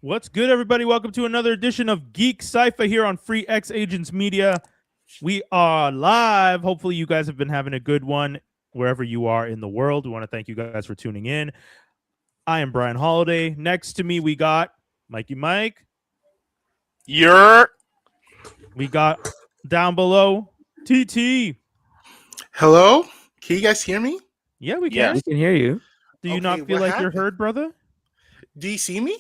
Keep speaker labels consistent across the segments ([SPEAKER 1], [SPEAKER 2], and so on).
[SPEAKER 1] What's good, everybody? Welcome to another edition of GeekCypha here on Free X Agents Media. We are live. Hopefully, you guys have been having a good one wherever you are in the world. We want to thank you guys for tuning in. I am Brian Holiday. Next to me, we got Mikey Mike.
[SPEAKER 2] You're
[SPEAKER 1] We got down below TT.
[SPEAKER 3] Hello? Can you guys hear me?
[SPEAKER 1] Yeah, we can.
[SPEAKER 2] Yes.
[SPEAKER 4] We can hear you.
[SPEAKER 1] Do you
[SPEAKER 3] Okay,
[SPEAKER 1] not feel
[SPEAKER 3] what
[SPEAKER 1] like you're
[SPEAKER 3] happened?
[SPEAKER 1] heard, brother?
[SPEAKER 3] Do you see me?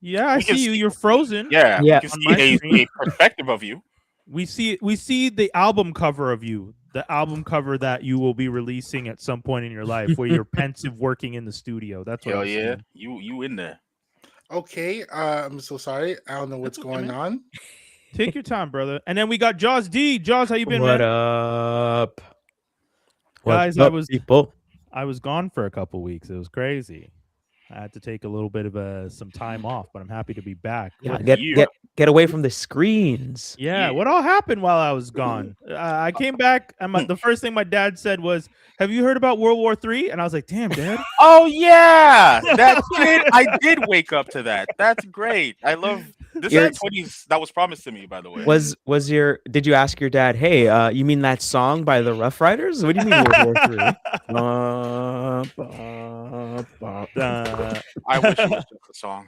[SPEAKER 1] Yeah, I
[SPEAKER 2] We can
[SPEAKER 1] see you.
[SPEAKER 2] see-
[SPEAKER 1] You're frozen.
[SPEAKER 2] yeah.
[SPEAKER 4] Yeah.
[SPEAKER 2] We can
[SPEAKER 1] On my
[SPEAKER 2] see
[SPEAKER 1] screen.
[SPEAKER 2] a perspective of you.
[SPEAKER 1] We see the album cover of you, the album cover that you will be releasing at some point in your life, where you're pensive working in the studio. That's what
[SPEAKER 2] Hell
[SPEAKER 1] I'm
[SPEAKER 2] yeah,
[SPEAKER 1] seeing.
[SPEAKER 2] you in there.
[SPEAKER 3] Okay, I'm so sorry. I don't know what's
[SPEAKER 1] That's okay,
[SPEAKER 3] going
[SPEAKER 1] man.
[SPEAKER 3] on.
[SPEAKER 1] Take your time, brother. And then we got Jaws D. Jaws, how you been,
[SPEAKER 4] What
[SPEAKER 1] man?
[SPEAKER 4] up?
[SPEAKER 1] Guys,
[SPEAKER 4] What's up, people?
[SPEAKER 1] I was gone for a couple weeks. It was crazy. I had to take a little bit of some time off, but I'm happy to be back.
[SPEAKER 4] Yeah,
[SPEAKER 1] What-
[SPEAKER 4] get away from the screens.
[SPEAKER 1] Yeah,
[SPEAKER 2] Yeah.
[SPEAKER 1] what all happened while I was gone? I came back, and the first thing my dad said was, "Have you heard about World War III?" And I was like, "Damn, Dad."
[SPEAKER 2] Oh yeah, that's it. I did wake up to that. That's great. I love this.
[SPEAKER 4] You're-
[SPEAKER 2] Is what that was promised to me, by the way.
[SPEAKER 4] Did you ask your dad, hey, you mean that song by the Rough Riders? What do you mean World War III?
[SPEAKER 2] I wish it was just a song.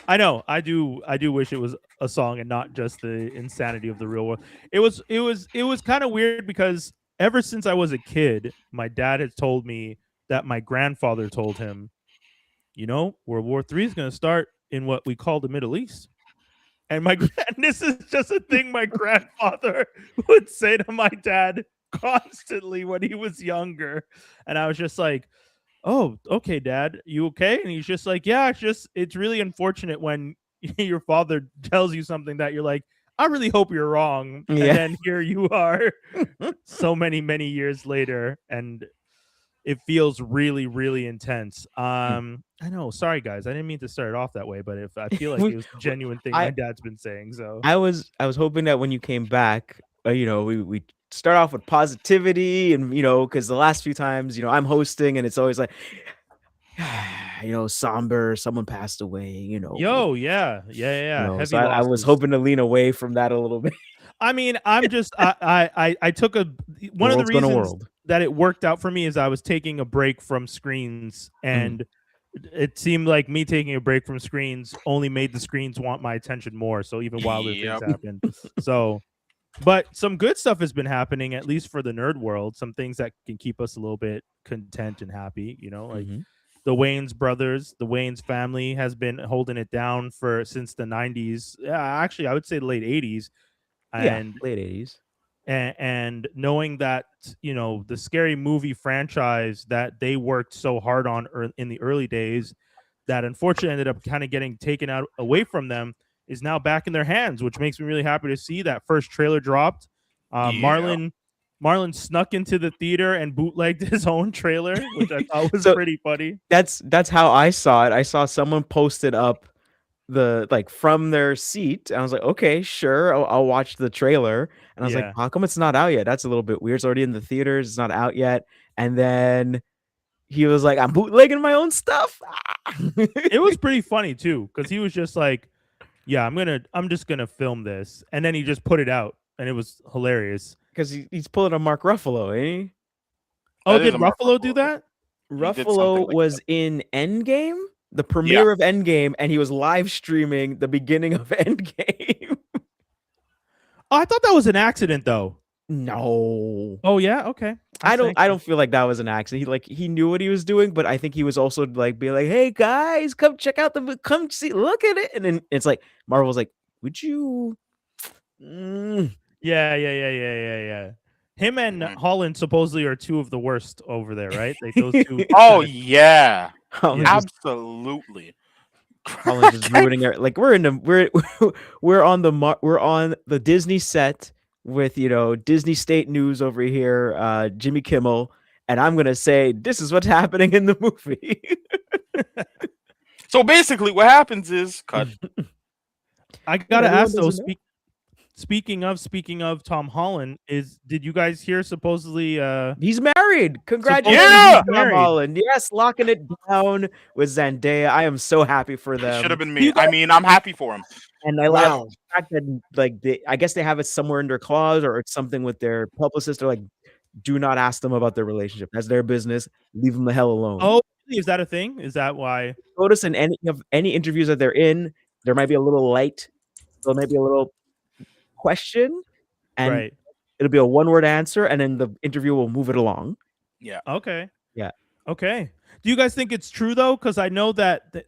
[SPEAKER 1] I know. I do wish it was a song and not just the insanity of the real world. It was kind of weird because ever since I was a kid, my dad has told me that my grandfather told him, World War III is going to start in what we call the Middle East. And and this is just a thing my grandfather would say to my dad constantly when he was younger. And I was just like, "Oh, okay, Dad, you okay?" And he's just like, "Yeah, it's really unfortunate when your father tells you something that you're like, I really hope you're wrong." And
[SPEAKER 4] Yeah.
[SPEAKER 1] then here you are so many years later, and it feels really, really intense. I know, sorry guys, I didn't mean to start it off that way, but if I feel like it was a genuine thing my dad's been saying. So
[SPEAKER 4] I was hoping that when you came back, we start off with positivity, and because the last few times, I'm hosting, and it's always like, somber. Someone passed away.
[SPEAKER 1] Yo, yeah. Heavy
[SPEAKER 4] So I was
[SPEAKER 1] losses.
[SPEAKER 4] hoping to lean away from that a little bit.
[SPEAKER 1] I mean, I'm just I took one of the
[SPEAKER 4] World's gonna
[SPEAKER 1] reasons
[SPEAKER 4] world.
[SPEAKER 1] that it worked out for me is I was taking a break from screens, and it seemed like me taking a break from screens only made the screens want my attention more. So even wilder
[SPEAKER 2] Yep.
[SPEAKER 1] things happened. So, but some good stuff has been happening, at least for the nerd world. Some things that can keep us a little bit content and happy. Like
[SPEAKER 4] Mhm.
[SPEAKER 1] the Wayans brothers, the Wayans family has been holding it down since the 90s. Actually, I would say the late 80s. And
[SPEAKER 4] late 80s.
[SPEAKER 1] and knowing that the Scary Movie franchise that they worked so hard on in the early days, that unfortunately ended up kind of getting taken out away from them, is now back in their hands, which makes me really happy to see. That first trailer dropped.
[SPEAKER 2] Yeah.
[SPEAKER 1] Marlon snuck into the theater and bootlegged his own trailer, which I thought was
[SPEAKER 4] So-
[SPEAKER 1] pretty funny.
[SPEAKER 4] That's how I saw it. I saw someone posted up from their seat. And I was like, okay, sure, I'll watch the trailer. And I was
[SPEAKER 1] Yeah.
[SPEAKER 4] like, how come it's not out yet? That's a little bit weird. It's already in the theaters. It's not out yet. And then he was like, I'm bootlegging my own stuff.
[SPEAKER 1] It was pretty funny too, because he was just like, "Yeah, I'm just gonna film this," and then he just put it out, and it was hilarious.
[SPEAKER 4] because he's pulling a Mark Ruffalo, ain't he?
[SPEAKER 1] Oh,
[SPEAKER 2] That is
[SPEAKER 1] did
[SPEAKER 2] a Mark
[SPEAKER 1] Ruffalo do
[SPEAKER 2] Ruffalo.
[SPEAKER 1] that?
[SPEAKER 2] He did something
[SPEAKER 4] Ruffalo
[SPEAKER 2] like
[SPEAKER 4] was
[SPEAKER 2] that.
[SPEAKER 4] in Endgame, the premiere of Endgame, and he was live streaming the beginning of Endgame.
[SPEAKER 1] Oh, I thought that was an accident, though.
[SPEAKER 4] No.
[SPEAKER 1] Oh yeah, okay.
[SPEAKER 4] I don't feel like that was an accident. He knew what he was doing, but I think he was also like being like, "Hey guys, come check out come see, look at it." And then it's like Marvel's like, "Would you?"
[SPEAKER 1] Yeah. Him and
[SPEAKER 2] Mhm.
[SPEAKER 1] Holland supposedly are two of the worst over there, right? Like those two.
[SPEAKER 2] Oh yeah,
[SPEAKER 4] Holland's
[SPEAKER 1] Yeah.
[SPEAKER 4] just-
[SPEAKER 2] absolutely.
[SPEAKER 4] Holland's just ruining it. Like we're on the Disney set with Disney State News over here, Jimmy Kimmel, and I'm gonna say this is what's happening in the movie.
[SPEAKER 2] So basically, what happens is cut.
[SPEAKER 1] I gotta
[SPEAKER 4] everyone
[SPEAKER 1] ask though.
[SPEAKER 4] doesn't know.
[SPEAKER 1] speaking of Tom Holland, did you guys hear supposedly
[SPEAKER 4] He's married. Congratulations,
[SPEAKER 2] Yeah!
[SPEAKER 4] Tom Holland. Yes, locking it down with Zendaya. I am so happy for them.
[SPEAKER 2] Should have been me. I mean, I'm happy for him.
[SPEAKER 4] And I love
[SPEAKER 3] Wow.
[SPEAKER 4] the fact that like I guess they have it somewhere in their clause or it's something with their publicist. They're like, do not ask them about their relationship. That's their business. Leave them the hell alone.
[SPEAKER 1] Oh, is that a thing? Is that why?
[SPEAKER 4] Notice in any interviews that they're in, there might be a little light. There might be a little question, and
[SPEAKER 1] Right.
[SPEAKER 4] it'll be a one-word answer, and then the interview will move it along.
[SPEAKER 1] Okay.
[SPEAKER 4] Yeah.
[SPEAKER 1] Okay. Do you guys think it's true though? Because I know that because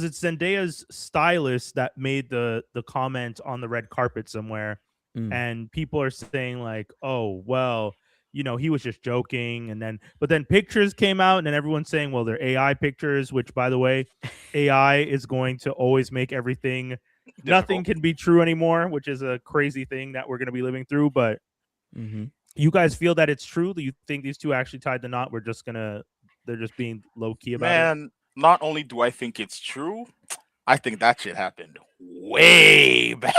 [SPEAKER 1] it's Zendaya's stylist that made the comment on the red carpet somewhere, and people are saying like, oh well, he was just joking, but then pictures came out, and then everyone's saying, well, they're AI pictures, which by the way, AI is going to always make everything. Nothing can be true anymore, which is a crazy thing that we're going to be living through. But you guys feel that it's true? Do you think these two actually tied the knot? They're just being low key about it.
[SPEAKER 2] Man, not only do I think it's true, I think that shit happened way back.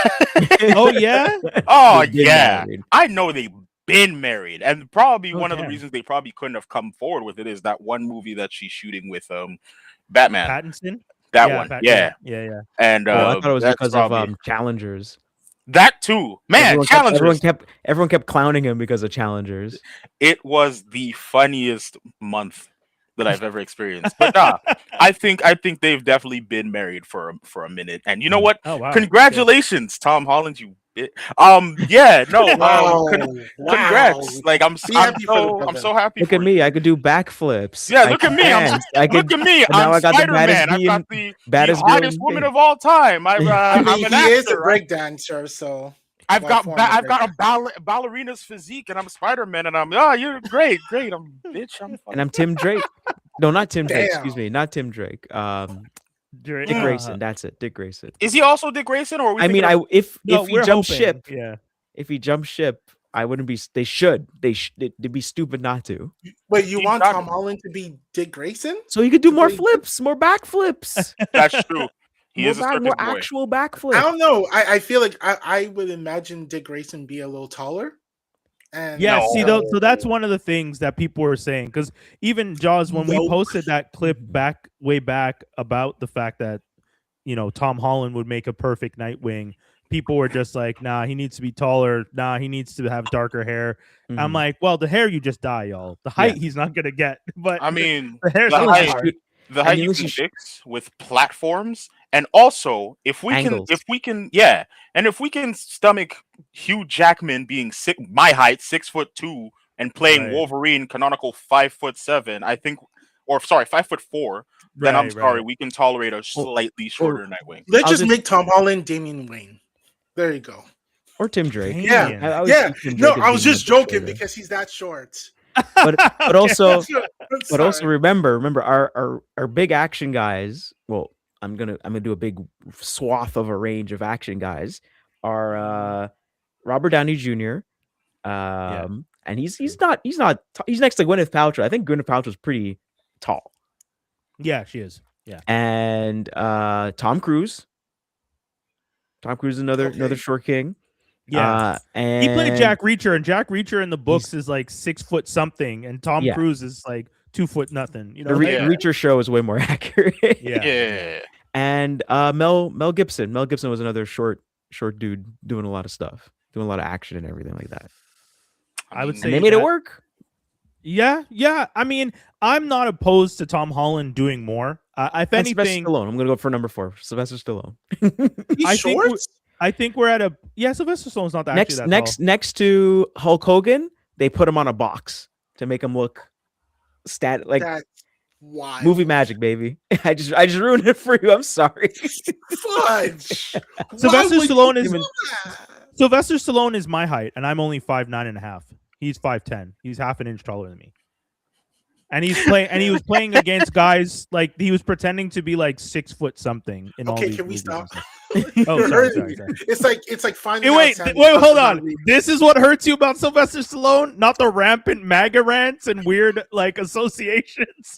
[SPEAKER 1] Oh yeah.
[SPEAKER 2] Oh
[SPEAKER 4] They've been
[SPEAKER 2] yeah.
[SPEAKER 4] married.
[SPEAKER 2] I know they've been married, and probably one of the
[SPEAKER 1] damn.
[SPEAKER 2] reasons they probably couldn't have come forward with it is that one movie that she's shooting with Batman.
[SPEAKER 1] Pattinson.
[SPEAKER 2] That
[SPEAKER 1] Yeah,
[SPEAKER 2] one,
[SPEAKER 1] Pat-
[SPEAKER 2] yeah.
[SPEAKER 1] yeah.
[SPEAKER 2] And
[SPEAKER 4] I thought it was
[SPEAKER 2] that's
[SPEAKER 4] because
[SPEAKER 2] probably-
[SPEAKER 4] of challengers.
[SPEAKER 2] that too, man. Challengers.
[SPEAKER 4] Everyone kept clowning him because of challengers.
[SPEAKER 2] It was the funniest month that I've ever experienced. But nah, I think they've definitely been married for a minute. And you know what?
[SPEAKER 1] Oh wow.
[SPEAKER 2] Congratulations, Tom Holland. You bit. Yeah. No.
[SPEAKER 3] Wow.
[SPEAKER 2] Congrats. Like I'm
[SPEAKER 3] happy for the
[SPEAKER 2] so
[SPEAKER 3] brother.
[SPEAKER 2] happy.
[SPEAKER 4] Look
[SPEAKER 2] for
[SPEAKER 4] at me. I could do backflips.
[SPEAKER 2] Yeah,
[SPEAKER 4] I
[SPEAKER 2] look at
[SPEAKER 4] can
[SPEAKER 2] me.
[SPEAKER 4] dance. I could.
[SPEAKER 2] Look at me.
[SPEAKER 4] now
[SPEAKER 2] I'm
[SPEAKER 4] I got the
[SPEAKER 2] Spider-Man.
[SPEAKER 4] baddest
[SPEAKER 2] I've got
[SPEAKER 4] being-
[SPEAKER 2] the
[SPEAKER 4] baddest
[SPEAKER 2] hottest
[SPEAKER 4] girl
[SPEAKER 2] woman
[SPEAKER 4] thing.
[SPEAKER 2] of all time.
[SPEAKER 3] I
[SPEAKER 2] I'm
[SPEAKER 3] mean,
[SPEAKER 2] an
[SPEAKER 3] he is a
[SPEAKER 2] actor, right?
[SPEAKER 3] breakdancer, so
[SPEAKER 2] I've
[SPEAKER 3] What form of
[SPEAKER 2] got a ballerina's physique, and I'm Spider-Man, and I'm you're great. I'm bitch.
[SPEAKER 4] And I'm Tim Drake. No, not Tim Drake.
[SPEAKER 3] Damn.
[SPEAKER 4] Excuse me, not Tim Drake. Dick
[SPEAKER 1] Uh,
[SPEAKER 4] Grayson. That's it. Dick Grayson.
[SPEAKER 2] Is he also Dick Grayson, or are we
[SPEAKER 4] I mean,
[SPEAKER 2] thinking of-
[SPEAKER 4] if
[SPEAKER 1] No,
[SPEAKER 4] he
[SPEAKER 1] we're
[SPEAKER 4] jumps
[SPEAKER 1] hoping,
[SPEAKER 4] ship,
[SPEAKER 1] yeah.
[SPEAKER 4] if he jumps ship, I wouldn't be. They should. They'd be stupid not to.
[SPEAKER 3] wait, you
[SPEAKER 2] He's
[SPEAKER 3] want
[SPEAKER 2] done
[SPEAKER 3] Tom
[SPEAKER 2] it.
[SPEAKER 3] Holland to be Dick Grayson?
[SPEAKER 4] So he could do more
[SPEAKER 3] Wait.
[SPEAKER 4] flips, more backflips.
[SPEAKER 2] that's true? He is a
[SPEAKER 4] more
[SPEAKER 2] circus boy.
[SPEAKER 4] actual
[SPEAKER 3] I
[SPEAKER 4] backflip.
[SPEAKER 3] don't know. I feel like I would imagine Dick Grayson be a little taller. And
[SPEAKER 1] Yeah,
[SPEAKER 2] No.
[SPEAKER 1] see, though, so that's one of the things that people were saying, because even Jaws, when we
[SPEAKER 3] Nope.
[SPEAKER 1] posted that clip way back about the fact that Tom Holland would make a perfect Nightwing, people were just like, nah, he needs to be taller, nah, he needs to have darker hair. I'm
[SPEAKER 4] Mhm.
[SPEAKER 1] like, well, the hair you just dye, y'all. The height he's not gonna get, but
[SPEAKER 2] I mean,
[SPEAKER 1] the hair's
[SPEAKER 2] the
[SPEAKER 1] so
[SPEAKER 2] height-
[SPEAKER 1] hard.
[SPEAKER 2] the height
[SPEAKER 4] mean,
[SPEAKER 2] you
[SPEAKER 4] this
[SPEAKER 2] can
[SPEAKER 4] is-
[SPEAKER 2] fix with platforms, and also if we
[SPEAKER 4] Angles.
[SPEAKER 2] can stomach Hugh Jackman being my height, 6'2", and playing
[SPEAKER 1] Right.
[SPEAKER 2] Wolverine, canonical 5'7", I think, or sorry, 5'4", then I'm
[SPEAKER 1] Right,
[SPEAKER 2] sorry,
[SPEAKER 1] right.
[SPEAKER 2] we can tolerate a slightly shorter Nightwing.
[SPEAKER 3] let's
[SPEAKER 4] I'll
[SPEAKER 3] just
[SPEAKER 4] just-
[SPEAKER 3] make Tom Holland Damian Wayne. There you go.
[SPEAKER 4] Or Tim Drake.
[SPEAKER 3] Yeah.
[SPEAKER 1] Damn.
[SPEAKER 4] I always
[SPEAKER 3] Yeah.
[SPEAKER 4] see Tim
[SPEAKER 3] No,
[SPEAKER 4] Drake as
[SPEAKER 3] I was
[SPEAKER 4] being
[SPEAKER 3] just
[SPEAKER 4] a bit
[SPEAKER 3] joking
[SPEAKER 4] shorter.
[SPEAKER 3] because he's that short.
[SPEAKER 4] But also, but also
[SPEAKER 3] Sorry.
[SPEAKER 4] remember our big action guys. Well, I'm gonna do a big swath of a range of action guys. Are Robert Downey Jr. And he's next to Gwyneth Paltrow. I think Gwyneth Paltrow's pretty tall.
[SPEAKER 1] Yeah, she is. Yeah.
[SPEAKER 4] And Tom Cruise. Tom Cruise is another
[SPEAKER 3] Okay.
[SPEAKER 4] short king.
[SPEAKER 1] Yeah.
[SPEAKER 4] And
[SPEAKER 1] He played Jack Reacher, and Jack Reacher in the books is like 6 foot something, and Tom
[SPEAKER 4] Yeah.
[SPEAKER 1] Cruise is like 2 foot nothing.
[SPEAKER 4] The
[SPEAKER 1] like-
[SPEAKER 2] Yeah.
[SPEAKER 4] Reacher show is way more accurate.
[SPEAKER 1] yeah.
[SPEAKER 2] Yeah.
[SPEAKER 4] And Mel Gibson. Mel Gibson was another short dude doing a lot of stuff, doing a lot of action and everything like that.
[SPEAKER 1] I would
[SPEAKER 2] mean,
[SPEAKER 1] say
[SPEAKER 4] And they made it
[SPEAKER 1] that-
[SPEAKER 4] work.
[SPEAKER 1] Yeah. I mean, I'm not opposed to Tom Holland doing more. If
[SPEAKER 4] And Sylvester
[SPEAKER 1] anything,
[SPEAKER 4] Stallone. I'm gonna go for number 4. Sylvester Stallone.
[SPEAKER 3] He's
[SPEAKER 1] I think
[SPEAKER 3] short.
[SPEAKER 1] I think we're at a Sylvester Stallone's not actually that
[SPEAKER 4] Next to Hulk Hogan, they put him on a box to make him look like
[SPEAKER 3] That's wild.
[SPEAKER 4] movie magic, baby. I just ruined it for you. I'm sorry.
[SPEAKER 3] Fudge.
[SPEAKER 1] tall. Sylvester
[SPEAKER 3] Why would
[SPEAKER 1] Stallone
[SPEAKER 3] you
[SPEAKER 1] is
[SPEAKER 3] do that?
[SPEAKER 1] Sylvester Stallone is my height, and I'm only 5'9.5". He's 5'10". He's half an inch taller than me. And he was playing against guys like he was pretending to be like 6 foot something in all
[SPEAKER 3] Okay,
[SPEAKER 1] these
[SPEAKER 3] can we
[SPEAKER 1] movies
[SPEAKER 3] stop?
[SPEAKER 1] and stuff. Oh,
[SPEAKER 3] You're
[SPEAKER 1] sorry,
[SPEAKER 3] hurting
[SPEAKER 1] sorry,
[SPEAKER 3] me.
[SPEAKER 1] sorry.
[SPEAKER 3] It's like finding
[SPEAKER 1] Hey,
[SPEAKER 3] out
[SPEAKER 1] wait,
[SPEAKER 3] Sandy
[SPEAKER 1] hold
[SPEAKER 3] Claus
[SPEAKER 1] on.
[SPEAKER 3] is not
[SPEAKER 1] This is what hurts you about Sylvester Stallone, not the rampant MAGA rants and weird like associations.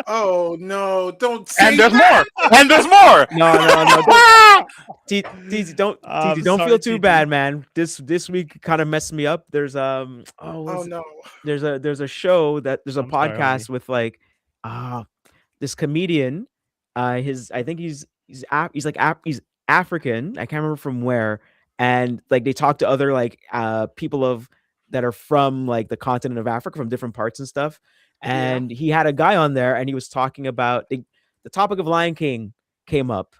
[SPEAKER 3] Oh no! Don't say
[SPEAKER 2] And there's
[SPEAKER 3] that.
[SPEAKER 2] more. And there's more.
[SPEAKER 4] No. TZ, don't
[SPEAKER 1] I'm
[SPEAKER 4] don't
[SPEAKER 1] sorry,
[SPEAKER 4] feel too
[SPEAKER 1] TZ.
[SPEAKER 4] bad, man. This week kind of messed me up. There's
[SPEAKER 3] Oh no.
[SPEAKER 4] there's a show there's a
[SPEAKER 1] I'm sorry,
[SPEAKER 4] podcast
[SPEAKER 1] homie.
[SPEAKER 4] with like this comedian. I think he's African. I can't remember from where. And like they talk to other like people that are from like the continent of Africa from different parts and stuff. And he had a guy on there and he was talking about the topic of Lion King came up.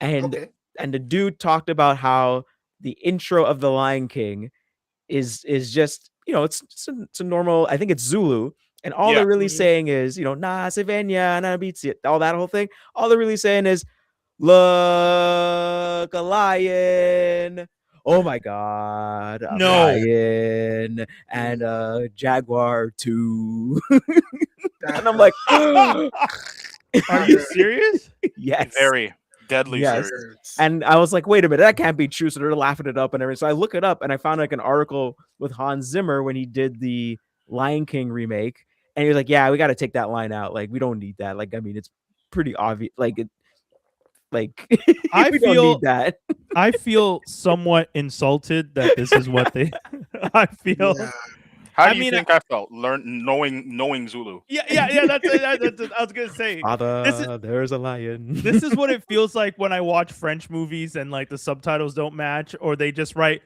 [SPEAKER 4] And
[SPEAKER 3] Okay.
[SPEAKER 4] and the dude talked about how the intro of the Lion King is just it's a normal, I think it's Zulu, and all
[SPEAKER 2] Yeah.
[SPEAKER 4] they're really
[SPEAKER 3] Mhm.
[SPEAKER 4] saying is na Savannah na beats it, all that whole thing. All they're really saying is look a lion. Oh my god, a
[SPEAKER 1] No.
[SPEAKER 4] lion and a jaguar too.
[SPEAKER 3] That
[SPEAKER 4] And I'm like,
[SPEAKER 1] Are you serious?
[SPEAKER 4] yes.
[SPEAKER 2] Very deadly
[SPEAKER 4] Yes.
[SPEAKER 2] serious.
[SPEAKER 3] hurts.
[SPEAKER 4] And I was like, wait a minute, that can't be true. So they're laughing it up and everything. So I look it up and I found like an article with Hans Zimmer when he did the Lion King remake. And he was like, yeah, we got to take that line out. Like, we don't need that. Like, I mean, it's pretty obvious. Like,
[SPEAKER 1] I
[SPEAKER 4] we don't
[SPEAKER 1] feel-
[SPEAKER 4] need that.
[SPEAKER 1] I feel somewhat insulted that this is what they. I feel.
[SPEAKER 3] Yeah.
[SPEAKER 2] How
[SPEAKER 1] I
[SPEAKER 2] do you
[SPEAKER 1] mean,
[SPEAKER 2] think I felt knowing Zulu?
[SPEAKER 1] Yeah. That's I was gonna say.
[SPEAKER 4] Father, there's a lion.
[SPEAKER 1] This is what it feels like when I watch French movies and like the subtitles don't match, or they just write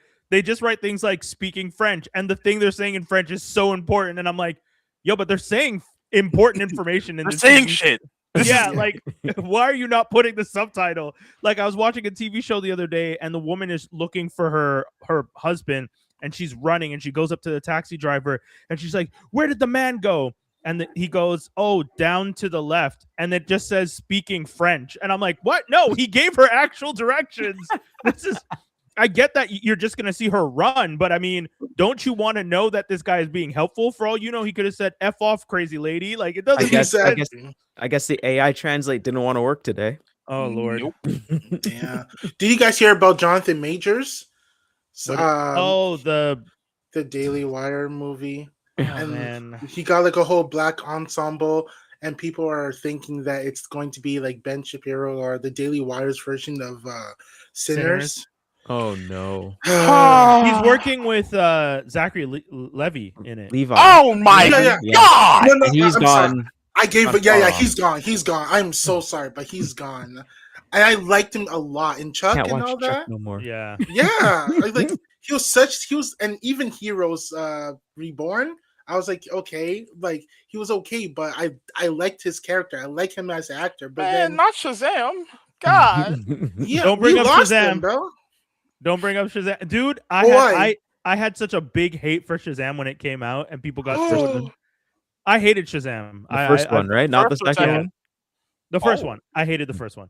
[SPEAKER 1] things like speaking French, and the thing they're saying in French is so important, and I'm like, yo, but they're saying important information in
[SPEAKER 2] They're
[SPEAKER 1] this
[SPEAKER 2] saying
[SPEAKER 1] TV.
[SPEAKER 2] shit.
[SPEAKER 1] Yeah, like why are you not putting the subtitle? Like I was watching a TV show the other day, and the woman is looking for her husband, and she's running, and she goes up to the taxi driver, and she's like, "Where did the man go?" And he goes, "Oh, down to the left," and it just says speaking French, and I'm like, "What? No, he gave her actual directions." This is. I get that you're just gonna see her run, but I mean, don't you want to know that this guy is being helpful? For all you know, he could have said "F off, crazy lady." Like it doesn't.
[SPEAKER 4] I guess the AI translate didn't want to work today.
[SPEAKER 1] Oh Lord.
[SPEAKER 2] Nope.
[SPEAKER 3] Yeah. Did you guys hear about Jonathan Majors?
[SPEAKER 1] What-
[SPEAKER 3] The Daily Wire movie.
[SPEAKER 1] Oh,
[SPEAKER 3] And
[SPEAKER 1] man.
[SPEAKER 3] he got like a whole black ensemble, and people are thinking that it's going to be like Ben Shapiro or the Daily Wire's version of Sinners.
[SPEAKER 4] Oh no,
[SPEAKER 1] He's working with Zachary Levy in it.
[SPEAKER 4] Levi.
[SPEAKER 2] Oh my
[SPEAKER 3] Yeah.
[SPEAKER 2] god!
[SPEAKER 3] No,
[SPEAKER 4] And he's
[SPEAKER 3] I'm
[SPEAKER 4] gone.
[SPEAKER 3] sorry. I gave
[SPEAKER 4] I'm
[SPEAKER 3] it. Yeah,
[SPEAKER 4] sorry.
[SPEAKER 3] he's gone. He's gone. I'm so sorry, but he's gone. And I liked him a lot in Chuck
[SPEAKER 4] Can't
[SPEAKER 3] and
[SPEAKER 4] watch
[SPEAKER 3] all
[SPEAKER 4] Chuck
[SPEAKER 3] that.
[SPEAKER 4] no more.
[SPEAKER 1] Yeah.
[SPEAKER 3] Yeah, like he was, and even Heroes Reborn. I was like, okay, like he was okay, but I liked his character. I like him as an actor. But
[SPEAKER 2] Man,
[SPEAKER 3] then,
[SPEAKER 2] not Shazam. God.
[SPEAKER 3] yeah,
[SPEAKER 1] Don't bring
[SPEAKER 3] we
[SPEAKER 1] up
[SPEAKER 3] lost
[SPEAKER 1] Shazam.
[SPEAKER 3] him, bro.
[SPEAKER 1] Don't bring up Shazam, dude.
[SPEAKER 3] Why?
[SPEAKER 1] I had such a big hate for Shazam when it came out, and people got so. I hated Shazam.
[SPEAKER 4] The first one, right? Not the
[SPEAKER 2] First or
[SPEAKER 4] second
[SPEAKER 1] yeah.
[SPEAKER 4] one.
[SPEAKER 1] The first
[SPEAKER 2] Oh.
[SPEAKER 1] one. I hated the first one.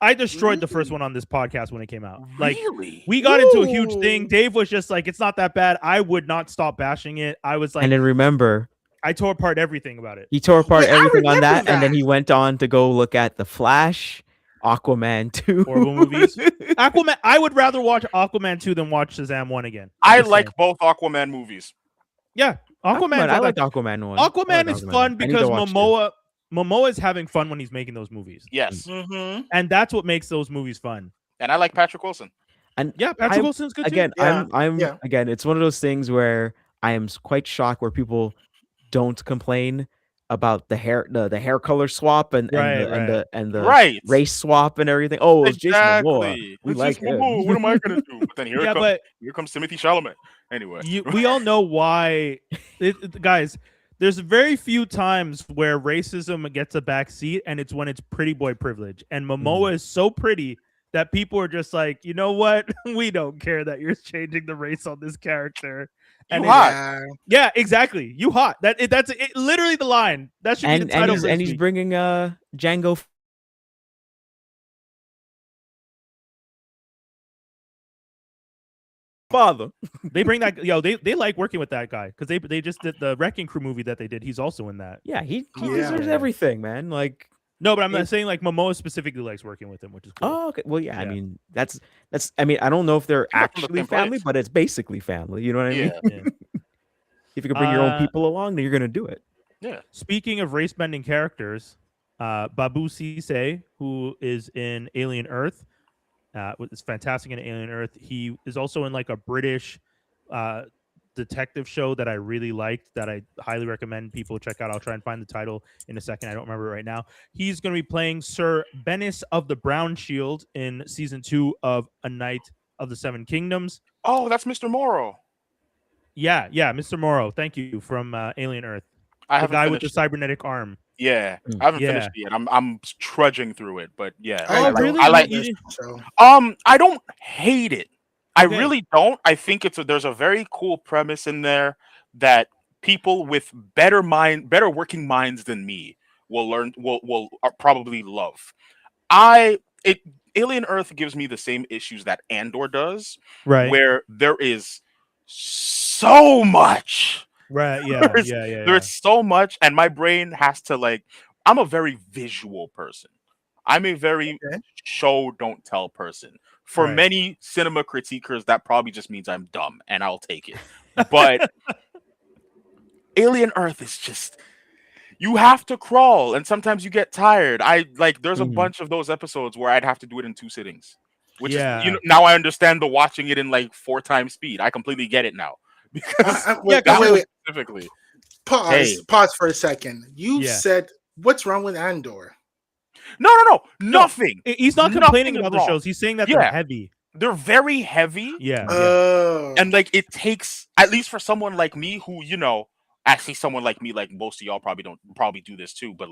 [SPEAKER 1] I destroyed the first one on this podcast when it came out. Like
[SPEAKER 2] Really?
[SPEAKER 1] we got into a huge
[SPEAKER 3] Ooh.
[SPEAKER 1] thing. Dave was just like, it's not that bad. I would not stop bashing it. I was like,
[SPEAKER 4] And then remember,
[SPEAKER 1] I tore apart everything about it.
[SPEAKER 4] he tore apart
[SPEAKER 3] Wait, I
[SPEAKER 4] everything on
[SPEAKER 3] remember
[SPEAKER 4] that, and then
[SPEAKER 3] that.
[SPEAKER 4] he went on to go look at The Flash, Aquaman 2.
[SPEAKER 1] Horrible movies. Aquaman. I would rather watch Aquaman 2 than watch Shazam 1 again.
[SPEAKER 2] I
[SPEAKER 1] Just
[SPEAKER 2] like
[SPEAKER 1] saying.
[SPEAKER 2] both Aquaman movies.
[SPEAKER 1] Yeah, Aquaman.
[SPEAKER 4] I like Aquaman 1.
[SPEAKER 1] Aquaman is fun
[SPEAKER 4] I need to
[SPEAKER 1] because
[SPEAKER 4] watch two.
[SPEAKER 1] Momoa is having fun when he's making those movies,
[SPEAKER 2] Yes.
[SPEAKER 3] Mm-hmm.
[SPEAKER 1] and that's what makes those movies fun.
[SPEAKER 2] And I like Patrick Wilson.
[SPEAKER 4] And
[SPEAKER 1] Yeah, Patrick
[SPEAKER 4] I-
[SPEAKER 1] Wilson's good
[SPEAKER 4] again,
[SPEAKER 1] too.
[SPEAKER 3] Yeah,
[SPEAKER 4] I'm
[SPEAKER 3] yeah.
[SPEAKER 4] again, it's one of those things where I am quite shocked where people don't complain about the hair color swap and the
[SPEAKER 2] Right.
[SPEAKER 4] race swap and everything. Oh, it was Jason Momoa.
[SPEAKER 2] Exactly.
[SPEAKER 4] We
[SPEAKER 2] It's
[SPEAKER 4] like
[SPEAKER 2] just
[SPEAKER 4] him.
[SPEAKER 2] Momoa. What am I gonna do? But then here,
[SPEAKER 1] Yeah, but
[SPEAKER 2] here comes Timothy Chalamet. Anyway,
[SPEAKER 1] we all know why, guys. There's very few times where racism gets a back seat, and it's when it's pretty boy privilege. And Momoa is so pretty that people are just like, you know what? We don't care that you're changing the race on this character.
[SPEAKER 2] You
[SPEAKER 1] And
[SPEAKER 2] hot.
[SPEAKER 3] Yeah.
[SPEAKER 1] yeah, exactly. You hot. That's literally the line. That should be the title.
[SPEAKER 4] And he's bringing Django father.
[SPEAKER 1] They bring that they like working with that guy because they just did the Wrecking Crew movie that they did. He's also in that.
[SPEAKER 4] Yeah, he
[SPEAKER 3] Yeah.
[SPEAKER 4] deserves everything, man. Like,
[SPEAKER 1] No, but I'm not saying like Momoa specifically likes working with him, which is cool.
[SPEAKER 4] oh, okay. Well, yeah, I
[SPEAKER 1] Yeah.
[SPEAKER 4] mean, that's I mean, I don't know if they're
[SPEAKER 2] They're from the
[SPEAKER 4] actually
[SPEAKER 2] same
[SPEAKER 4] family,
[SPEAKER 2] place.
[SPEAKER 4] but it's basically family. You know what I mean?
[SPEAKER 2] Yeah.
[SPEAKER 1] Yeah.
[SPEAKER 4] If you can bring your own people along, then you're gonna do it.
[SPEAKER 1] Speaking of race bending characters, Babou Ceesay, who is in Alien Earth, It's fantastic in Alien Earth. He is also in like a British detective show that I really liked that I highly recommend people check out. I'll try and find the title in a second. I don't remember it right now. He's going to be playing Ser Bennis of the Brown Shield in season 2 of A Night of the Seven Kingdoms.
[SPEAKER 2] Oh, that's Mr. Morrow.
[SPEAKER 1] Yeah, Mr. Morrow. Thank you, from Alien Earth.
[SPEAKER 2] I
[SPEAKER 1] The
[SPEAKER 2] haven't
[SPEAKER 1] guy with the
[SPEAKER 2] finished it.
[SPEAKER 1] cybernetic arm.
[SPEAKER 2] Yeah,
[SPEAKER 4] Mm.
[SPEAKER 2] I haven't
[SPEAKER 1] Yeah.
[SPEAKER 2] finished it yet. I'm trudging through it, but yeah.
[SPEAKER 1] Oh, really?
[SPEAKER 2] I like.
[SPEAKER 1] You didn't-
[SPEAKER 3] So
[SPEAKER 2] I don't hate it. I
[SPEAKER 1] Okay.
[SPEAKER 2] really don't. I think there's a very cool premise in there that people with better working minds than me will probably love. Alien Earth gives me the same issues that Andor does,
[SPEAKER 1] Right.
[SPEAKER 2] where there is so much.
[SPEAKER 1] Right. Yeah.
[SPEAKER 2] There's,
[SPEAKER 1] Yeah.
[SPEAKER 2] there's so much, and my brain has to I'm a very visual person. I'm a very
[SPEAKER 3] Okay.
[SPEAKER 2] show don't tell person. For
[SPEAKER 1] Right.
[SPEAKER 2] many cinema critiquers, that probably just means I'm dumb, and I'll take it. But Alien Earth is just you have to crawl, and sometimes you get tired. There's a
[SPEAKER 4] Mhm.
[SPEAKER 2] bunch of those episodes where I'd have to do it in 2 sittings, which
[SPEAKER 1] Yeah.
[SPEAKER 2] is now I understand the watching it in 4 times speed. I completely get it now because
[SPEAKER 3] wait,
[SPEAKER 2] that
[SPEAKER 3] wait,
[SPEAKER 2] one
[SPEAKER 3] wait.
[SPEAKER 2] specifically.
[SPEAKER 3] Pause.
[SPEAKER 2] Hey.
[SPEAKER 3] Pause for a second. You
[SPEAKER 1] Yeah.
[SPEAKER 3] said what's wrong with Andor?
[SPEAKER 2] No, nothing.
[SPEAKER 1] He's not
[SPEAKER 2] Nothing
[SPEAKER 1] complaining
[SPEAKER 2] is
[SPEAKER 1] about the
[SPEAKER 2] wrong.
[SPEAKER 1] shows. He's saying that they're
[SPEAKER 2] Yeah.
[SPEAKER 1] heavy.
[SPEAKER 2] They're very heavy.
[SPEAKER 1] Yeah.
[SPEAKER 3] Oh.
[SPEAKER 2] And it takes, at least for someone like me who, actually someone like me, like most of y'all probably do this too, but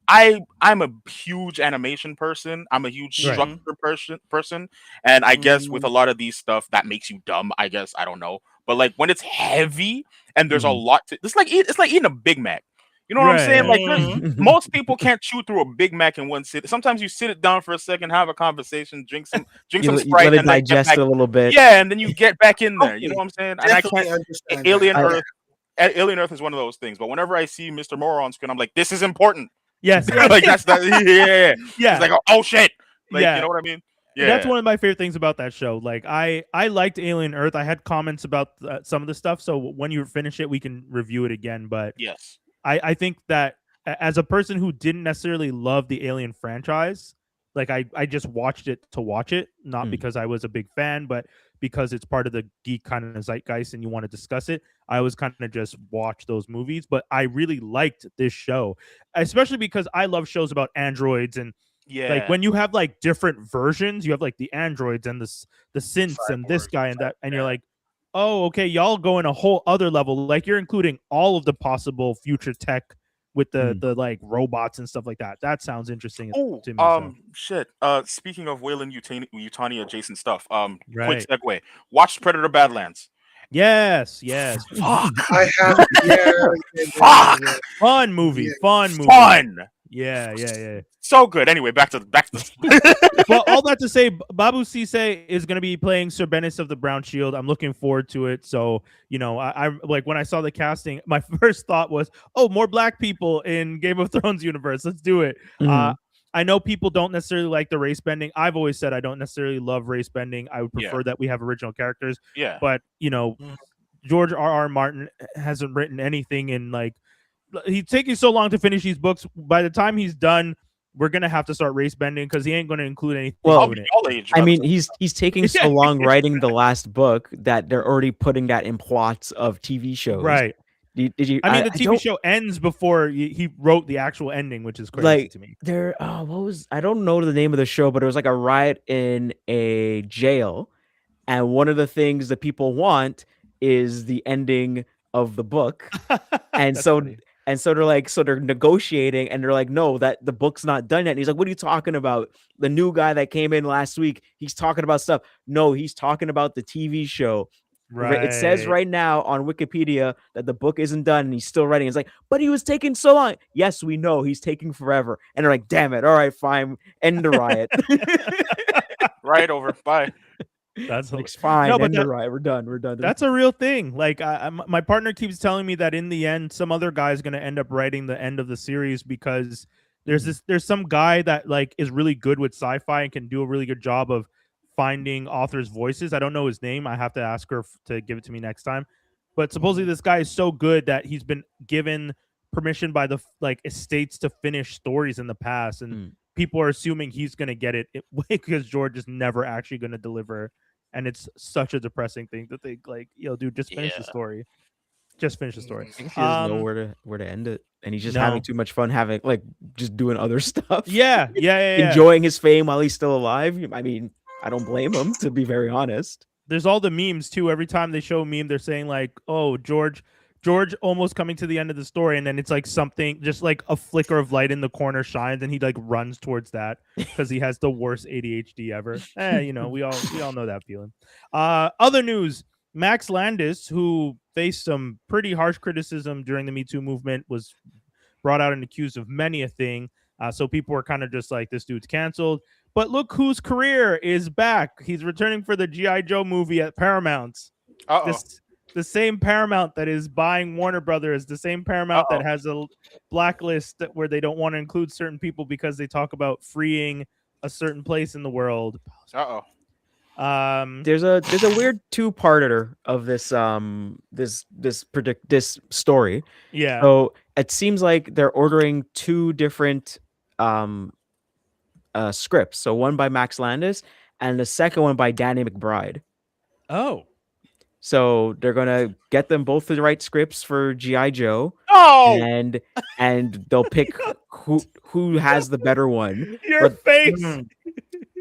[SPEAKER 2] I'm a huge animation person. I'm a huge
[SPEAKER 1] Right.
[SPEAKER 2] structure person. And I guess with a lot of these stuff that makes you dumb, I guess. I don't know. But when it's heavy and there's a lot to it's like eating a Big Mac. You know what I'm saying?
[SPEAKER 3] Right.
[SPEAKER 2] Most people can't chew through a Big Mac in one sit. Sometimes you sit it down for a second, have a conversation, drink some
[SPEAKER 4] you
[SPEAKER 2] Sprite,
[SPEAKER 4] let it
[SPEAKER 2] and then get
[SPEAKER 4] digest
[SPEAKER 2] back.
[SPEAKER 4] a little bit.
[SPEAKER 2] Yeah, and then you get back in there. You know
[SPEAKER 3] Okay.
[SPEAKER 2] what I'm saying? And I
[SPEAKER 3] Definitely
[SPEAKER 2] can't.
[SPEAKER 3] understand
[SPEAKER 2] Alien
[SPEAKER 3] that.
[SPEAKER 2] Earth. Alien Earth is one of those things. But whenever I see Mr. Morrow on screen, I'm like, this is important.
[SPEAKER 1] Yes.
[SPEAKER 2] That's that. Yeah.
[SPEAKER 1] Yeah.
[SPEAKER 2] It's like, oh shit.
[SPEAKER 1] Yeah.
[SPEAKER 2] You know what I mean? Yeah.
[SPEAKER 1] That's one of my favorite things about that show. I liked Alien Earth. I had comments about some of the stuff. So when you finish it, we can review it again. But
[SPEAKER 2] Yes.
[SPEAKER 1] I think that as a person who didn't necessarily love the Alien franchise, I just watched it to watch it, not because I was a big fan, but because it's part of the geek kind of zeitgeist and you want to discuss it. I was kind of just watch those movies, but I really liked this show, especially because I love shows about androids and
[SPEAKER 2] Yeah.
[SPEAKER 1] when you have different versions, you have the androids and the synths and this guy and that, and you're like, oh, okay, y'all go in a whole other level. You're including all of the possible future tech with the robots and stuff like that. That sounds interesting
[SPEAKER 2] Oh,
[SPEAKER 1] to me.
[SPEAKER 2] shit. Speaking of Wayland Yutani adjacent stuff,
[SPEAKER 1] Right.
[SPEAKER 2] quick segue. Watch Predator Badlands.
[SPEAKER 1] Yes.
[SPEAKER 2] Fuck.
[SPEAKER 3] I have. Yeah.
[SPEAKER 2] Fuck.
[SPEAKER 1] Fun movie.
[SPEAKER 3] Yeah.
[SPEAKER 1] Fun movie.
[SPEAKER 2] Fun.
[SPEAKER 1] Yeah.
[SPEAKER 2] So good. Anyway, back to
[SPEAKER 1] Well, all that to say, Babou Ceesay is going to be playing Ser Bennis of the Brown Shield. I'm looking forward to it. So, I'm when I saw the casting, my first thought was, oh, more black people in Game of Thrones universe. Let's do it. I know people don't necessarily like the race bending. I've always said I don't necessarily love race bending. I would prefer that we have original characters.
[SPEAKER 2] Yeah.
[SPEAKER 1] But, George R.R. Martin hasn't written anything in he's taking so long to finish these books. By the time he's done, we're gonna have to start race bending because he ain't gonna include anything.
[SPEAKER 4] Well,
[SPEAKER 1] in it.
[SPEAKER 2] Y'all age,
[SPEAKER 4] I
[SPEAKER 2] by the
[SPEAKER 4] mean,
[SPEAKER 2] way.
[SPEAKER 4] he's taking so long writing the last book that they're already putting that in plots of TV shows.
[SPEAKER 1] Right.
[SPEAKER 4] Did you?
[SPEAKER 1] I mean, the TV
[SPEAKER 4] don't-
[SPEAKER 1] show ends before he wrote the actual ending, which is crazy to me.
[SPEAKER 4] There, what was? I don't know the name of the show, but it was a riot in a jail, and one of the things that people want is the ending of the book, and
[SPEAKER 1] That's
[SPEAKER 4] so.
[SPEAKER 1] funny.
[SPEAKER 4] And so they're negotiating, and they're like, no, that the book's not done yet. And he's like, what are you talking about? The new guy that came in last week, he's talking about stuff. No, he's talking about the TV show.
[SPEAKER 1] Right.
[SPEAKER 4] It says right now on Wikipedia that the book isn't done and he's still writing. It's like, but he was taking so long. Yes, we know he's taking forever. And they're like, damn it. All right, fine. End the riot.
[SPEAKER 2] Right over. Bye.
[SPEAKER 1] That's
[SPEAKER 4] It's fine.
[SPEAKER 1] No, but
[SPEAKER 4] End the riot. We're done.
[SPEAKER 1] That's a real thing. My partner keeps telling me that in the end, some other guy is going to end up writing the end of the series because there's some guy that is really good with sci-fi and can do a really good job of finding authors' voices. I don't know his name. I have to ask her to give it to me next time. But supposedly this guy is so good that he's been given permission by the estates to finish stories in the past, and people are assuming he's going to get it because George is never actually going to deliver, and it's such a depressing thing to think like, yo, dude, just finish the story. Just finish the story.
[SPEAKER 4] I guess he doesn't know where to end it, and he's just
[SPEAKER 1] No.
[SPEAKER 4] having too much fun having like just doing other stuff.
[SPEAKER 1] Yeah.
[SPEAKER 4] Enjoying his fame while he's still alive. I mean, I don't blame him, to be very honest.
[SPEAKER 1] There's all the memes too. Every time they show a meme, they're saying like, "Oh, George almost coming to the end of the story," and then it's like something, just like a flicker of light in the corner shines, and he like runs towards that because he has the worst ADHD ever. You know, we all know that feeling. Other news: Max Landis, who faced some pretty harsh criticism during the Me Too movement, was brought out and accused of many a thing. So people were kind of just like, this dude's canceled. But look whose career is back. He's returning for the G.I. Joe movie at Paramount. The same Paramount that is buying Warner Brothers, the same Paramount that has a blacklist where they don't want to include certain people because they talk about freeing a certain place in the world.
[SPEAKER 4] There's a weird two-parter of this this story.
[SPEAKER 1] Yeah.
[SPEAKER 4] So it seems like they're ordering two different scripts. So one by Max Landis and the second one by Danny McBride.
[SPEAKER 1] Oh.
[SPEAKER 4] So they're gonna get them both the right scripts for G.I. Joe.
[SPEAKER 2] Oh,
[SPEAKER 4] and they'll pick who has the better one.
[SPEAKER 1] Your face.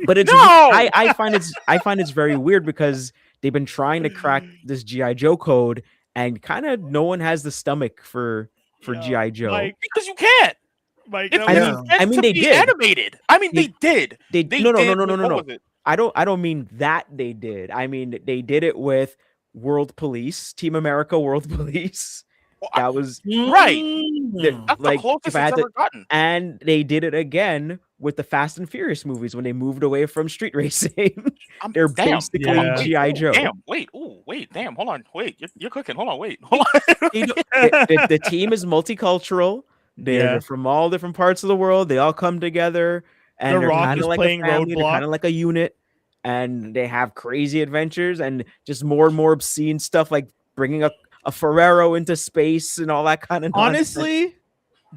[SPEAKER 4] But it's I find it's very weird because they've been trying to crack this G.I. Joe code, and kind of no one has the stomach for G.I. Joe.
[SPEAKER 2] Because you can't.
[SPEAKER 1] Mike,
[SPEAKER 4] I mean they did.
[SPEAKER 2] Animated. I mean they did.
[SPEAKER 4] No. I don't mean that they did. I mean they did it with World Police, Team America, World Police. That was
[SPEAKER 2] right. That's
[SPEAKER 4] like,
[SPEAKER 2] the closest it's ever gotten.
[SPEAKER 4] And they did it again with the Fast and Furious movies when they moved away from street racing. They're basically G.I. Joe.
[SPEAKER 2] Damn, wait, damn, hold on, wait, you're cooking. Hold on.
[SPEAKER 4] The team is multicultural. They're from all different parts of the world. They all come together, and they're kind of like a family. They're kind of like a unit, and they have crazy adventures and just more and more obscene stuff, like bringing a Ferrero into space and all that kind of nonsense.
[SPEAKER 1] Honestly,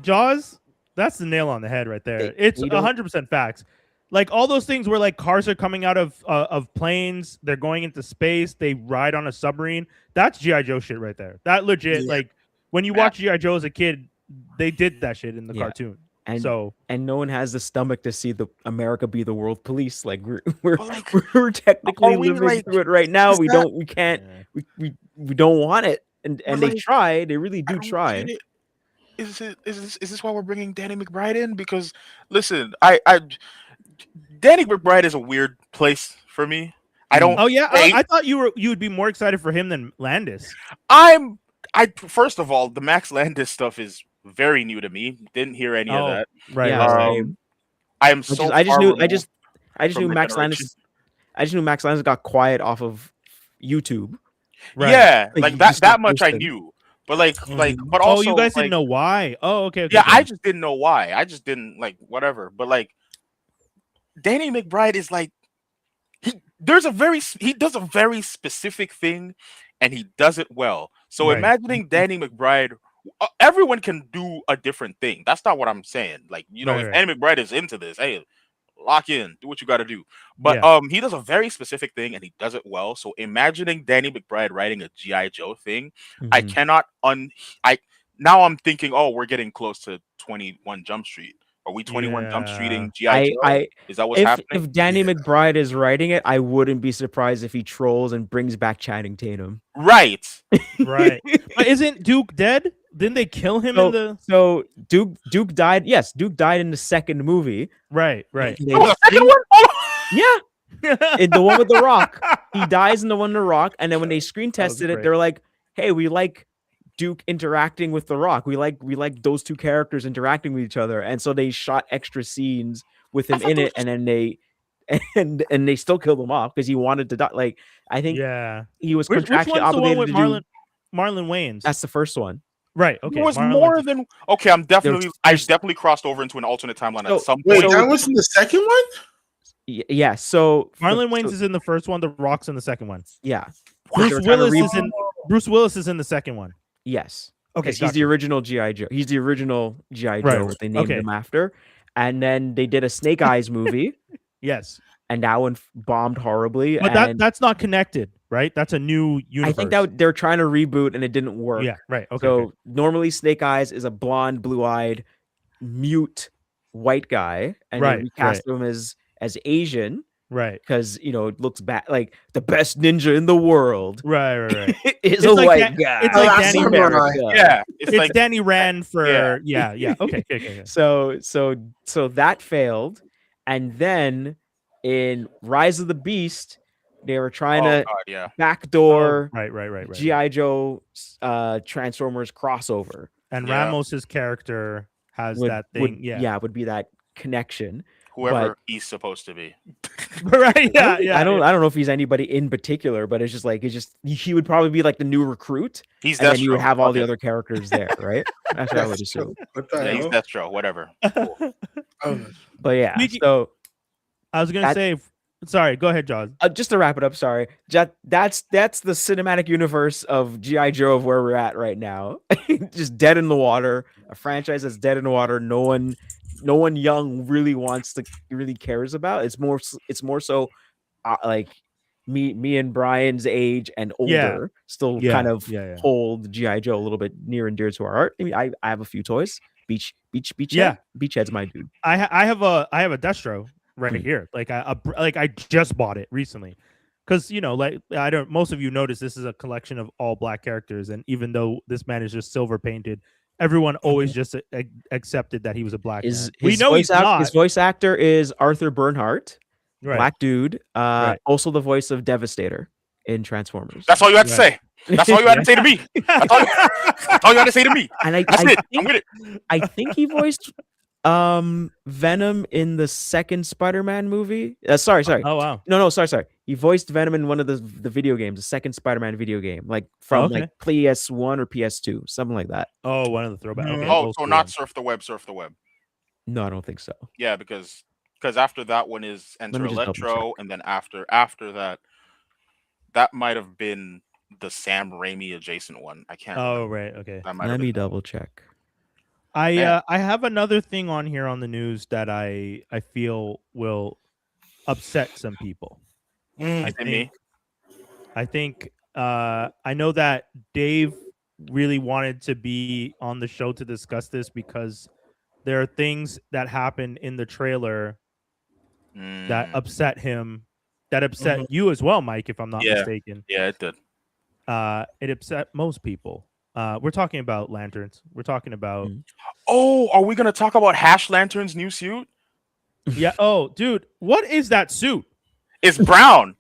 [SPEAKER 1] Jaws, that's the nail on the head right there. It's 100% facts. Like all those things where like cars are coming out of planes, they're going into space, they ride on a submarine. That's G.I. Joe shit right there. That legit, like when you watch G.I. Joe as a kid, they did that shit in the cartoon. And no one has the stomach to see the America be the world police. Like we're technically living through it right now. We can't. We don't want it. And they try. They really do try.
[SPEAKER 2] Is this why we're bringing Danny McBride in? Because listen, Danny McBride is a weird place for me. I don't.
[SPEAKER 1] Oh yeah, I thought you would be more excited for him than Landis.
[SPEAKER 2] First of all, the Max Landis stuff is very new to me. Didn't hear any of that.
[SPEAKER 1] Right.
[SPEAKER 4] Yeah,
[SPEAKER 2] I am so.
[SPEAKER 4] I just knew Max Landis. I just knew Max Landis got quiet off of YouTube.
[SPEAKER 2] Right. Yeah, like that much I knew. But but also,
[SPEAKER 1] you guys didn't know why? Oh, okay.
[SPEAKER 2] Yeah, I just didn't know why. I just didn't whatever. But Danny McBride is he does a very specific thing, and he does it well. So imagining Danny McBride, everyone can do a different thing. That's not what I'm saying. If Danny McBride is into this, hey, lock in, do what you got to do. But he does a very specific thing, and he does it well. So imagining Danny McBride writing a G.I. Joe thing, I cannot now I'm thinking, oh, we're getting close to 21 Jump Street. Are we 21 Jump Streeting G.I. Joe? Is that what's happening?
[SPEAKER 4] If Danny McBride is writing it, I wouldn't be surprised if he trolls and brings back Channing Tatum.
[SPEAKER 2] Right.
[SPEAKER 1] But isn't Duke dead? Didn't they kill him in the?
[SPEAKER 4] So Duke died. Yes, Duke died in the second movie.
[SPEAKER 1] Right.
[SPEAKER 2] The second one?
[SPEAKER 4] Yeah. In the one with the Rock, he dies in the one with the Rock, and then when they screen tested it, they're like, "Hey, we like Duke interacting with the Rock. We like those two characters interacting with each other," and so they shot extra scenes with him in it, and then they still killed him off because he wanted to die. I think he was contractually obligated
[SPEAKER 1] with
[SPEAKER 4] to
[SPEAKER 1] Marlon Wayans.
[SPEAKER 4] That's the first one.
[SPEAKER 1] Right. Okay.
[SPEAKER 2] It was more than okay. I definitely crossed over into an alternate timeline at some point.
[SPEAKER 3] Wait, that was in the second one?
[SPEAKER 4] Yeah. So
[SPEAKER 1] Marlon Wayans is in the first one. The Rock's in the second one.
[SPEAKER 4] Yeah.
[SPEAKER 1] Bruce Willis is in the second one.
[SPEAKER 4] Yes.
[SPEAKER 1] Okay.
[SPEAKER 4] He's the original G.I. Joe. He's the original G.I. Joe that they named him after. and then they did a Snake Eyes movie,
[SPEAKER 1] Yes,
[SPEAKER 4] and that one bombed horribly.
[SPEAKER 1] but
[SPEAKER 4] and
[SPEAKER 1] that's not connected, right? That's a new universe.
[SPEAKER 4] I think that they're trying to reboot and it didn't work.
[SPEAKER 1] Yeah, right. Okay.
[SPEAKER 4] So
[SPEAKER 1] okay.
[SPEAKER 4] normally Snake Eyes is a blonde, blue-eyed, mute white guy, and
[SPEAKER 1] Right,
[SPEAKER 4] they recast him as Asian
[SPEAKER 1] Right.
[SPEAKER 4] because it looks bad. Like the best ninja in the world
[SPEAKER 1] Right.
[SPEAKER 4] is
[SPEAKER 1] It's
[SPEAKER 4] a
[SPEAKER 1] like
[SPEAKER 4] white
[SPEAKER 1] that-
[SPEAKER 4] guy.
[SPEAKER 1] it's like
[SPEAKER 3] Last
[SPEAKER 1] Danny
[SPEAKER 3] Samurai.
[SPEAKER 4] America.
[SPEAKER 2] Yeah,
[SPEAKER 1] It's
[SPEAKER 2] like
[SPEAKER 1] Danny Rand for
[SPEAKER 2] Yeah.
[SPEAKER 1] yeah. Okay.
[SPEAKER 4] So that failed, and then in Rise of the Beast, they were trying
[SPEAKER 2] oh
[SPEAKER 4] to
[SPEAKER 2] god, yeah.
[SPEAKER 4] backdoor
[SPEAKER 1] Right.
[SPEAKER 4] GI Joe Transformers crossover.
[SPEAKER 1] And
[SPEAKER 2] Yeah.
[SPEAKER 1] Ramos's character has
[SPEAKER 4] Would,
[SPEAKER 1] that
[SPEAKER 4] would
[SPEAKER 1] thing. Yeah.
[SPEAKER 4] would be that connection.
[SPEAKER 2] Whoever he's supposed to be.
[SPEAKER 1] Right. Yeah.
[SPEAKER 4] I don't know if he's anybody in particular, but it's just he would probably be like the new recruit,
[SPEAKER 2] He's
[SPEAKER 4] and then you would
[SPEAKER 2] Destro.
[SPEAKER 4] have all the
[SPEAKER 2] Okay.
[SPEAKER 4] other characters there, right? That's what I would
[SPEAKER 3] That's
[SPEAKER 4] assume.
[SPEAKER 3] true. What the
[SPEAKER 2] Yeah, he's
[SPEAKER 3] hell?
[SPEAKER 2] Destro, whatever.
[SPEAKER 3] Oh,
[SPEAKER 4] But yeah,
[SPEAKER 1] Speaking-
[SPEAKER 4] so
[SPEAKER 1] I was gonna
[SPEAKER 4] That-
[SPEAKER 1] say. Sorry. Go ahead, Jaws.
[SPEAKER 4] just to wrap it up, sorry, that's the cinematic universe of GI Joe of where we're at right now. Just dead in the water, a franchise that's dead in the water. No one young really cares about. It's more so like me and Brian's age and older still kind of
[SPEAKER 1] yeah.
[SPEAKER 4] hold GI Joe a little bit near and dear to our heart. I mean, I have a few toys. Beach
[SPEAKER 1] Yeah.
[SPEAKER 4] Beachhead's my dude.
[SPEAKER 1] I have a Destro right
[SPEAKER 4] Mm.
[SPEAKER 1] here. Like I just bought it recently, because like most of you notice this is a collection of all black characters, and even though this man is just silver painted, everyone always just accepted that he was a black man. We know he's not.
[SPEAKER 4] His voice actor is Arthur Bernhardt,
[SPEAKER 1] Right.
[SPEAKER 4] black dude.
[SPEAKER 1] Right.
[SPEAKER 4] Also the voice of Devastator in Transformers.
[SPEAKER 2] That's all you had to
[SPEAKER 1] Right.
[SPEAKER 2] say. That's all you had to say to me. That's all you had to say to me.
[SPEAKER 4] And I
[SPEAKER 2] That's it. I'm
[SPEAKER 4] think,
[SPEAKER 2] with it.
[SPEAKER 4] I think he voiced Venom in the second Spider-Man movie. Sorry.
[SPEAKER 1] Oh wow.
[SPEAKER 4] No, sorry. He voiced Venom in one of the video games, the second Spider-Man video game, like from
[SPEAKER 1] Okay.
[SPEAKER 4] like PS1 or PS2, something like that.
[SPEAKER 1] Oh, one of the throwback. Okay,
[SPEAKER 2] Oh,
[SPEAKER 1] old
[SPEAKER 2] so
[SPEAKER 1] school
[SPEAKER 2] not
[SPEAKER 1] ones.
[SPEAKER 2] surf the web, surf the web.
[SPEAKER 4] No, I don't think so.
[SPEAKER 2] Yeah, because after that one is Enter
[SPEAKER 4] me just double
[SPEAKER 2] Electro, and then after that might have been the Sam Raimi adjacent one. I can't.
[SPEAKER 1] Oh
[SPEAKER 2] remember.
[SPEAKER 1] right. Okay.
[SPEAKER 2] That might
[SPEAKER 4] Let
[SPEAKER 2] have
[SPEAKER 4] me
[SPEAKER 2] been.
[SPEAKER 4] double check.
[SPEAKER 1] I have another thing on here on the news that I feel will upset some people.
[SPEAKER 3] Mm.
[SPEAKER 1] I
[SPEAKER 2] And me.
[SPEAKER 1] think I know that Dave really wanted to be on the show to discuss this because there are things that happen in the trailer that
[SPEAKER 2] Mm,
[SPEAKER 1] upset him, that upset you as well, Mike, if I'm not
[SPEAKER 2] Yeah.
[SPEAKER 1] mistaken.
[SPEAKER 2] yeah, it did.
[SPEAKER 1] It upset most people. We're talking about lanterns. We're talking about
[SPEAKER 4] Mm.
[SPEAKER 2] Oh, are we gonna talk about Hash Lantern's new suit?
[SPEAKER 1] yeah. Oh, dude, what is that suit?
[SPEAKER 2] It's brown.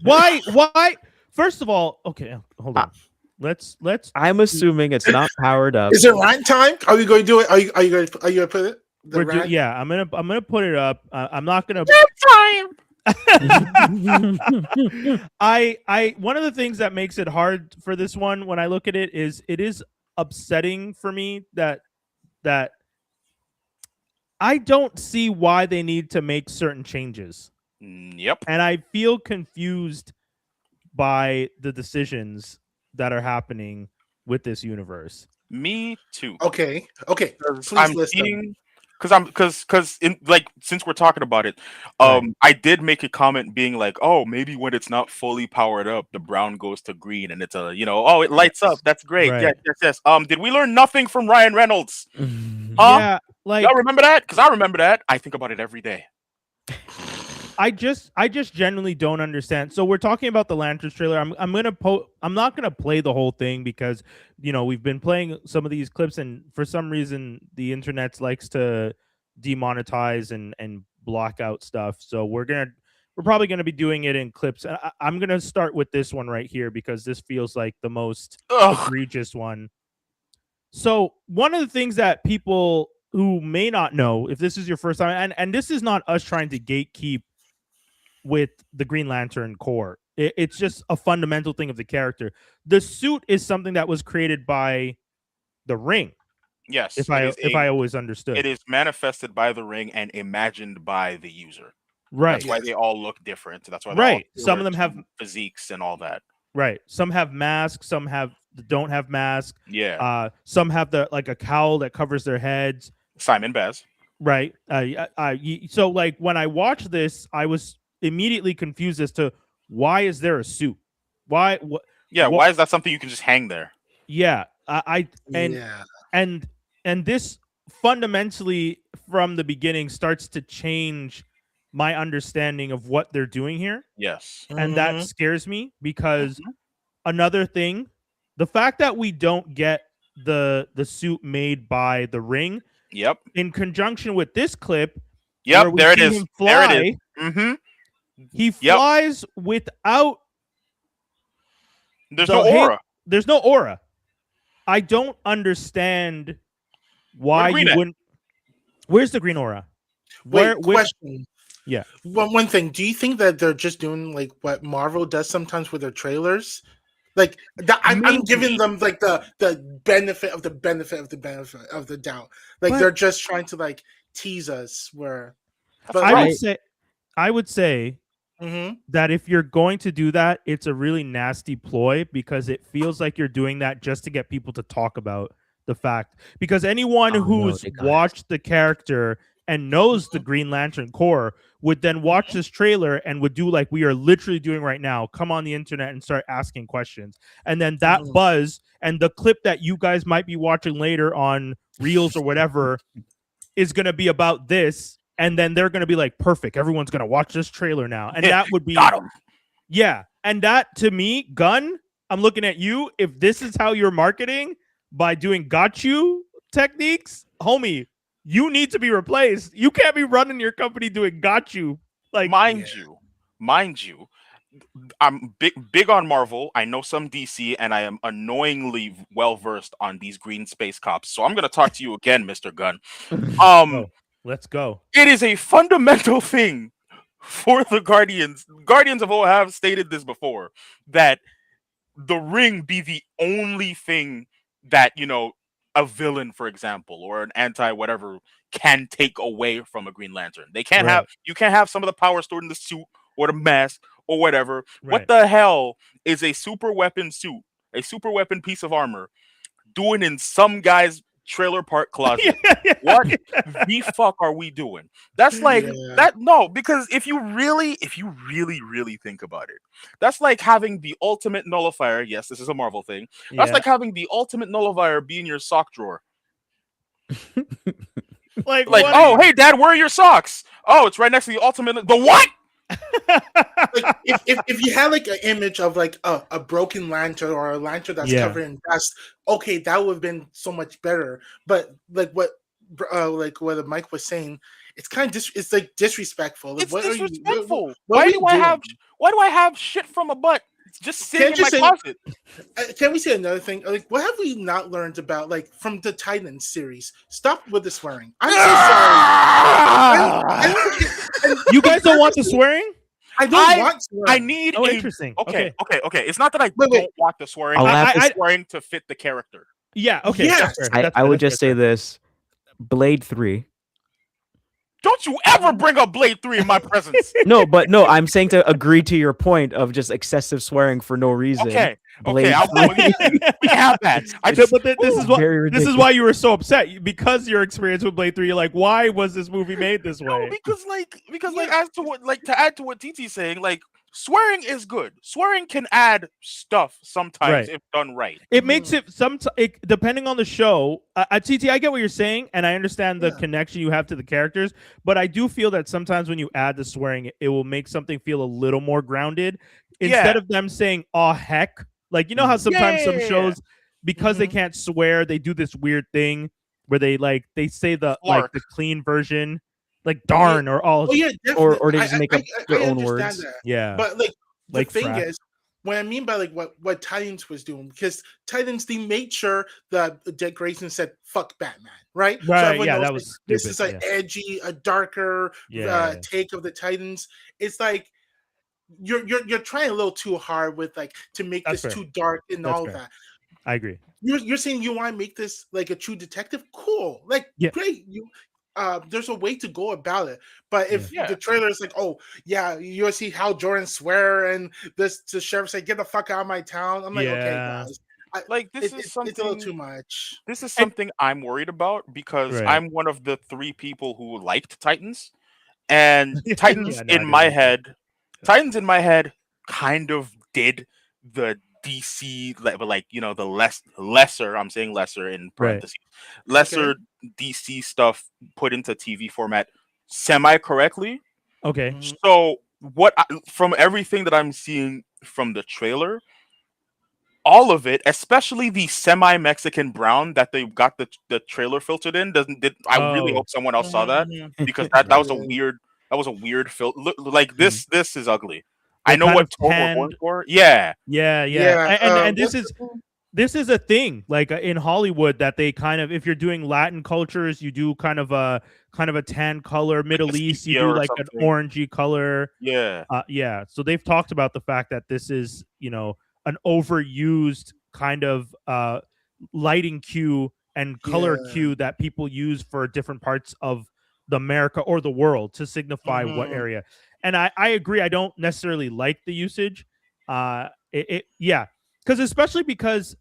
[SPEAKER 1] Why? First of all, okay, hold on. Let's.
[SPEAKER 4] I'm assuming it's not powered up.
[SPEAKER 3] Is it rant time? Are we going to do it? Are you going to put it? The rant?
[SPEAKER 1] Yeah, I'm gonna put it up. I'm not gonna. I one of the things that makes it hard for this one when I look at it is upsetting for me that I don't see why they need to make certain changes,
[SPEAKER 2] Yep.
[SPEAKER 1] and I feel confused by the decisions that are happening with this universe.
[SPEAKER 2] Me too.
[SPEAKER 3] Okay. Please
[SPEAKER 2] I'm
[SPEAKER 3] list them.
[SPEAKER 2] seeing because in like since we're talking about it, I did make a comment being like, oh, maybe when it's not fully powered up, the brown goes to green and it's it lights up. That's great.
[SPEAKER 1] Right.
[SPEAKER 2] Yes. Did we learn nothing from Ryan Reynolds?
[SPEAKER 1] Yeah, like
[SPEAKER 2] Y'all remember that? Because I remember that. I think about it every day.
[SPEAKER 1] I just genuinely don't understand. So we're talking about the Lanterns trailer. I'm not gonna play the whole thing because we've been playing some of these clips, and for some reason the internet likes to demonetize and block out stuff. So we're probably gonna be doing it in clips. And I'm gonna start with this one right here because this feels like the most
[SPEAKER 2] Ugh.
[SPEAKER 1] egregious one. So one of the things that people who may not know, if this is your first time, and this is not us trying to gatekeep with the Green Lantern core. It's just a fundamental thing of the character. The suit is something that was created by the Ring.
[SPEAKER 2] Yes.
[SPEAKER 1] If I always understood.
[SPEAKER 2] It is manifested by the Ring and imagined by the user.
[SPEAKER 1] Right.
[SPEAKER 2] That's why they all look different. That's why
[SPEAKER 1] Right.
[SPEAKER 2] They all
[SPEAKER 1] Some of them have
[SPEAKER 2] physiques and all that.
[SPEAKER 1] Right. Some have masks, some don't have masks.
[SPEAKER 2] Yeah.
[SPEAKER 1] Some have like a cowl that covers their heads.
[SPEAKER 2] Simon Baz.
[SPEAKER 1] right? So like when I watched this, I was immediately confused as to why is there a suit? Why
[SPEAKER 2] Yeah,
[SPEAKER 1] what?
[SPEAKER 2] why is that something you can just hang there?
[SPEAKER 1] Yeah, I
[SPEAKER 3] Yeah.
[SPEAKER 1] and and this fundamentally from the beginning starts to change my understanding of what they're doing here,
[SPEAKER 2] Yes.
[SPEAKER 1] and that
[SPEAKER 3] Mhm.
[SPEAKER 1] scares me because
[SPEAKER 2] Mhm.
[SPEAKER 1] another thing, the fact that we don't get the suit made by the Ring
[SPEAKER 2] Yep.
[SPEAKER 1] in conjunction with this clip where
[SPEAKER 2] Yep.
[SPEAKER 1] we
[SPEAKER 2] There it
[SPEAKER 1] see
[SPEAKER 2] is.
[SPEAKER 1] him
[SPEAKER 2] There it is.
[SPEAKER 1] fly,
[SPEAKER 2] Mm-hmm.
[SPEAKER 1] he
[SPEAKER 2] Yep.
[SPEAKER 1] flies without
[SPEAKER 2] There's no
[SPEAKER 1] the halo.
[SPEAKER 2] aura.
[SPEAKER 1] There's no aura. I don't understand
[SPEAKER 2] Where
[SPEAKER 1] why
[SPEAKER 2] the green
[SPEAKER 1] you
[SPEAKER 2] at?
[SPEAKER 1] wouldn't. Where's the green aura?
[SPEAKER 3] Wait,
[SPEAKER 1] Where?
[SPEAKER 3] question.
[SPEAKER 1] Yeah.
[SPEAKER 3] One thing. Do you think that they're just doing like what Marvel does sometimes with their trailers? Like I'm
[SPEAKER 2] Maybe.
[SPEAKER 3] giving them like the benefit of the benefit of the benefit of the doubt. Like
[SPEAKER 1] But
[SPEAKER 3] they're just trying to like tease us. Where,
[SPEAKER 2] That's
[SPEAKER 3] but
[SPEAKER 1] I
[SPEAKER 3] like,
[SPEAKER 1] would say, I would say
[SPEAKER 3] mhm.
[SPEAKER 1] that if you're going to do that, it's a really nasty ploy because it feels like you're doing that just to get people to talk about the fact. Because anyone
[SPEAKER 4] Oh no,
[SPEAKER 1] who's
[SPEAKER 4] they got us.
[SPEAKER 1] watched the character and knows the Green Lantern core would then watch this trailer and would do like we are literally doing right now, come on the internet and start asking questions. And then that
[SPEAKER 3] Mhm.
[SPEAKER 1] buzz and the clip that you guys might be watching later on Reels or whatever is going to be about this, and then they're going to be like, perfect, everyone's going to watch this trailer now, and that would be
[SPEAKER 2] Got him.
[SPEAKER 1] yeah. And that to me, Gunn, I'm looking at you. If this is how you're marketing by doing got you techniques, homie, you need to be replaced. You can't be running your company doing got you. Like,
[SPEAKER 2] Mind you, I'm big on Marvel. I know some DC, and I am annoyingly well versed on these green space cops. So I'm gonna talk to you again, Mr. Gunn.
[SPEAKER 1] oh, let's go.
[SPEAKER 2] It is a fundamental thing for the Guardians. Guardians of O have stated this before, that the ring be the only thing that, a villain, for example, or an anti whatever can take away from a Green Lantern. They can't
[SPEAKER 1] Right.
[SPEAKER 2] you can't have some of the power stored in the suit or the mask or whatever. What
[SPEAKER 1] Right.
[SPEAKER 2] the hell is a super weapon suit, a super weapon piece of armor doing in some guy's trailer park closet? What the fuck are we doing? That's like
[SPEAKER 3] Yeah.
[SPEAKER 2] that. No, because if you really think about it, that's like having the ultimate nullifier. Yes, this is a Marvel thing. That's
[SPEAKER 1] Yeah.
[SPEAKER 2] like having the ultimate nullifier be in your sock drawer.
[SPEAKER 1] Like,
[SPEAKER 2] Like,
[SPEAKER 1] what?
[SPEAKER 2] oh, hey, Dad, where are your socks? Oh, it's right next to the ultimate. The what?
[SPEAKER 3] Like if you had like an image of like a broken lantern or a lantern that's
[SPEAKER 1] Yeah.
[SPEAKER 3] covered in dust, okay, that would have been so much better. But like what Mike was saying, it's kind of it's like disrespectful. Like,
[SPEAKER 2] It's
[SPEAKER 3] what
[SPEAKER 2] disrespectful.
[SPEAKER 3] what are
[SPEAKER 2] Why
[SPEAKER 3] we
[SPEAKER 2] do I have
[SPEAKER 3] doing?
[SPEAKER 2] why do I have shit from a butt just sitting
[SPEAKER 3] Can't
[SPEAKER 2] in
[SPEAKER 3] you
[SPEAKER 2] my
[SPEAKER 3] say-
[SPEAKER 2] closet?
[SPEAKER 3] Can we say another thing? Like, what have we not learned about like from the Titans series? Stop with the swearing. I'm so sorry.
[SPEAKER 1] You guys don't want the swearing?
[SPEAKER 3] I don't want swearing.
[SPEAKER 2] I need
[SPEAKER 1] Oh,
[SPEAKER 2] a
[SPEAKER 1] interesting.
[SPEAKER 2] okay. It's not that I
[SPEAKER 3] Wait.
[SPEAKER 2] don't want the swearing.
[SPEAKER 4] I'll
[SPEAKER 2] I
[SPEAKER 4] have
[SPEAKER 2] want
[SPEAKER 4] to
[SPEAKER 2] the swearing to fit the character.
[SPEAKER 1] Yeah. Okay.
[SPEAKER 3] Yes.
[SPEAKER 1] That's fair.
[SPEAKER 4] I
[SPEAKER 1] That's fair.
[SPEAKER 4] would
[SPEAKER 1] That's
[SPEAKER 4] just
[SPEAKER 1] fair.
[SPEAKER 4] say this: Blade 3.
[SPEAKER 2] Don't you ever bring up Blade 3 in my presence.
[SPEAKER 4] No, but no, I'm saying to agree to your point of just excessive swearing for no reason.
[SPEAKER 2] Okay.
[SPEAKER 4] Blade
[SPEAKER 2] We can have that.
[SPEAKER 1] This is what
[SPEAKER 4] Very
[SPEAKER 1] this is
[SPEAKER 4] ridiculous.
[SPEAKER 1] why you were so upset because your experience with Blade 3. You're like, why was this movie made this way?
[SPEAKER 2] No, because as to what to add to what TT's saying, like swearing is good. Swearing can add stuff sometimes
[SPEAKER 1] Right.
[SPEAKER 2] if done right.
[SPEAKER 1] It makes it depending on the show. TT, I get what you're saying, and I understand the
[SPEAKER 3] Yeah.
[SPEAKER 1] connection you have to the characters. But I do feel that sometimes when you add the swearing, it will make something feel a little more grounded instead
[SPEAKER 2] Yeah.
[SPEAKER 1] of them saying "aw heck." Like, you know how sometimes some
[SPEAKER 2] Yeah.
[SPEAKER 1] shows, because they
[SPEAKER 3] Mhm.
[SPEAKER 1] can't swear, they do this weird thing where they say the
[SPEAKER 2] Flark.
[SPEAKER 1] the clean version, like darn or all.
[SPEAKER 3] Oh yeah, definitely.
[SPEAKER 4] Or they just make up their own
[SPEAKER 3] understand
[SPEAKER 4] words.
[SPEAKER 3] that.
[SPEAKER 1] Yeah.
[SPEAKER 3] But like the
[SPEAKER 1] Like
[SPEAKER 3] thing
[SPEAKER 1] crap.
[SPEAKER 3] is, what I mean by like what Titans was doing, because Titans they made sure that Dick Grayson said "fuck Batman," right?
[SPEAKER 1] Right,
[SPEAKER 3] everyone
[SPEAKER 1] yeah,
[SPEAKER 3] knows
[SPEAKER 1] that was
[SPEAKER 3] this
[SPEAKER 1] stupid,
[SPEAKER 3] is an edgy, a darker
[SPEAKER 1] Yeah.
[SPEAKER 3] take of the Titans. It's like you're trying a little too hard with like to make
[SPEAKER 1] That's
[SPEAKER 3] this
[SPEAKER 1] fair.
[SPEAKER 3] too dark and
[SPEAKER 1] That's
[SPEAKER 3] all
[SPEAKER 1] fair.
[SPEAKER 3] that.
[SPEAKER 1] I agree.
[SPEAKER 3] You're saying you want to make this like a true detective? Cool, like
[SPEAKER 1] Yeah.
[SPEAKER 3] great. There's a way to go about it. But if
[SPEAKER 2] Yeah.
[SPEAKER 3] the trailer is like, oh yeah, you'll see Hal Jordan swear and the sheriff say, "Get the fuck out of my town." I'm like, okay,
[SPEAKER 1] Yeah.
[SPEAKER 3] guys,
[SPEAKER 2] Like this is
[SPEAKER 3] It's a little too
[SPEAKER 2] something.
[SPEAKER 3] much.
[SPEAKER 2] This is something I'm worried about because
[SPEAKER 1] Right.
[SPEAKER 2] I'm one of the 3 people who liked Titans, and
[SPEAKER 1] Yeah, no, I didn't like it.
[SPEAKER 2] Titans in my head kind of did the DC like the lesser, I'm saying lesser in
[SPEAKER 1] Right.
[SPEAKER 2] parentheses, lesser DC stuff put into TV format semi correctly.
[SPEAKER 1] Okay.
[SPEAKER 3] Mhm.
[SPEAKER 2] So from everything that I'm seeing from the trailer, all of it, especially the semi-Mexican brown that they got the trailer filtered in, I really
[SPEAKER 1] Oh.
[SPEAKER 2] hope someone else saw that
[SPEAKER 3] Mhm.
[SPEAKER 2] because that was a
[SPEAKER 3] Yeah.
[SPEAKER 2] weird filter. Like this is ugly.
[SPEAKER 1] They
[SPEAKER 2] I know
[SPEAKER 1] kind
[SPEAKER 2] what
[SPEAKER 1] of
[SPEAKER 2] tone we're going
[SPEAKER 1] tanned.
[SPEAKER 2] for. Yeah,
[SPEAKER 1] Yeah,
[SPEAKER 3] Yeah.
[SPEAKER 1] and
[SPEAKER 3] What's the thing?
[SPEAKER 1] this is a thing like in Hollywood that they kind of, if you're doing Latin cultures, you do kind of a tan color. Middle
[SPEAKER 2] a
[SPEAKER 1] East, you
[SPEAKER 2] sepia
[SPEAKER 1] do
[SPEAKER 2] or
[SPEAKER 1] like an
[SPEAKER 2] something.
[SPEAKER 1] orangey color.
[SPEAKER 2] Yeah,
[SPEAKER 1] Yeah. So they've talked about the fact that this is, an overused kind of lighting cue and color
[SPEAKER 3] Yeah.
[SPEAKER 1] cue that people use for different parts of the America or the world to signify what
[SPEAKER 3] Mhm.
[SPEAKER 1] area. And I agree. I don't necessarily like the usage. Yeah, especially because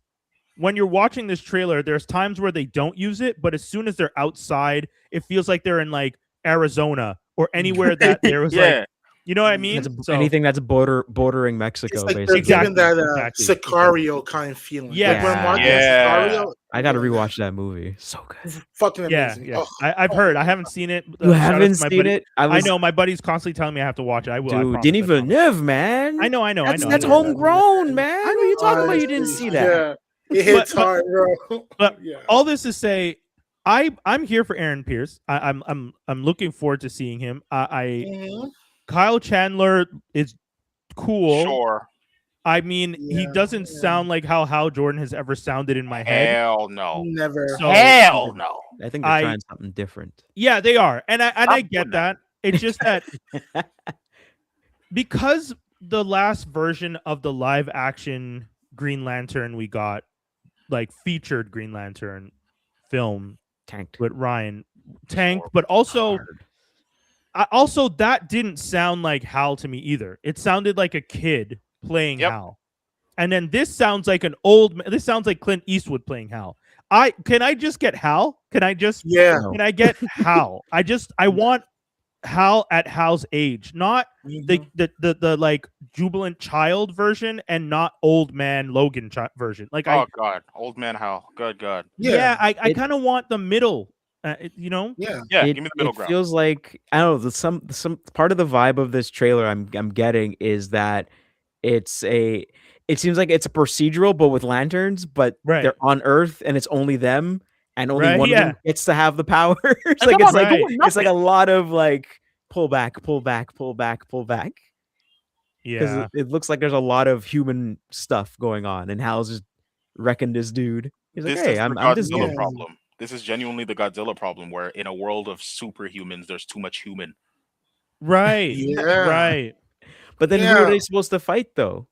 [SPEAKER 1] when you're watching this trailer, there's times where they don't use it, but as soon as they're outside, it feels like they're in like Arizona or anywhere that there was like,
[SPEAKER 2] yeah.
[SPEAKER 1] you know what I
[SPEAKER 3] That's
[SPEAKER 1] mean? So
[SPEAKER 4] Anything that's bordering Mexico,
[SPEAKER 3] It's like they're
[SPEAKER 4] basically.
[SPEAKER 3] giving that
[SPEAKER 1] Exactly.
[SPEAKER 3] Sicario kind of feeling.
[SPEAKER 1] Yes.
[SPEAKER 3] Like when I'm watching
[SPEAKER 2] Yeah.
[SPEAKER 3] Sicario,
[SPEAKER 4] I got to
[SPEAKER 3] doing that.
[SPEAKER 4] rewatch that movie. So good.
[SPEAKER 3] Fucking
[SPEAKER 1] Yeah,
[SPEAKER 3] amazing.
[SPEAKER 1] yeah.
[SPEAKER 3] Oh,
[SPEAKER 1] I've heard. I haven't seen it.
[SPEAKER 4] You
[SPEAKER 1] Shout out to
[SPEAKER 4] haven't
[SPEAKER 1] my
[SPEAKER 4] seen
[SPEAKER 1] buddy.
[SPEAKER 4] it?
[SPEAKER 1] I know my buddy's constantly telling me I have to watch it. I will. I
[SPEAKER 4] Dude,
[SPEAKER 1] promise,
[SPEAKER 4] Denis
[SPEAKER 1] I promise.
[SPEAKER 4] Villeneuve, man.
[SPEAKER 1] I know.
[SPEAKER 4] That's
[SPEAKER 3] yeah,
[SPEAKER 4] homegrown, man. What are you talking about? You didn't
[SPEAKER 3] honestly,
[SPEAKER 4] see that?
[SPEAKER 3] Yeah, it hits
[SPEAKER 1] But-
[SPEAKER 3] hard, bro.
[SPEAKER 1] but
[SPEAKER 3] yeah.
[SPEAKER 1] all this to say, I'm here for Aaron Pierce. I'm looking forward to seeing him.
[SPEAKER 3] Mhm.
[SPEAKER 1] Kyle Chandler is cool.
[SPEAKER 2] Sure.
[SPEAKER 1] I mean, he
[SPEAKER 3] Yeah,
[SPEAKER 1] doesn't sound like how Hal Jordan has ever sounded in my head.
[SPEAKER 2] Hell no.
[SPEAKER 3] Never.
[SPEAKER 1] So-
[SPEAKER 2] Hell no.
[SPEAKER 4] I think they're trying something different.
[SPEAKER 1] Yeah, they are, and I
[SPEAKER 2] Stop
[SPEAKER 1] get
[SPEAKER 2] doing
[SPEAKER 1] that. It's just that because the last version of the live action Green Lantern we got, like featured Green Lantern film
[SPEAKER 4] Tanked.
[SPEAKER 1] with Ryan, tanked,
[SPEAKER 2] Horrible.
[SPEAKER 1] but also
[SPEAKER 4] Hard.
[SPEAKER 1] that didn't sound like Hal to me either. It sounded like a kid playing
[SPEAKER 2] Yep.
[SPEAKER 1] Hal. And then this sounds like this sounds like Clint Eastwood playing Hal. Can I just get Hal? Can I get Hal? I want Hal at Hal's age, not
[SPEAKER 3] Mhm.
[SPEAKER 1] the like jubilant child version and not old man Logan version. Like
[SPEAKER 2] Oh god. Old man Hal. Good God.
[SPEAKER 1] I
[SPEAKER 4] It-
[SPEAKER 1] kind of want the middle.
[SPEAKER 3] Yeah.
[SPEAKER 2] Yeah,
[SPEAKER 4] it,
[SPEAKER 2] give me the middle
[SPEAKER 4] it
[SPEAKER 2] ground.
[SPEAKER 4] feels like I don't know. Some part of the vibe of this trailer I'm getting is that it seems like it's a procedural, but with lanterns, but
[SPEAKER 1] Right.
[SPEAKER 4] they're on Earth and it's only them, and only
[SPEAKER 1] Right,
[SPEAKER 4] one of
[SPEAKER 1] yeah.
[SPEAKER 4] them gets to have the powers. like
[SPEAKER 2] come
[SPEAKER 4] it's
[SPEAKER 2] on,
[SPEAKER 4] like
[SPEAKER 1] right.
[SPEAKER 4] it's like a lot of like pull back, because
[SPEAKER 1] Yeah.
[SPEAKER 4] it looks like there's a lot of human stuff going on, and Hal's just wrecking this dude. He's like,
[SPEAKER 2] This
[SPEAKER 4] hey,
[SPEAKER 2] is the
[SPEAKER 4] I'm Disney.
[SPEAKER 2] Godzilla
[SPEAKER 3] Yeah.
[SPEAKER 2] problem. This is genuinely the Godzilla problem where in a world of superhumans there's too much human.
[SPEAKER 1] Right.
[SPEAKER 3] Yeah.
[SPEAKER 1] Right.
[SPEAKER 4] But then who
[SPEAKER 3] Yeah.
[SPEAKER 4] are they supposed to fight though?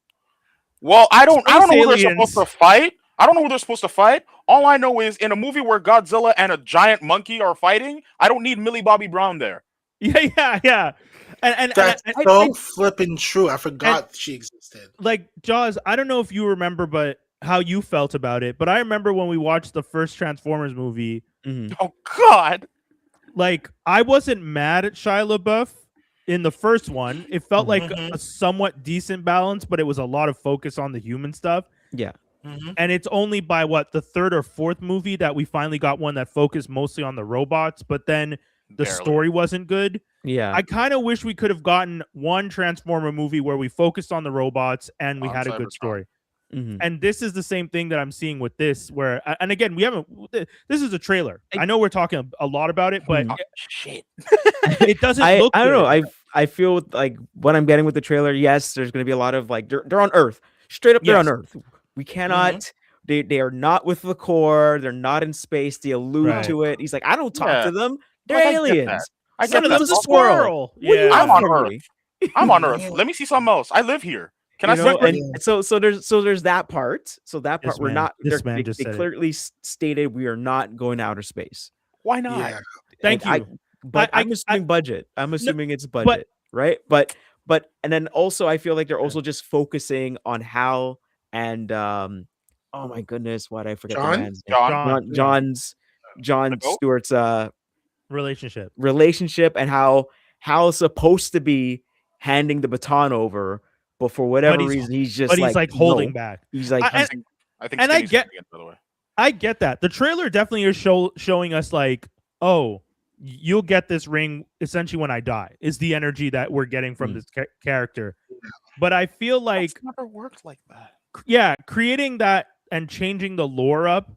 [SPEAKER 2] Well, I don't know who they're
[SPEAKER 1] aliens.
[SPEAKER 2] supposed to fight. I don't know who they're supposed to fight. All I know is in a movie where Godzilla and a giant monkey are fighting, I don't need Millie Bobby Brown there.
[SPEAKER 1] Yeah. And
[SPEAKER 3] That's
[SPEAKER 1] I
[SPEAKER 3] so
[SPEAKER 1] think,
[SPEAKER 3] flipping true. I forgot she existed.
[SPEAKER 1] like Jaws, I don't know if you remember, but how you felt about it. But I remember when we watched the first Transformers movie,
[SPEAKER 4] Mhm.
[SPEAKER 2] Oh God.
[SPEAKER 1] like I wasn't mad at Shia LaBeouf in the first one. It felt like
[SPEAKER 3] Mhm.
[SPEAKER 1] a somewhat decent balance, but it was a lot of focus on the human stuff.
[SPEAKER 4] Yeah.
[SPEAKER 3] Mhm.
[SPEAKER 1] And it's only by the third or fourth movie that we finally got one that focused mostly on the robots, but then the
[SPEAKER 2] Barely.
[SPEAKER 1] story wasn't good.
[SPEAKER 4] Yeah.
[SPEAKER 1] I kind of wish we could have gotten one Transformer movie where we focused on the robots and we
[SPEAKER 2] On
[SPEAKER 1] had a good
[SPEAKER 2] Cybertron.
[SPEAKER 1] story.
[SPEAKER 4] Mhm.
[SPEAKER 1] And this is the same thing that I'm seeing with this, where, and again, we haven't. This is a trailer.
[SPEAKER 4] I-
[SPEAKER 1] I know we're talking a lot about it, but
[SPEAKER 4] Mhm.
[SPEAKER 2] Shit.
[SPEAKER 1] it doesn't
[SPEAKER 4] I
[SPEAKER 1] look.
[SPEAKER 4] don't know.
[SPEAKER 1] good.
[SPEAKER 4] I feel like what I'm getting with the trailer. Yes, there's going to be a lot of like they're on Earth, straight up. They're on
[SPEAKER 1] Yes.
[SPEAKER 4] Earth. We cannot. They are not with the core. They're not in space. They allude
[SPEAKER 1] Right.
[SPEAKER 4] to it. He's like, I don't talk
[SPEAKER 2] Yeah.
[SPEAKER 4] to them. They're
[SPEAKER 2] Like, I get that.
[SPEAKER 4] aliens.
[SPEAKER 2] I
[SPEAKER 1] Son
[SPEAKER 2] get
[SPEAKER 1] of
[SPEAKER 2] that.
[SPEAKER 1] them's a
[SPEAKER 4] Also-
[SPEAKER 1] squirrel.
[SPEAKER 4] What do you
[SPEAKER 1] Yeah.
[SPEAKER 2] I'm
[SPEAKER 4] want
[SPEAKER 2] on
[SPEAKER 4] from
[SPEAKER 2] Earth.
[SPEAKER 4] me?
[SPEAKER 2] I'm on Earth. Let me see something else. I live here. Can I
[SPEAKER 4] You know,
[SPEAKER 2] see?
[SPEAKER 4] and so there's that part. So that part
[SPEAKER 1] This
[SPEAKER 4] we're
[SPEAKER 1] man-
[SPEAKER 4] not.
[SPEAKER 1] this
[SPEAKER 4] they're-
[SPEAKER 1] man
[SPEAKER 4] they
[SPEAKER 1] just
[SPEAKER 4] they
[SPEAKER 1] said it.
[SPEAKER 4] clearly stated we are not going to outer space.
[SPEAKER 2] Why not?
[SPEAKER 3] Yeah.
[SPEAKER 1] Thank
[SPEAKER 4] And
[SPEAKER 1] you.
[SPEAKER 4] but
[SPEAKER 1] I-
[SPEAKER 4] I'm assuming budget. I'm assuming it's
[SPEAKER 1] but-
[SPEAKER 4] budget, right? But and then also I feel like they're also just focusing on Hal and oh my goodness, why did I forget
[SPEAKER 3] John?
[SPEAKER 4] the man's name? John
[SPEAKER 2] The goat?
[SPEAKER 4] Stewart's
[SPEAKER 1] relationship.
[SPEAKER 4] relationship, and how Hal's supposed to be handing the baton over, but for whatever reason he's just
[SPEAKER 1] like holding
[SPEAKER 4] no.
[SPEAKER 1] back.
[SPEAKER 4] He's like
[SPEAKER 1] I
[SPEAKER 2] think
[SPEAKER 1] and I
[SPEAKER 2] Skinny's
[SPEAKER 1] get-
[SPEAKER 2] coming in, by the way.
[SPEAKER 1] I get that. The trailer definitely is showing us like, oh, you'll get this ring essentially when I die. Is the energy that we're getting from this character. But I feel like
[SPEAKER 2] It's never worked like that.
[SPEAKER 1] yeah, creating that and changing the lore up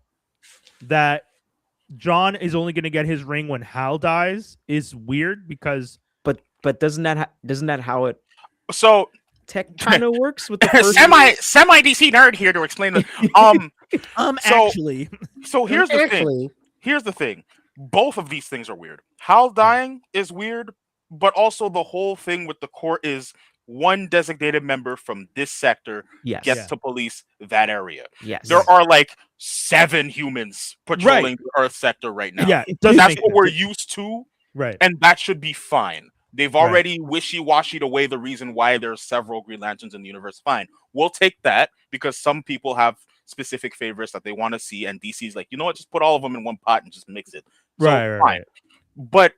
[SPEAKER 1] that John is only going to get his ring when Hal dies is weird because
[SPEAKER 4] but doesn't that how it
[SPEAKER 2] So
[SPEAKER 4] kind of works with the first
[SPEAKER 2] semi DC nerd here to explain this.
[SPEAKER 1] actually
[SPEAKER 2] So here's the thing. Here's the thing. Both of these things are weird. Hal dying is weird, but also the whole thing with the court is one designated member from this sector gets to police that area.
[SPEAKER 4] Yes.
[SPEAKER 2] There are like 7 humans patrolling the Earth sector right now.
[SPEAKER 1] Yeah,
[SPEAKER 2] that's what we're used to.
[SPEAKER 1] Right.
[SPEAKER 2] And that should be fine. They've already wishy-washied away the reason why there's several Green Lanterns in the universe. Fine. We'll take that because some people have specific favorites that they want to see, and DC's like, you know what, just put all of them in one pot and just mix it. So,
[SPEAKER 1] right.
[SPEAKER 2] But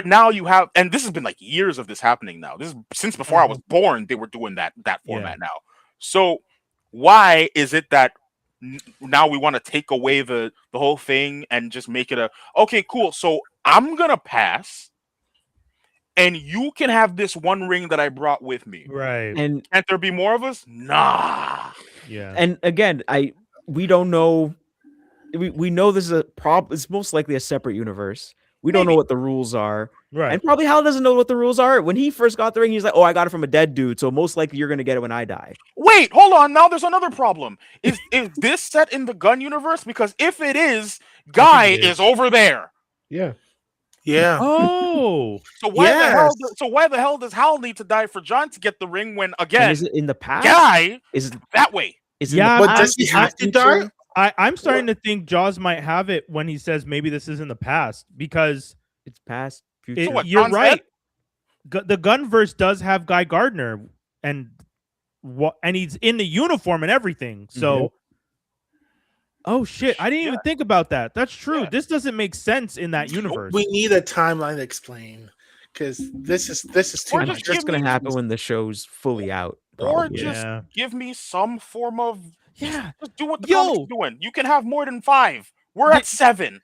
[SPEAKER 2] now you have, and this has been like years of this happening now. This is since before I was born, they were doing that format now. So why is it that now we want to take away the whole thing and just make it okay, cool. So I'm going to pass. And you can have this one ring that I brought with me.
[SPEAKER 1] Right.
[SPEAKER 4] And
[SPEAKER 2] can't there be more of us? Nah.
[SPEAKER 1] Yeah.
[SPEAKER 4] And again, we don't know. We know this is a it's most likely a separate universe. We don't know what the rules are.
[SPEAKER 1] Right.
[SPEAKER 4] And probably Hal doesn't know what the rules are. When he first got the ring, he's like, oh, I got it from a dead dude. So most likely you're going to get it when I die.
[SPEAKER 2] Wait, hold on. Now there's another problem. Is this set in the gun universe? Because if it is, Guy is over there.
[SPEAKER 3] Yeah.
[SPEAKER 1] Oh.
[SPEAKER 2] So why the hell does Hal need to die for John to get the ring when again
[SPEAKER 4] is it in the past?
[SPEAKER 2] Guy
[SPEAKER 4] is
[SPEAKER 2] that way?
[SPEAKER 3] But does he have to die?
[SPEAKER 1] I'm starting to think Jaws might have it when he says maybe this is in the past because
[SPEAKER 4] it's past. Future.
[SPEAKER 1] You're right. The Gunverse does have Guy Gardner and he's in the uniform and everything. So oh shit, I didn't even think about that. That's true. This doesn't make sense in that universe.
[SPEAKER 3] We need a timeline to explain because this is too
[SPEAKER 2] Or
[SPEAKER 3] much.
[SPEAKER 2] just
[SPEAKER 4] That's going to happen when the show's fully out.
[SPEAKER 2] Or
[SPEAKER 4] probably.
[SPEAKER 2] just give me some form of
[SPEAKER 1] just
[SPEAKER 2] do what the comics doing. You can have more than 5. We're at 7.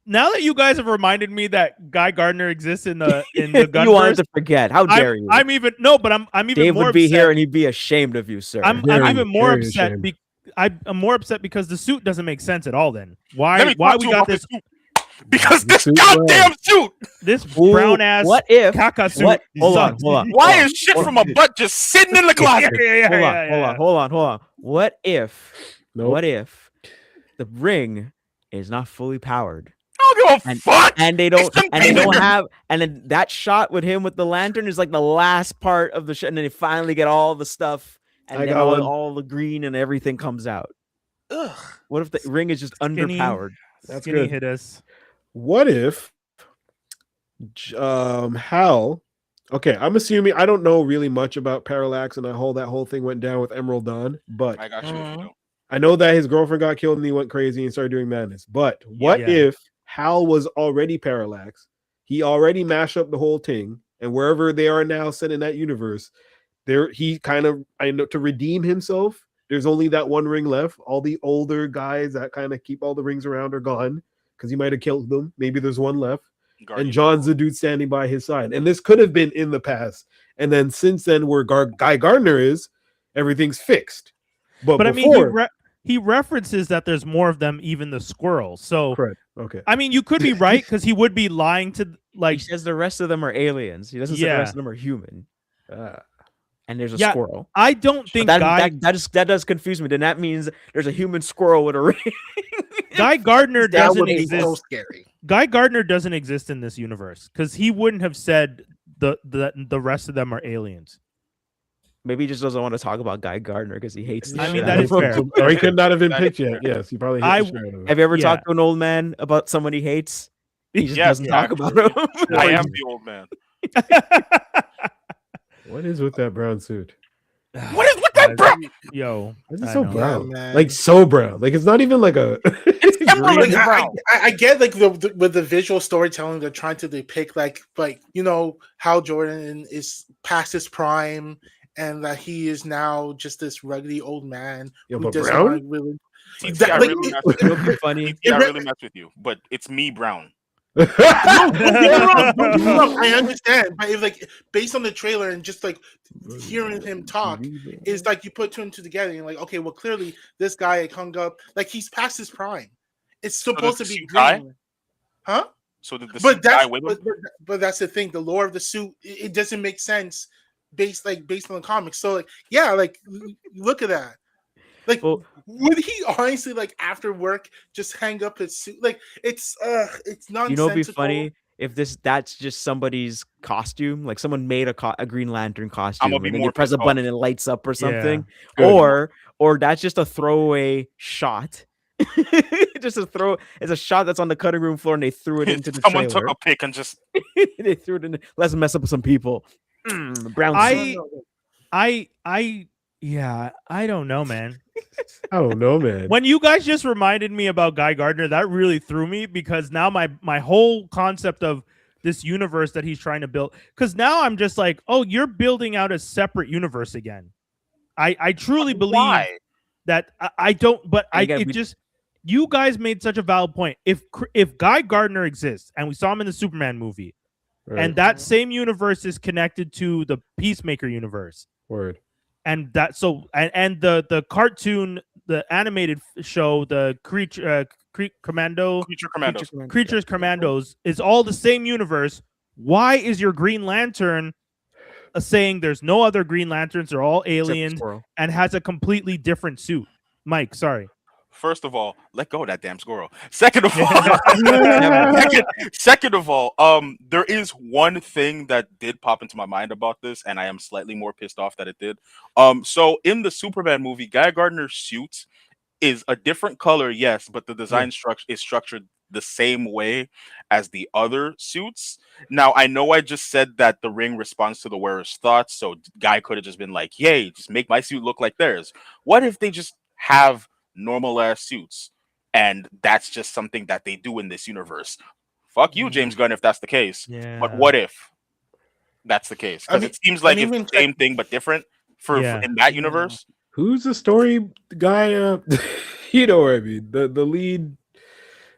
[SPEAKER 1] Now that you guys have reminded me that Guy Gardner exists in the Gunverse,
[SPEAKER 4] you wanted to forget. How dare you?
[SPEAKER 1] I'm even even
[SPEAKER 4] Dave
[SPEAKER 1] more
[SPEAKER 4] would be
[SPEAKER 1] upset.
[SPEAKER 4] here and he'd be ashamed of you, sir.
[SPEAKER 1] I'm even more upset. I'm more upset because the suit doesn't make sense at all. Then why we got this?
[SPEAKER 2] Because this goddamn suit,
[SPEAKER 1] this brown ass caca suit.
[SPEAKER 4] Hold on.
[SPEAKER 2] Why is shit from a butt just sitting in the closet?
[SPEAKER 4] Hold on. What if the ring is not fully powered?
[SPEAKER 2] I don't give a fuck.
[SPEAKER 4] And they don't have. And then that shot with him with the lantern is like the last part of the shot, and then they finally get all the stuff, and then all the green and everything comes out.
[SPEAKER 2] Ugh.
[SPEAKER 4] What if the ring is just underpowered?
[SPEAKER 3] That's
[SPEAKER 1] Skinny
[SPEAKER 3] good.
[SPEAKER 1] Hit us.
[SPEAKER 3] What if Hal? Okay, I'm assuming I don't know really much about Parallax and that whole thing went down with Emerald Dawn, but
[SPEAKER 2] I got you.
[SPEAKER 3] I know that his girlfriend got killed and he went crazy and started doing madness. But what if Hal was already Parallax? He already mashed up the whole thing, and wherever they are now set in that universe, he kind of, I know, to redeem himself. There's only that one ring left. All the older guys that kind of keep all the rings around are gone because he might have killed them. Maybe there's one left. And John's the dude standing by his side. And this could have been in the past. And then since then, where Guy Gardner is, everything's fixed. But before,
[SPEAKER 1] I mean, he references that there's more of them, even the squirrels. So,
[SPEAKER 3] correct. Okay.
[SPEAKER 1] I mean, you could be right because he would be lying to
[SPEAKER 4] He says the rest of them are aliens. He doesn't say the rest of them are human. And there's a squirrel.
[SPEAKER 1] I don't think
[SPEAKER 4] that does confuse me. Then that means there's a human squirrel with a ring.
[SPEAKER 1] Guy Gardner doesn't exist.
[SPEAKER 3] So scary.
[SPEAKER 1] Guy Gardner doesn't exist in this universe because he wouldn't have said the rest of them are aliens.
[SPEAKER 4] Maybe he just doesn't want to talk about Guy Gardner because he hates the
[SPEAKER 1] I mean,
[SPEAKER 4] shit
[SPEAKER 1] that
[SPEAKER 4] out
[SPEAKER 1] is
[SPEAKER 4] of him.
[SPEAKER 1] fair.
[SPEAKER 3] Or he could not have been picked yet. Yes, he probably hates the shit out of him.
[SPEAKER 4] Have you ever talked to an old man about someone he hates? He just doesn't talk about him.
[SPEAKER 2] I am the old man.
[SPEAKER 3] What is with that brown suit?
[SPEAKER 2] What the
[SPEAKER 1] Yo,
[SPEAKER 3] Why is it
[SPEAKER 1] I
[SPEAKER 3] so
[SPEAKER 1] know.
[SPEAKER 3] brown?
[SPEAKER 5] man.
[SPEAKER 3] Like so brown. Like it's not even like a.
[SPEAKER 2] Emerald
[SPEAKER 5] Like,
[SPEAKER 2] brown.
[SPEAKER 5] I get like with the visual storytelling they're trying to depict like Hal Jordan is past his prime and that he is now just this ruggedy old man
[SPEAKER 3] Yeah,
[SPEAKER 5] who
[SPEAKER 3] but
[SPEAKER 5] doesn't
[SPEAKER 3] brown?
[SPEAKER 5] want to really.
[SPEAKER 2] TT,
[SPEAKER 5] That,
[SPEAKER 2] I
[SPEAKER 5] like,
[SPEAKER 2] really mess
[SPEAKER 5] it-
[SPEAKER 2] with you.
[SPEAKER 4] Funny.
[SPEAKER 2] TT, I really mess with you, but it's me, Brown.
[SPEAKER 5] No, don't get me wrong. Don't get me wrong. I understand, but if like based on the trailer and just like hearing him talk, is like you put two and two together and you're like, okay, well clearly this guy hung up like he's past his prime. It's supposed to
[SPEAKER 2] does the
[SPEAKER 5] be
[SPEAKER 2] suit die?
[SPEAKER 5] green, huh?
[SPEAKER 2] So did the
[SPEAKER 5] But
[SPEAKER 2] suit die
[SPEAKER 5] that's
[SPEAKER 2] with him?
[SPEAKER 5] but that's the thing. The lore of the suit it doesn't make sense based on the comics. So like yeah, like look at that. Like
[SPEAKER 4] Well,
[SPEAKER 5] would he honestly like after work just hang up his suit? Like it's nonsensical.
[SPEAKER 4] you know, it'd be funny if that's just somebody's costume, like someone made a Green Lantern costume,
[SPEAKER 2] be
[SPEAKER 4] and then
[SPEAKER 2] more
[SPEAKER 4] you press a
[SPEAKER 2] pissed
[SPEAKER 4] button
[SPEAKER 2] off.
[SPEAKER 4] and it lights up or
[SPEAKER 1] Yeah.
[SPEAKER 4] something,
[SPEAKER 3] Good.
[SPEAKER 4] or that's just a throwaway shot. Just it's a shot that's on the cutting room floor, and they threw it into the
[SPEAKER 2] Someone
[SPEAKER 4] trailer.
[SPEAKER 2] took a pic and just
[SPEAKER 4] They threw it in. Let's mess up with some people. Brown suit.
[SPEAKER 1] I don't know, man.
[SPEAKER 3] I don't know, man.
[SPEAKER 1] When you guys just reminded me about Guy Gardner, that really threw me because now my whole concept of this universe that he's trying to build, because now I'm just like, oh, you're building out a separate universe again. I truly believe
[SPEAKER 2] why?
[SPEAKER 1] that I don't, but
[SPEAKER 4] And again,
[SPEAKER 1] you guys made such a valid point. If Guy Gardner exists and we saw him in the Superman movie,
[SPEAKER 3] Right.
[SPEAKER 1] and that same universe is connected to the Peacemaker universe,
[SPEAKER 3] Word.
[SPEAKER 1] and that and the cartoon, the animated show, the Creature Commando,
[SPEAKER 2] Creature Commandos.
[SPEAKER 1] Creatures Commandos is all the same universe. Why is your Green Lantern saying there's no other Green Lanterns, they're all aliens, and has a completely different suit? Mike, sorry.
[SPEAKER 2] First of all, let go of that damn squirrel. Second of all, there is one thing that did pop into my mind about this, and I am slightly more pissed off that it did. So in the Superman movie, Guy Gardner's suit is a different color, yes, but the design structure is structured the same way as the other suits. Now, I know I just said that the ring responds to the wearer's thoughts, so Guy could have just been like, "Yay, just make my suit look like theirs." What if they just have normal ass suits, and that's just something that they do in this universe? Fuck you, James Gunn, if that's the case.
[SPEAKER 1] Yeah.
[SPEAKER 2] But what if that's the case? Because it seems like it's the same thing but different for in that universe.
[SPEAKER 3] Who's the story guy? You know what I mean? The lead.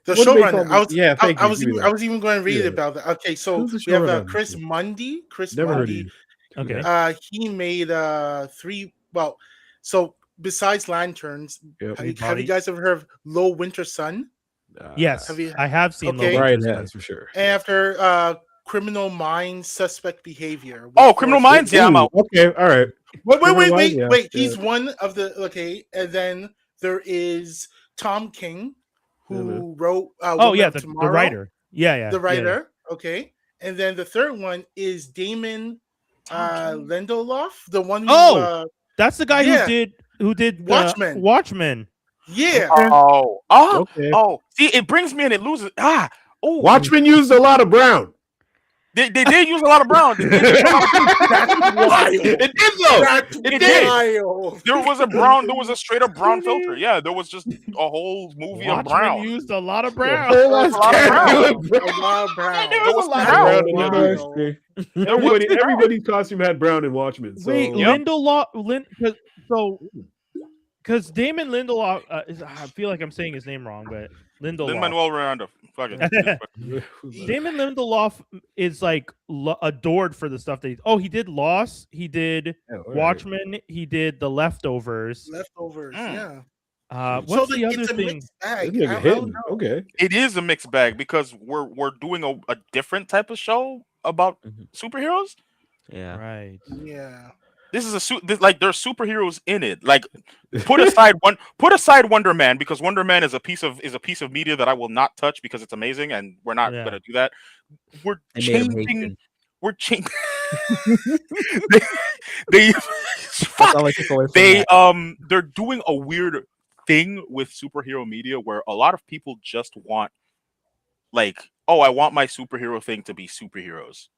[SPEAKER 5] The
[SPEAKER 3] what do they
[SPEAKER 5] showrunner.
[SPEAKER 3] call him?
[SPEAKER 5] I was even going to read about that. Okay, so
[SPEAKER 3] Who's the
[SPEAKER 5] we have
[SPEAKER 3] showrunner?
[SPEAKER 5] Chris Mundy.
[SPEAKER 3] Never heard of you.
[SPEAKER 1] Okay.
[SPEAKER 5] He made three. Well, so besides Lanterns,
[SPEAKER 3] Yep.
[SPEAKER 5] have you guys ever heard of Low Winter Sun?
[SPEAKER 1] Yes, I have seen.
[SPEAKER 5] Okay.
[SPEAKER 1] Low
[SPEAKER 3] Brian
[SPEAKER 1] Winter
[SPEAKER 3] has for sure.
[SPEAKER 5] After Criminal Minds, Suspect Behavior.
[SPEAKER 2] Oh, Criminal Minds. Yeah, I'm out.
[SPEAKER 3] Okay, all right.
[SPEAKER 5] Wait. He's one of the and then there is Tom King, who wrote.
[SPEAKER 1] The writer. Yeah,
[SPEAKER 5] the writer. Yeah. Okay, and then the third one is Damon Lindelof, the one who.
[SPEAKER 1] That's the guy who did
[SPEAKER 5] Watchmen.
[SPEAKER 1] Watchmen.
[SPEAKER 5] Yeah.
[SPEAKER 3] Okay.
[SPEAKER 2] See, it brings me and it loses.
[SPEAKER 3] Watchmen used a lot of brown.
[SPEAKER 2] They did use a lot of brown.
[SPEAKER 5] That's wild.
[SPEAKER 2] It did though.
[SPEAKER 5] It did.
[SPEAKER 2] There was a brown. There was a straight up brown filter. Yeah, there was just a whole movie of brown.
[SPEAKER 1] Used a lot of brown.
[SPEAKER 2] There was a lot of brown.
[SPEAKER 5] A lot of brown.
[SPEAKER 2] There was brown.
[SPEAKER 3] Everybody's costume had brown in Watchmen. So.
[SPEAKER 1] Wait, Lindelof. Because Damon Lindelof, I feel like I'm saying his name wrong, but Lindelof.
[SPEAKER 2] Lin-Manuel Miranda. Fuck it.
[SPEAKER 1] Damon Lindelof is like adored for the stuff that he did Lost, he did Watchmen, he did The Leftovers.
[SPEAKER 5] Yeah.
[SPEAKER 1] What's the other thing?
[SPEAKER 3] Okay.
[SPEAKER 2] It is a mixed bag because we're doing a different type of show about superheroes.
[SPEAKER 4] Yeah.
[SPEAKER 1] Right.
[SPEAKER 5] Yeah.
[SPEAKER 2] This is like there's superheroes in it. Like put aside Wonder Man, because Wonder Man is a piece of media that I will not touch because it's amazing and we're not gonna do that. We're changing. They're doing a weird thing with superhero media where a lot of people just want like, oh, I want my superhero thing to be superheroes.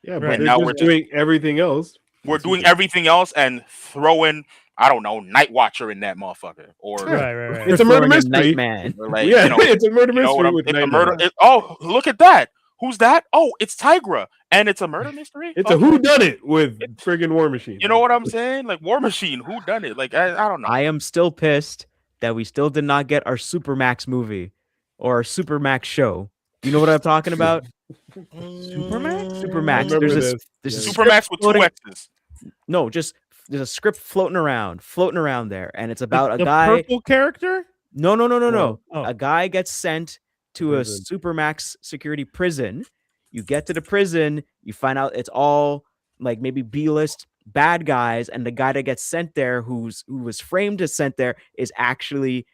[SPEAKER 3] Yeah, but now we're doing everything else.
[SPEAKER 2] We're doing everything else and throwing. I don't know, Night Watcher in that motherfucker, or
[SPEAKER 1] Right.
[SPEAKER 3] It's a murder
[SPEAKER 4] Throwing in
[SPEAKER 3] mystery.
[SPEAKER 4] Nightman.
[SPEAKER 2] or like
[SPEAKER 3] Yeah,
[SPEAKER 2] you know,
[SPEAKER 3] it's a murder
[SPEAKER 2] you know what
[SPEAKER 3] mystery
[SPEAKER 2] I'm,
[SPEAKER 3] with
[SPEAKER 2] it's a
[SPEAKER 3] Nightmare.
[SPEAKER 2] murder. Oh, look at that. Who's that? Oh, it's Tigra, and it's a murder mystery.
[SPEAKER 3] It's a
[SPEAKER 2] Okay.
[SPEAKER 3] who done it with friggin' War Machine.
[SPEAKER 2] You know what I'm saying? Like War Machine, who done it? Like I don't know.
[SPEAKER 4] I am still pissed that we still did not get our Supermax movie or our Supermax show. You know what I'm talking about?
[SPEAKER 1] Supermax?
[SPEAKER 4] Supermax.
[SPEAKER 3] remember
[SPEAKER 4] There's a
[SPEAKER 3] this.
[SPEAKER 4] there's a
[SPEAKER 3] Yeah.
[SPEAKER 4] script
[SPEAKER 2] Supermax with two
[SPEAKER 4] floating-
[SPEAKER 2] X's.
[SPEAKER 4] No, just there's a script floating around there, and it's about
[SPEAKER 1] The
[SPEAKER 4] a guy.
[SPEAKER 1] purple character?
[SPEAKER 4] No.
[SPEAKER 1] Oh.
[SPEAKER 4] A guy gets sent to a
[SPEAKER 3] Prison.
[SPEAKER 4] Supermax security prison. You get to the prison, you find out it's all like maybe B-list bad guys, and the guy that gets sent there, who was framed as sent there, is actually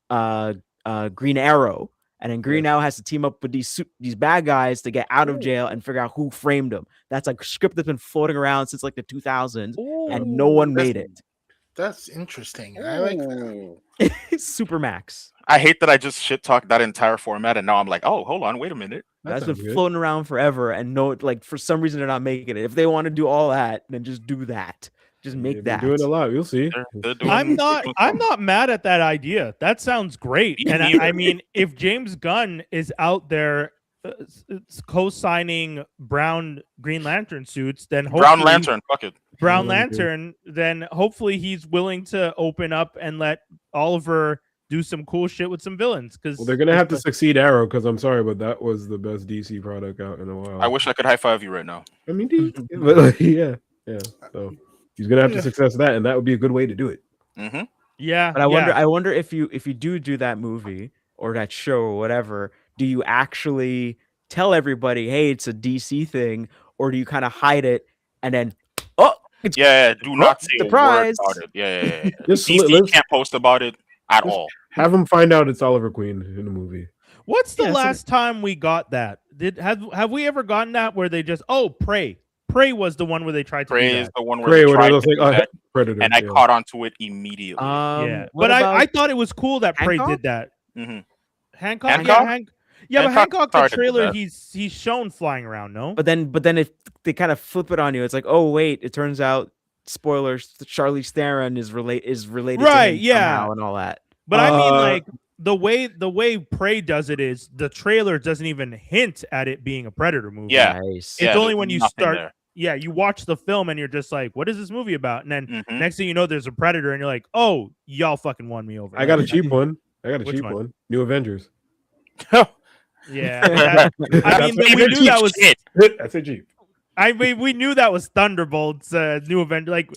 [SPEAKER 4] Green Arrow. And then Green Arrow has to team up with these bad guys to get out of jail and figure out who framed them. That's like a script that's been floating around since like the 2000s, and no one made it.
[SPEAKER 5] That's interesting. I like that.
[SPEAKER 4] Supermax.
[SPEAKER 2] I hate that I just shit talked that entire format, and now I'm like, oh, hold on, wait a minute.
[SPEAKER 4] That's
[SPEAKER 3] sounds
[SPEAKER 4] been
[SPEAKER 3] good.
[SPEAKER 4] floating around forever, and no, like for some reason they're not making it. If they want to do all that, then just do that. Just make
[SPEAKER 3] They've been
[SPEAKER 4] that.
[SPEAKER 3] doing a lot. You'll see.
[SPEAKER 2] They're doing,
[SPEAKER 1] I'm not
[SPEAKER 2] doing
[SPEAKER 1] I'm
[SPEAKER 2] something.
[SPEAKER 1] not mad at that idea. That sounds great.
[SPEAKER 2] Me
[SPEAKER 1] And I
[SPEAKER 2] neither.
[SPEAKER 1] mean, if James Gunn is out there co-signing brown Green Lantern suits, then hopefully
[SPEAKER 2] Brown Lantern. Fuck it.
[SPEAKER 1] Brown
[SPEAKER 3] Yeah, okay.
[SPEAKER 1] Lantern, then hopefully he's willing to open up and let Oliver do some cool shit with some villains. Because
[SPEAKER 3] Well, they're gonna have to succeed Arrow because I'm sorry, but that was the best DC product out in a while.
[SPEAKER 2] I wish I could high five you right now.
[SPEAKER 3] I mean, but like, yeah. So he's gonna have to success that, and that would be a good way to do it.
[SPEAKER 2] Mm-hmm.
[SPEAKER 1] yeah,
[SPEAKER 4] But I wonder if you do that movie or that show or whatever, do you actually tell everybody, hey, it's a DC thing, or do you kind of hide it and then it's
[SPEAKER 2] Yeah, do not say
[SPEAKER 4] surprise.
[SPEAKER 2] a word about it. Yeah.
[SPEAKER 3] Just
[SPEAKER 2] DC
[SPEAKER 3] let's
[SPEAKER 2] can't post about it at
[SPEAKER 3] Just-
[SPEAKER 2] all.
[SPEAKER 3] have him find out it's Oliver Queen in the movie.
[SPEAKER 1] What's the
[SPEAKER 4] Yeah, so-
[SPEAKER 1] last time we got that? Have we ever gotten that where they just Prey? Prey was the one where they tried to
[SPEAKER 2] Prey
[SPEAKER 1] do
[SPEAKER 2] is
[SPEAKER 1] that.
[SPEAKER 2] the one where
[SPEAKER 3] Prey,
[SPEAKER 2] they
[SPEAKER 3] where
[SPEAKER 2] tried
[SPEAKER 3] it was
[SPEAKER 2] to
[SPEAKER 3] like,
[SPEAKER 2] do that,
[SPEAKER 3] Predator,
[SPEAKER 2] and I
[SPEAKER 3] yeah.
[SPEAKER 2] caught onto it immediately.
[SPEAKER 1] Yeah,
[SPEAKER 4] what
[SPEAKER 1] but I
[SPEAKER 4] about-
[SPEAKER 1] thought it was cool that Prey
[SPEAKER 4] Hancock?
[SPEAKER 1] did that.
[SPEAKER 2] hmm
[SPEAKER 1] Hancock,
[SPEAKER 2] Hancock?
[SPEAKER 1] yeah, but
[SPEAKER 2] Hancock
[SPEAKER 1] Hancock the
[SPEAKER 2] started with
[SPEAKER 1] trailer,
[SPEAKER 2] that.
[SPEAKER 1] he's shown flying around. No,
[SPEAKER 4] But then if they kind of flip it on you, it's like, oh wait, it turns out, spoilers, Charlize Theron is related
[SPEAKER 1] Right,
[SPEAKER 4] to him
[SPEAKER 1] yeah.
[SPEAKER 4] somehow and all that.
[SPEAKER 1] but I mean,
[SPEAKER 3] Uh,
[SPEAKER 1] like the way Prey does it is the trailer doesn't even hint at it being a Predator movie.
[SPEAKER 2] Yeah.
[SPEAKER 4] Nice.
[SPEAKER 1] It's only
[SPEAKER 2] there's
[SPEAKER 1] when you
[SPEAKER 2] nothing
[SPEAKER 1] start-
[SPEAKER 2] there.
[SPEAKER 1] Yeah, you watch the film and you're just like, what is this movie about? And then
[SPEAKER 2] Mhm.
[SPEAKER 1] next thing you know, there's a Predator, and you're like, oh, y'all fucking won me over.
[SPEAKER 3] I got a cheap one.
[SPEAKER 1] Which one?
[SPEAKER 3] New Avengers.
[SPEAKER 1] Yeah, that- I mean,
[SPEAKER 3] That's
[SPEAKER 1] we
[SPEAKER 3] what-
[SPEAKER 1] knew that was.
[SPEAKER 2] Shit.
[SPEAKER 3] That's a cheap.
[SPEAKER 1] I mean, we knew that was Thunderbolts, new event. Like,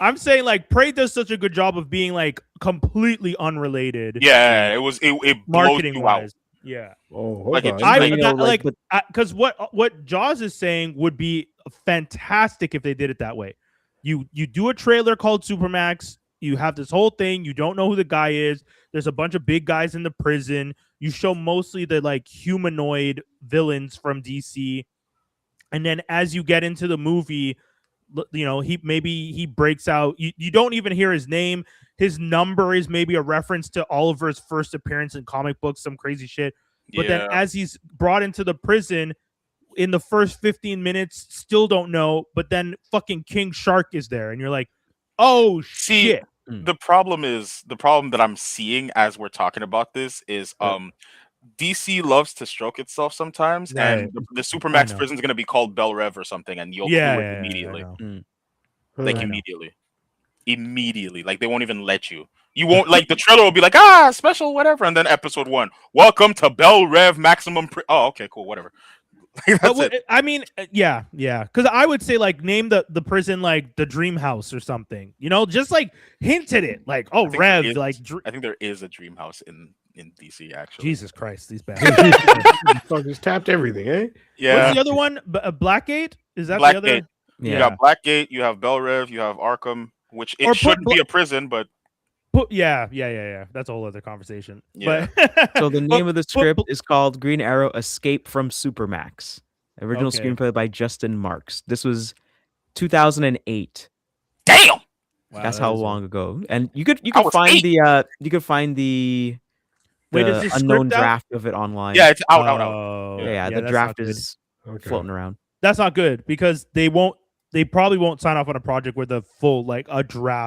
[SPEAKER 1] I'm saying, like, Prey does such a good job of being like completely unrelated.
[SPEAKER 2] Yeah, it was it blows
[SPEAKER 1] marketing
[SPEAKER 2] you out.
[SPEAKER 1] wise. Yeah,
[SPEAKER 3] Oh, hold
[SPEAKER 2] Like,
[SPEAKER 3] on.
[SPEAKER 2] it's
[SPEAKER 1] I
[SPEAKER 4] But, you know,
[SPEAKER 1] like
[SPEAKER 4] but-
[SPEAKER 1] because what Jaws is saying would be fantastic if they did it that way. You do a trailer called Supermax. You have this whole thing. You don't know who the guy is. There's a bunch of big guys in the prison. You show mostly the like humanoid villains from DC, and then as you get into the movie, you know, he breaks out. You don't even hear his name. His number is maybe a reference to Oliver's first appearance in comic books, some crazy shit. But then
[SPEAKER 2] Yeah.
[SPEAKER 1] as he's brought into the prison in the first 15 minutes, still don't know. But then fucking King Shark is there, and you're like, oh
[SPEAKER 2] See,
[SPEAKER 1] shit.
[SPEAKER 2] the problem that I'm seeing as we're talking about this is DC loves to stroke itself sometimes,
[SPEAKER 1] Right.
[SPEAKER 2] and the Supermax
[SPEAKER 1] know.
[SPEAKER 2] prison is going to be called Bel Rev or something, and you'll
[SPEAKER 1] Yeah,
[SPEAKER 2] do
[SPEAKER 1] yeah,
[SPEAKER 2] it
[SPEAKER 1] yeah,
[SPEAKER 2] immediately.
[SPEAKER 1] I know.
[SPEAKER 2] Like
[SPEAKER 1] I know.
[SPEAKER 2] immediately. Like they won't even let you. You won't like the trailer will be like special whatever, and then episode 1, welcome to Bel Rev Maximum. Oh, okay, cool, whatever. Like,
[SPEAKER 1] But
[SPEAKER 2] that's it.
[SPEAKER 1] I mean, yeah. Because I would say like name the prison like the Dream House or something. You know, just like hint at it, like
[SPEAKER 2] I think there
[SPEAKER 1] Rev,
[SPEAKER 2] is-
[SPEAKER 1] like
[SPEAKER 2] I think there is a dream house in DC actually.
[SPEAKER 1] Jesus Christ, these bad.
[SPEAKER 3] Fuck, just tapped everything, eh?
[SPEAKER 2] Yeah.
[SPEAKER 1] What's the other one? Blackgate? Is that
[SPEAKER 2] Blackgate.
[SPEAKER 1] the other?
[SPEAKER 2] You
[SPEAKER 4] Yeah.
[SPEAKER 2] got Blackgate, you have Bel Rev, you have Arkham, which it
[SPEAKER 1] Or put
[SPEAKER 2] shouldn't be a prison, but
[SPEAKER 1] Yeah. That's a whole other conversation.
[SPEAKER 2] Yeah.
[SPEAKER 1] But
[SPEAKER 4] So the name of the
[SPEAKER 1] but-
[SPEAKER 4] script is called Green Arrow: Escape from Supermax. Original
[SPEAKER 1] Okay.
[SPEAKER 4] screenplay by Justin Marks. This was 2008.
[SPEAKER 2] damn.
[SPEAKER 1] Wow,
[SPEAKER 4] That's
[SPEAKER 1] that
[SPEAKER 4] how
[SPEAKER 1] is-
[SPEAKER 4] long ago. And you could
[SPEAKER 2] I was
[SPEAKER 4] find
[SPEAKER 2] 8.
[SPEAKER 4] the
[SPEAKER 1] Wait, is this
[SPEAKER 4] unknown
[SPEAKER 1] script out?
[SPEAKER 4] draft of it online.
[SPEAKER 2] Yeah, it's out.
[SPEAKER 1] Oh,
[SPEAKER 4] yeah, the
[SPEAKER 1] that's
[SPEAKER 4] draft
[SPEAKER 1] not good.
[SPEAKER 4] is
[SPEAKER 3] Okay.
[SPEAKER 4] floating around.
[SPEAKER 1] That's not good because they won't. they probably won't sign off on a project where the full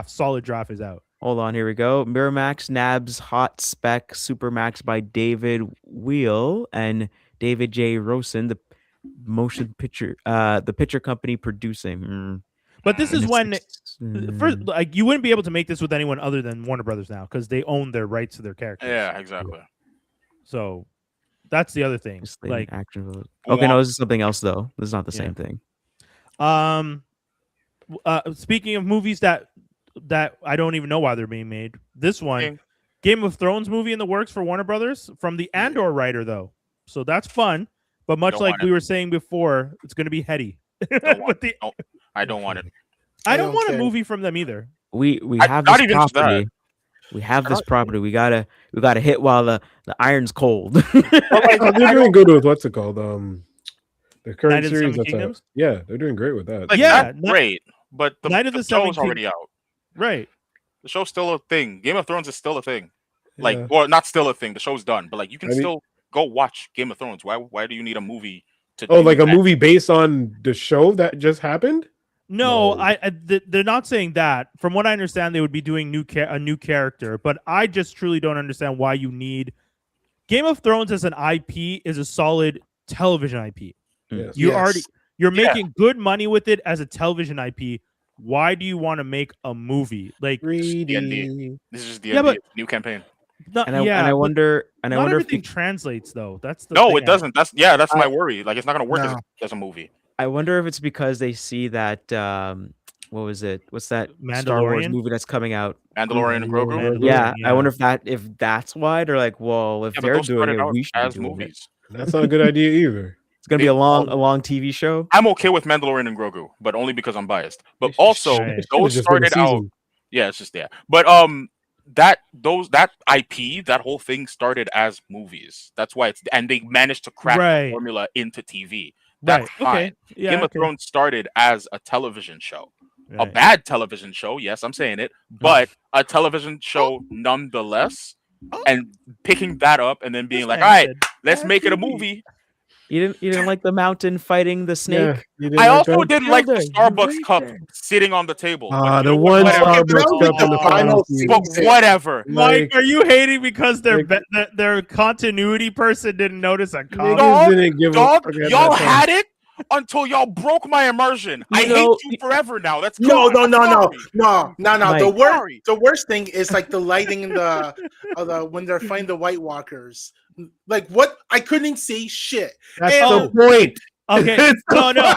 [SPEAKER 1] solid draft is out.
[SPEAKER 4] Hold on, here we go. Miramax nabs hot spec Supermax by David Wheel and David J. Rosen, the motion picture, the picture company producing.
[SPEAKER 1] But this is when first,
[SPEAKER 4] Mm.
[SPEAKER 1] like, you wouldn't be able to make this with anyone other than Warner Brothers now because they own their rights to their characters.
[SPEAKER 2] Yeah, exactly.
[SPEAKER 1] So that's the other thing.
[SPEAKER 4] Just
[SPEAKER 1] Like,
[SPEAKER 4] action. Okay, no, this is something else though. This is not the same thing.
[SPEAKER 1] Speaking of movies that I don't even know why they're being made, this one,
[SPEAKER 2] Okay.
[SPEAKER 1] Game of Thrones movie in the works for Warner Brothers from the Andor writer though, so that's fun. But much
[SPEAKER 2] Don't
[SPEAKER 1] like
[SPEAKER 2] want
[SPEAKER 1] we
[SPEAKER 2] it.
[SPEAKER 1] were saying before, it's going to be heady.
[SPEAKER 2] I don't want it.
[SPEAKER 1] I
[SPEAKER 5] I
[SPEAKER 1] don't
[SPEAKER 5] don't
[SPEAKER 1] want a
[SPEAKER 5] care.
[SPEAKER 1] movie from them either.
[SPEAKER 4] We
[SPEAKER 2] I-
[SPEAKER 4] have
[SPEAKER 2] not
[SPEAKER 4] this
[SPEAKER 2] even just that.
[SPEAKER 4] property. We have this property. We gotta hit while the iron's cold.
[SPEAKER 3] Oh, they're doing good with what's it called? The current
[SPEAKER 1] Night of the
[SPEAKER 3] series
[SPEAKER 1] Seven
[SPEAKER 3] that's out.
[SPEAKER 1] Kingdoms?
[SPEAKER 3] Yeah, they're doing great with that.
[SPEAKER 2] Like,
[SPEAKER 1] Yeah,
[SPEAKER 2] that's great, but the,
[SPEAKER 1] Night of
[SPEAKER 2] the
[SPEAKER 1] the Seven
[SPEAKER 2] show's already out.
[SPEAKER 1] Right.
[SPEAKER 2] The show's still a thing. Game of Thrones is still a thing. Like,
[SPEAKER 3] Yeah.
[SPEAKER 2] well, not still a thing. The show's done, but like, you can
[SPEAKER 3] I mean-
[SPEAKER 2] still go watch Game of Thrones. Why do you need a movie to?
[SPEAKER 3] Oh,
[SPEAKER 2] do
[SPEAKER 3] like a
[SPEAKER 2] that?
[SPEAKER 3] movie based on the show that just happened?
[SPEAKER 1] No,
[SPEAKER 3] No.
[SPEAKER 1] they're not saying that. From what I understand, they would be doing a new character, but I just truly don't understand why you need Game of Thrones as an IP is a solid television IP.
[SPEAKER 3] Yes.
[SPEAKER 1] You're
[SPEAKER 2] Yeah.
[SPEAKER 1] making good money with it as a television IP. Why do you want to make a movie? Like,
[SPEAKER 3] Greedy.
[SPEAKER 2] This is just the
[SPEAKER 1] Yeah, but-
[SPEAKER 2] new campaign.
[SPEAKER 1] not,
[SPEAKER 4] and I
[SPEAKER 1] but
[SPEAKER 4] wonder
[SPEAKER 1] not
[SPEAKER 4] if
[SPEAKER 1] everything
[SPEAKER 4] we,
[SPEAKER 1] translates though. That's the
[SPEAKER 2] No,
[SPEAKER 1] thing.
[SPEAKER 2] it doesn't. That's my worry. Like, it's not gonna work
[SPEAKER 5] No.
[SPEAKER 2] as a movie.
[SPEAKER 4] I wonder if it's because they see that what was it? What's that Star Wars
[SPEAKER 1] Mandalorian?
[SPEAKER 4] movie that's coming out?
[SPEAKER 2] Mandalorian and Grogu.
[SPEAKER 1] Mandalorian.
[SPEAKER 4] Yeah,
[SPEAKER 1] Yeah.
[SPEAKER 4] I wonder if that's why they're like, well, if
[SPEAKER 2] Yeah, but
[SPEAKER 4] they're
[SPEAKER 2] those
[SPEAKER 4] doing
[SPEAKER 2] started
[SPEAKER 4] it,
[SPEAKER 2] out
[SPEAKER 4] we should be
[SPEAKER 2] as
[SPEAKER 4] doing it.
[SPEAKER 2] movies.
[SPEAKER 3] That's not a good idea either.
[SPEAKER 4] It's gonna be
[SPEAKER 2] They
[SPEAKER 4] a long
[SPEAKER 2] all-
[SPEAKER 4] TV show.
[SPEAKER 2] I'm okay with Mandalorian and Grogu, but only because I'm biased. But
[SPEAKER 3] It should-
[SPEAKER 2] also,
[SPEAKER 1] Right.
[SPEAKER 3] it should've
[SPEAKER 2] those
[SPEAKER 3] just been a
[SPEAKER 2] started out.
[SPEAKER 3] season.
[SPEAKER 2] Yeah, it's just But that IP, that whole thing started as movies. That's why and they managed to crack
[SPEAKER 1] Right.
[SPEAKER 2] the formula into TV.
[SPEAKER 1] Right.
[SPEAKER 2] That's fine.
[SPEAKER 1] Okay. Yeah.
[SPEAKER 2] Game of
[SPEAKER 1] okay.
[SPEAKER 2] Thrones started as a television show. A
[SPEAKER 1] Right.
[SPEAKER 2] bad television show, yes, I'm saying it, but a television show nonetheless. And picking that up and then being like, all right, let's make it a movie.
[SPEAKER 4] You didn't like the mountain fighting the snake?
[SPEAKER 3] Yeah, you didn't
[SPEAKER 2] I
[SPEAKER 3] like
[SPEAKER 2] also
[SPEAKER 3] that?
[SPEAKER 2] didn't like the
[SPEAKER 4] Killed her. You
[SPEAKER 2] Starbucks
[SPEAKER 4] raped
[SPEAKER 2] cup
[SPEAKER 4] her.
[SPEAKER 2] sitting on the table.
[SPEAKER 3] Ah,
[SPEAKER 2] But you
[SPEAKER 3] the
[SPEAKER 2] know
[SPEAKER 3] one
[SPEAKER 2] what, whatever.
[SPEAKER 3] Starbucks
[SPEAKER 5] That was
[SPEAKER 3] cup in the
[SPEAKER 5] the final
[SPEAKER 3] final
[SPEAKER 5] season.
[SPEAKER 3] season.
[SPEAKER 2] But whatever.
[SPEAKER 1] Mike,
[SPEAKER 3] Like,
[SPEAKER 1] are you hating because
[SPEAKER 3] like-
[SPEAKER 1] their continuity person didn't notice a comment?
[SPEAKER 2] Dog,
[SPEAKER 3] niggas didn't give a
[SPEAKER 2] Dog,
[SPEAKER 3] fuck at
[SPEAKER 2] y'all
[SPEAKER 3] that time.
[SPEAKER 2] had it until y'all broke my immersion. I
[SPEAKER 4] know-
[SPEAKER 2] hate you forever now. That's
[SPEAKER 5] No,
[SPEAKER 2] gone.
[SPEAKER 5] no,
[SPEAKER 2] I'm
[SPEAKER 5] no, no,
[SPEAKER 2] sorry.
[SPEAKER 5] no, no, no.
[SPEAKER 4] Mike.
[SPEAKER 2] Sorry.
[SPEAKER 5] The worst thing is like the lighting in the when they're fighting the White Walkers. Like what? I couldn't see shit.
[SPEAKER 3] That's
[SPEAKER 1] Oh.
[SPEAKER 3] the point.
[SPEAKER 1] Okay, no.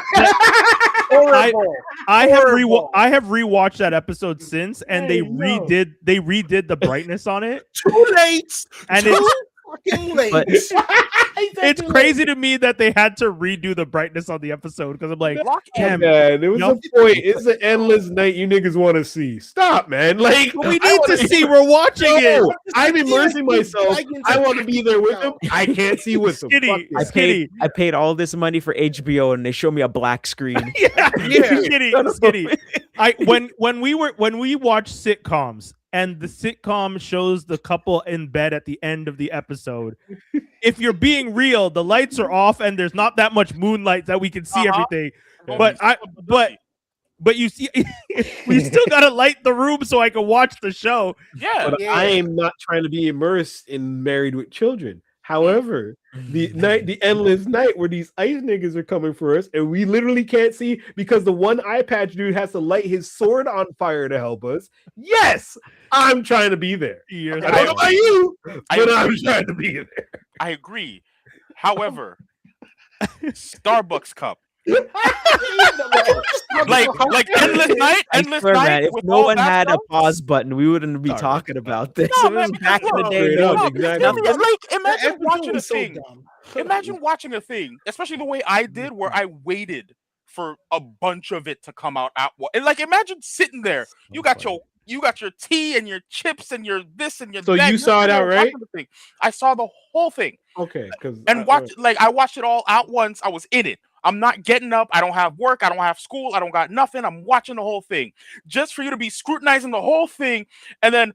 [SPEAKER 5] Horrible.
[SPEAKER 1] I have
[SPEAKER 5] Horrible.
[SPEAKER 1] rewatched that episode since, and they redid the brightness on it,
[SPEAKER 5] Too late.
[SPEAKER 1] and
[SPEAKER 5] Too
[SPEAKER 1] it's
[SPEAKER 5] fucking late.
[SPEAKER 4] But-
[SPEAKER 1] it's crazy to me that they had to redo the brightness on the episode because I'm like,
[SPEAKER 2] Lock in.
[SPEAKER 1] damn,
[SPEAKER 3] Man, it was
[SPEAKER 1] Yup.
[SPEAKER 3] a point. It's an endless night you niggas want to see. Stop, man. Like
[SPEAKER 1] we need to see. We're watching it.
[SPEAKER 3] No, I'm immersing myself. I want to be there with them. I can't see with them.
[SPEAKER 1] Skinny.
[SPEAKER 3] Fuck
[SPEAKER 4] I
[SPEAKER 3] this.
[SPEAKER 1] Skinny.
[SPEAKER 4] paid all this money for HBO and they show me a black screen.
[SPEAKER 1] Yeah,
[SPEAKER 5] Yeah.
[SPEAKER 1] skinny. When we watch sitcoms and the sitcom shows the couple in bed at the end of the episode, if you're being real, the lights are off and there's not that much moonlight that we can see everything. But you see, we still gotta light the room so I can watch the show.
[SPEAKER 2] Yeah.
[SPEAKER 3] But I am not trying to be immersed in Married with Children. However, the endless night where these ice niggas are coming for us, and we literally can't see because the one eye patch dude has to light his sword on fire to help us. Yes, I'm trying to be there. I don't know about you, but I'm trying to be there.
[SPEAKER 2] I agree. However, Starbucks cup. like endless night,
[SPEAKER 4] I
[SPEAKER 2] endless
[SPEAKER 4] swear,
[SPEAKER 2] night.
[SPEAKER 4] man, if
[SPEAKER 2] with
[SPEAKER 4] no
[SPEAKER 2] all
[SPEAKER 4] one
[SPEAKER 2] that
[SPEAKER 4] had a
[SPEAKER 2] stuff?
[SPEAKER 4] pause button, we wouldn't be
[SPEAKER 1] Sorry.
[SPEAKER 4] talking about this.
[SPEAKER 2] No,
[SPEAKER 4] It was
[SPEAKER 2] man,
[SPEAKER 4] back in the
[SPEAKER 2] no,
[SPEAKER 4] day.
[SPEAKER 3] straight
[SPEAKER 4] no,
[SPEAKER 3] up,
[SPEAKER 4] no,
[SPEAKER 3] exactly.
[SPEAKER 2] Yeah, like
[SPEAKER 5] The
[SPEAKER 2] imagine
[SPEAKER 5] episode
[SPEAKER 2] watching a
[SPEAKER 5] was so
[SPEAKER 2] thing.
[SPEAKER 5] dumb.
[SPEAKER 2] Imagine watching a thing, especially the way I did, where I waited for a bunch of it to come out at once. And like, imagine sitting there. You got your tea and your chips and your this and your
[SPEAKER 3] So
[SPEAKER 2] that.
[SPEAKER 3] you
[SPEAKER 2] You're
[SPEAKER 3] saw it
[SPEAKER 2] sitting there
[SPEAKER 3] outright?
[SPEAKER 2] watching the thing. I saw the whole thing
[SPEAKER 3] Okay, because
[SPEAKER 2] and I watched it all at once. I was in it. I'm not getting up. I don't have work. I don't have school. I don't got nothing. I'm watching the whole thing just for you to be scrutinizing the whole thing and then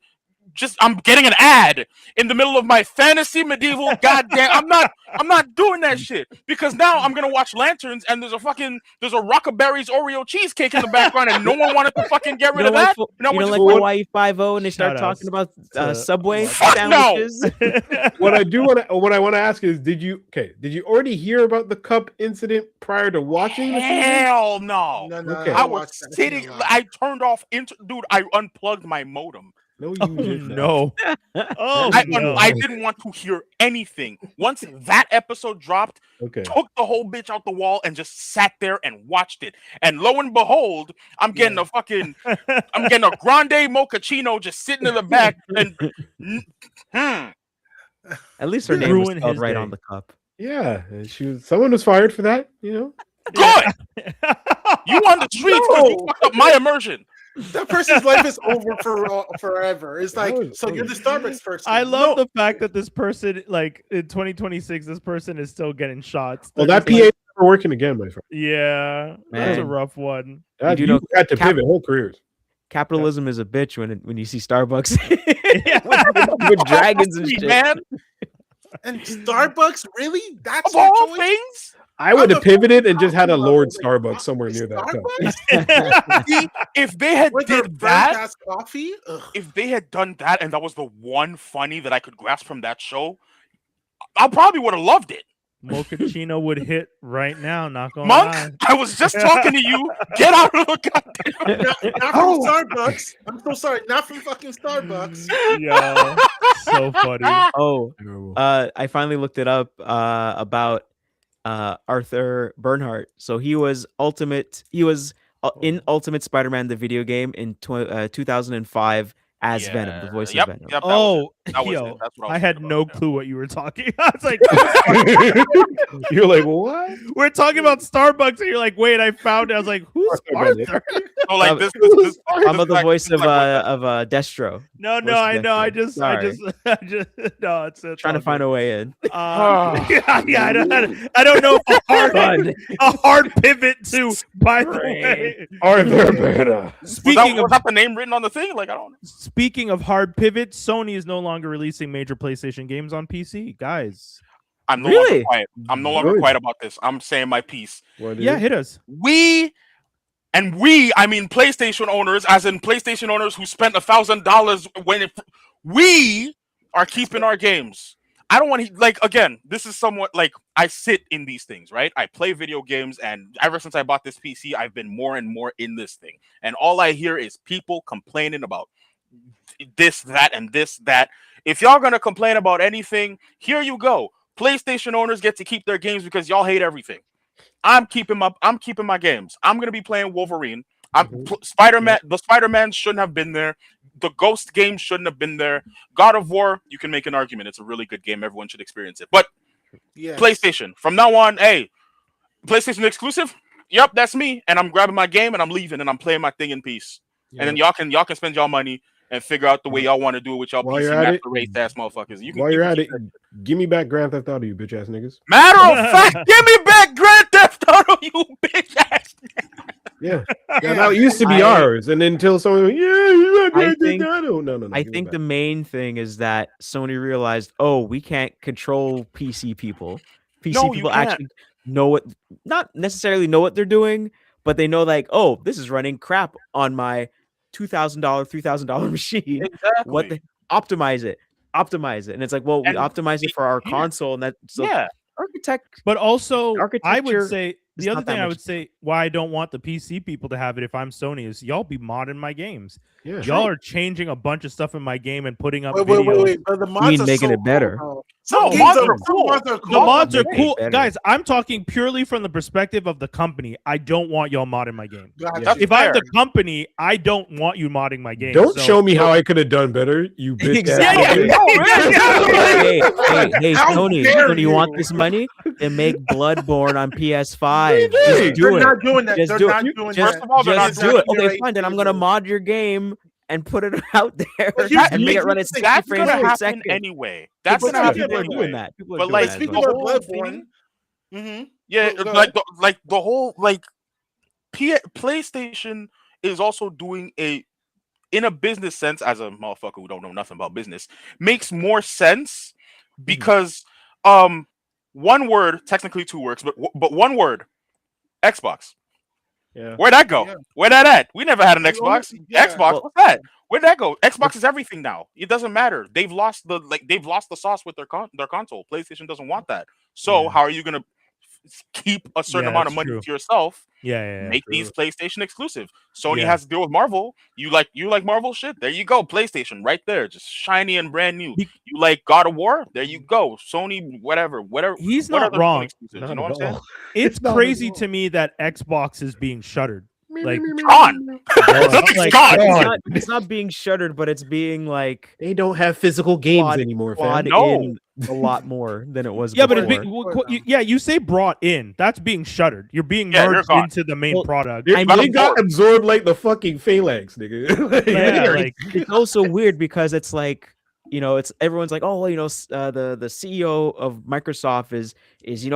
[SPEAKER 2] I'm getting an ad in the middle of my fantasy medieval. Goddamn, I'm not doing that shit because now I'm gonna watch Lanterns and there's a Rockaberry's Oreo cheesecake in the background and no one wanted to fucking get rid of that.
[SPEAKER 4] You don't like Hawaii 5-0 and they start talking about Subway sandwiches.
[SPEAKER 3] What I want to ask is, did you already hear about the cup incident prior to watching the season?
[SPEAKER 2] Hell no.
[SPEAKER 3] Okay.
[SPEAKER 2] I was sitting. I turned off. Dude, I unplugged my modem.
[SPEAKER 3] No, you did not.
[SPEAKER 1] No. Oh,
[SPEAKER 2] I didn't want to hear anything. Once that episode dropped,
[SPEAKER 3] Okay.
[SPEAKER 2] took the whole bitch out the wall and just sat there and watched it. And lo and behold, I'm getting a grande mochaccino just sitting in the back. And
[SPEAKER 4] At least her name was spelled right on the cup.
[SPEAKER 3] Yeah, someone was fired for that.
[SPEAKER 2] Good. You on the streets because you fucked up my immersion.
[SPEAKER 5] That person's life is over for forever. It's like, so you're the Starbucks person.
[SPEAKER 1] I love the fact that this person, like in 2026, this person is still getting shots.
[SPEAKER 3] Well, that PA is never working again, my friend.
[SPEAKER 1] Yeah, that's a rough one.
[SPEAKER 3] You had to pivot whole careers.
[SPEAKER 4] Capitalism is a bitch when you see Starbucks with dragons and shit.
[SPEAKER 2] Man.
[SPEAKER 5] And Starbucks, really? That's
[SPEAKER 2] of all things?
[SPEAKER 3] I would have pivoted and just had a Lord Starbucks somewhere near that.
[SPEAKER 2] See, if they had did that,
[SPEAKER 5] coffee,
[SPEAKER 2] if they had done that, and that was the one funny that I could grasp from that show, I probably would have loved it.
[SPEAKER 1] Mochaccino would hit right now. Not gonna
[SPEAKER 2] Monk,
[SPEAKER 1] lie.
[SPEAKER 2] I was just talking to you. Get out of the goddamn.
[SPEAKER 5] Not from Starbucks. I'm so sorry. Not from fucking Starbucks.
[SPEAKER 1] Yeah, so funny.
[SPEAKER 4] Oh, I finally looked it up about Arthur Bernhardt. So he was in Ultimate Spider-Man the video game in 2005 as Venom, the voice of Venom.
[SPEAKER 2] Yep,
[SPEAKER 1] I had no clue what you were talking. I was like,
[SPEAKER 3] you're like, what?
[SPEAKER 1] We're talking about Starbucks, and you're like, wait, I found it. I was like, who's Arthur?
[SPEAKER 2] So like this
[SPEAKER 4] I'm the voice of Destro.
[SPEAKER 1] No, I know. I just no, it's
[SPEAKER 4] trying to find a way in.
[SPEAKER 1] I don't know if a hard pivot to. By the way,
[SPEAKER 3] Arthur Bernhardt.
[SPEAKER 1] Speaking
[SPEAKER 2] was that the name written on the thing? Like I don't.
[SPEAKER 1] Speaking of hard pivots, Sony is no longer releasing major PlayStation games on PC, guys.
[SPEAKER 2] I'm no longer quiet. I'm no longer quiet about this. I'm saying my piece.
[SPEAKER 1] Hit us.
[SPEAKER 2] I mean PlayStation owners, as in PlayStation owners who spent $1,000 we are keeping our games. I don't want to, again, this is somewhat like I sit in these things, right? I play video games, and ever since I bought this PC, I've been more and more in this thing. And all I hear is people complaining about this, that, and this, that. If y'all going to complain about anything, here you go. PlayStation owners get to keep their games because y'all hate everything. I'm keeping my games. I'm going to be playing Wolverine. Spider-Man. The Spider-Man shouldn't have been there. The Ghost game shouldn't have been there. God of War, you can make an argument. It's a really good game. Everyone should experience it. But PlayStation, from now on, hey, PlayStation exclusive? Yep, that's me. And I'm grabbing my game and I'm leaving and I'm playing my thing in peace. And then y'all can spend y'all money and figure out the way y'all want to do it with y'all PC Master Race ass motherfuckers.
[SPEAKER 3] While you're at it, give me back Grand Theft Auto, you bitch ass niggas.
[SPEAKER 2] Matter of fact, give me back Grand Theft Auto, you bitch ass.
[SPEAKER 3] Yeah, that used to be ours, and then until someone, you got Grand Theft Auto. No.
[SPEAKER 4] I think the main thing is that Sony realized, we can't control PC people. PC people actually not necessarily know what they're doing, but they know this is running crap on my $2,000, $3,000 machine.
[SPEAKER 2] Exactly.
[SPEAKER 4] Optimize it, and it's like, we optimize it for our console, and that's architect.
[SPEAKER 1] But also, I would
[SPEAKER 4] architecture
[SPEAKER 1] say the other thing I would say why I don't want the PC people to have it if I'm Sony is y'all be modding my games. Yeah, y'all are changing a bunch of stuff in my game and putting up videos.
[SPEAKER 5] Wait. But the mods are
[SPEAKER 4] making it better.
[SPEAKER 5] Cool,
[SPEAKER 2] no, mods are cool.
[SPEAKER 1] The mods are cool. Guys, I'm talking purely from the perspective of the company. I don't want y'all modding my game. If I'm the company, I don't want you modding my game.
[SPEAKER 3] Don't show me how I could have done better, you bitch.
[SPEAKER 4] Exactly. Hey, Tony, you want this money? Then make Bloodborne on PS5. Just do it.
[SPEAKER 5] Not doing that.
[SPEAKER 4] Just do it. Just do it. Okay, fine. Then I'm gonna mod your game and put it out there and make it run at 60 frames per second.
[SPEAKER 2] Anyway, that's gonna happen
[SPEAKER 4] people
[SPEAKER 2] anyway.
[SPEAKER 4] are doing that.
[SPEAKER 2] But like,
[SPEAKER 5] speaking of Bloodborne, the whole PlayStation is also doing
[SPEAKER 2] in a business sense, as a motherfucker who don't know nothing about business, makes more sense because one word, technically two words, but one word, Xbox.
[SPEAKER 3] Yeah.
[SPEAKER 2] Where'd that go?
[SPEAKER 5] Yeah.
[SPEAKER 2] Where'd that at? We never had an Xbox.
[SPEAKER 5] Yeah.
[SPEAKER 2] Xbox,
[SPEAKER 4] Well,
[SPEAKER 2] what's that? Where'd that go? Xbox is everything now. It doesn't matter. They've lost the sauce with their console. PlayStation doesn't want that. So
[SPEAKER 1] Yeah.
[SPEAKER 2] how are you gonna keep a certain
[SPEAKER 1] Yeah,
[SPEAKER 2] amount of
[SPEAKER 1] that's
[SPEAKER 2] money
[SPEAKER 1] true.
[SPEAKER 2] to yourself?
[SPEAKER 1] Yeah.
[SPEAKER 2] Make these PlayStation exclusive. Sony
[SPEAKER 1] Yeah.
[SPEAKER 2] has to deal with Marvel. You like Marvel shit? There you go. PlayStation right there, just shiny and brand new.
[SPEAKER 1] Be-
[SPEAKER 2] You like God of War? There you go. Sony, whatever.
[SPEAKER 1] He's
[SPEAKER 2] What
[SPEAKER 1] not
[SPEAKER 2] other Sony
[SPEAKER 1] wrong.
[SPEAKER 2] exclusives?
[SPEAKER 3] Not
[SPEAKER 2] You know
[SPEAKER 3] at
[SPEAKER 2] what I'm saying?
[SPEAKER 3] all.
[SPEAKER 1] It's
[SPEAKER 3] not
[SPEAKER 1] crazy
[SPEAKER 3] at all.
[SPEAKER 1] to me that Xbox is being shuttered. Like,
[SPEAKER 2] Gone.
[SPEAKER 1] like,
[SPEAKER 2] Gone.
[SPEAKER 4] it's not being shuttered, but it's being like
[SPEAKER 3] They don't have physical games
[SPEAKER 4] Clawed-
[SPEAKER 3] anymore,
[SPEAKER 4] clawed
[SPEAKER 3] fam.
[SPEAKER 2] No.
[SPEAKER 4] in a lot more than it was
[SPEAKER 1] yeah, but
[SPEAKER 4] before.
[SPEAKER 1] it's being, you say brought in. That's being shuttered. You're being
[SPEAKER 2] Yeah, they're
[SPEAKER 1] merged
[SPEAKER 2] gone.
[SPEAKER 1] into the main
[SPEAKER 4] Well,
[SPEAKER 1] product.
[SPEAKER 3] They,
[SPEAKER 4] I
[SPEAKER 3] they
[SPEAKER 4] mean-
[SPEAKER 3] got absorbed like the fucking phalanx, nigga. Like,
[SPEAKER 1] Yeah,
[SPEAKER 3] they-
[SPEAKER 1] like
[SPEAKER 4] It's also weird because it's like, you know, it's everyone's like, oh, well, you know, the CEO of Microsoft is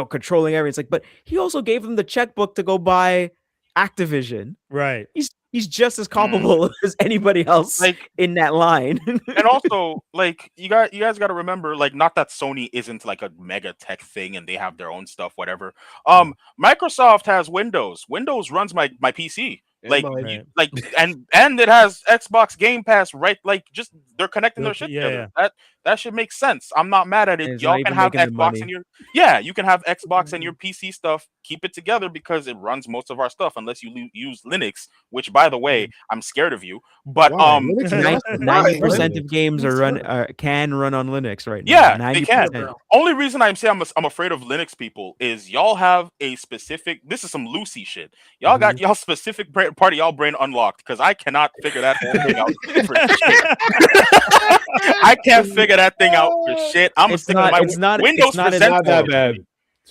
[SPEAKER 4] controlling everything. It's like, but he also gave them the checkbook to go buy Activision.
[SPEAKER 1] right.
[SPEAKER 4] He's just as culpable as anybody else
[SPEAKER 2] Like,
[SPEAKER 4] in that line.
[SPEAKER 2] and also, like, you guys got to remember, like, not that Sony isn't like a mega tech thing and they have their own stuff, whatever. Microsoft has Windows. Windows runs my PC. Like,
[SPEAKER 3] mine.
[SPEAKER 2] you- like, and it has Xbox Game Pass, right? Like, just they're connecting their shit
[SPEAKER 1] Yeah,
[SPEAKER 2] together. That should make sense. I'm not mad at
[SPEAKER 4] And
[SPEAKER 2] it.
[SPEAKER 4] it's
[SPEAKER 2] Y'all
[SPEAKER 4] not
[SPEAKER 2] can
[SPEAKER 4] even
[SPEAKER 2] have
[SPEAKER 4] making them
[SPEAKER 2] Xbox
[SPEAKER 4] money.
[SPEAKER 2] and you can have Xbox and your PC stuff. Keep it together because it runs most of our stuff, unless you use Linux. Which, by the way, I'm scared of you. But
[SPEAKER 3] Why? Linux is
[SPEAKER 1] Nine-
[SPEAKER 3] awesome.
[SPEAKER 4] 90% of
[SPEAKER 3] Linux.
[SPEAKER 4] games can run on Linux right now.
[SPEAKER 2] Yeah, they can.
[SPEAKER 4] 90%.
[SPEAKER 2] Only reason I'm saying I'm afraid of Linux people is y'all have a specific. This is some Lucy shit. Y'all got y'all specific part of y'all brain unlocked because I cannot figure that whole thing out for shit. I can't figure that thing out for shit. I'm
[SPEAKER 4] It's
[SPEAKER 2] sticking
[SPEAKER 4] not-
[SPEAKER 2] to my
[SPEAKER 4] it's not-
[SPEAKER 2] Windows
[SPEAKER 4] it's not
[SPEAKER 2] presents
[SPEAKER 3] Not that bad.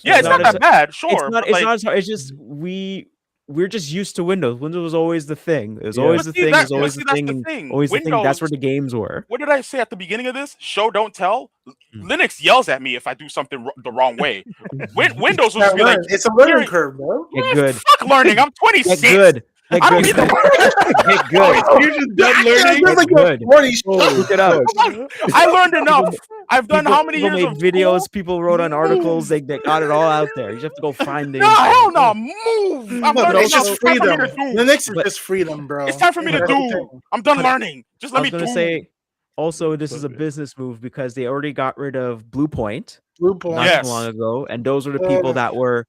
[SPEAKER 2] Yeah, it's not
[SPEAKER 4] as-
[SPEAKER 2] that bad. Sure,
[SPEAKER 4] It's not.
[SPEAKER 2] but
[SPEAKER 4] It's
[SPEAKER 2] like,
[SPEAKER 4] not as hard. It's just we're just used to Windows. Windows was always the thing. It was
[SPEAKER 3] Yeah.
[SPEAKER 4] always
[SPEAKER 2] But
[SPEAKER 4] the
[SPEAKER 2] see,
[SPEAKER 4] thing. It
[SPEAKER 2] that-
[SPEAKER 4] was always
[SPEAKER 2] but see,
[SPEAKER 4] the
[SPEAKER 2] that's
[SPEAKER 4] thing.
[SPEAKER 2] the
[SPEAKER 4] and
[SPEAKER 2] thing.
[SPEAKER 4] Always the thing. That's where
[SPEAKER 2] Windows-
[SPEAKER 4] the games were.
[SPEAKER 2] what did I say at the beginning of this? Show don't tell. Linux yells at me if I do something the wrong way. Windows will just be like,
[SPEAKER 5] it's a learning
[SPEAKER 2] "Here-
[SPEAKER 5] curve, bro.
[SPEAKER 4] Get good.
[SPEAKER 2] fuck learning. I'm
[SPEAKER 4] Get
[SPEAKER 2] 26.
[SPEAKER 4] good. Get
[SPEAKER 2] I don't
[SPEAKER 4] good.
[SPEAKER 2] need the
[SPEAKER 4] Get good.
[SPEAKER 3] You're just done
[SPEAKER 5] Yeah,
[SPEAKER 3] learning.
[SPEAKER 5] it's like
[SPEAKER 4] good.
[SPEAKER 5] a 40
[SPEAKER 4] Look it up.
[SPEAKER 2] I learned enough. I've done how many
[SPEAKER 4] People
[SPEAKER 2] years
[SPEAKER 4] made
[SPEAKER 2] of
[SPEAKER 4] videos.
[SPEAKER 2] school?
[SPEAKER 4] People wrote on articles. They got it all out there. You just have to go find the.
[SPEAKER 2] No,
[SPEAKER 4] info.
[SPEAKER 2] hell no. Move. I'm
[SPEAKER 5] No,
[SPEAKER 2] learning
[SPEAKER 5] it's
[SPEAKER 2] enough.
[SPEAKER 5] just
[SPEAKER 2] It's time for me
[SPEAKER 5] freedom.
[SPEAKER 2] to do.
[SPEAKER 5] Linux is
[SPEAKER 4] But-
[SPEAKER 5] just freedom, bro.
[SPEAKER 2] It's time for me to
[SPEAKER 5] That's the
[SPEAKER 2] do.
[SPEAKER 5] thing.
[SPEAKER 2] I'm done
[SPEAKER 4] But-
[SPEAKER 2] learning. Just
[SPEAKER 4] I
[SPEAKER 2] let
[SPEAKER 4] was
[SPEAKER 2] me
[SPEAKER 4] gonna
[SPEAKER 2] do.
[SPEAKER 4] say. Also, this
[SPEAKER 1] So
[SPEAKER 4] is a
[SPEAKER 1] good.
[SPEAKER 4] business move because they already got rid of Blue Point
[SPEAKER 5] Blue Point.
[SPEAKER 4] not
[SPEAKER 2] Yes.
[SPEAKER 4] too long ago, and those were the people that were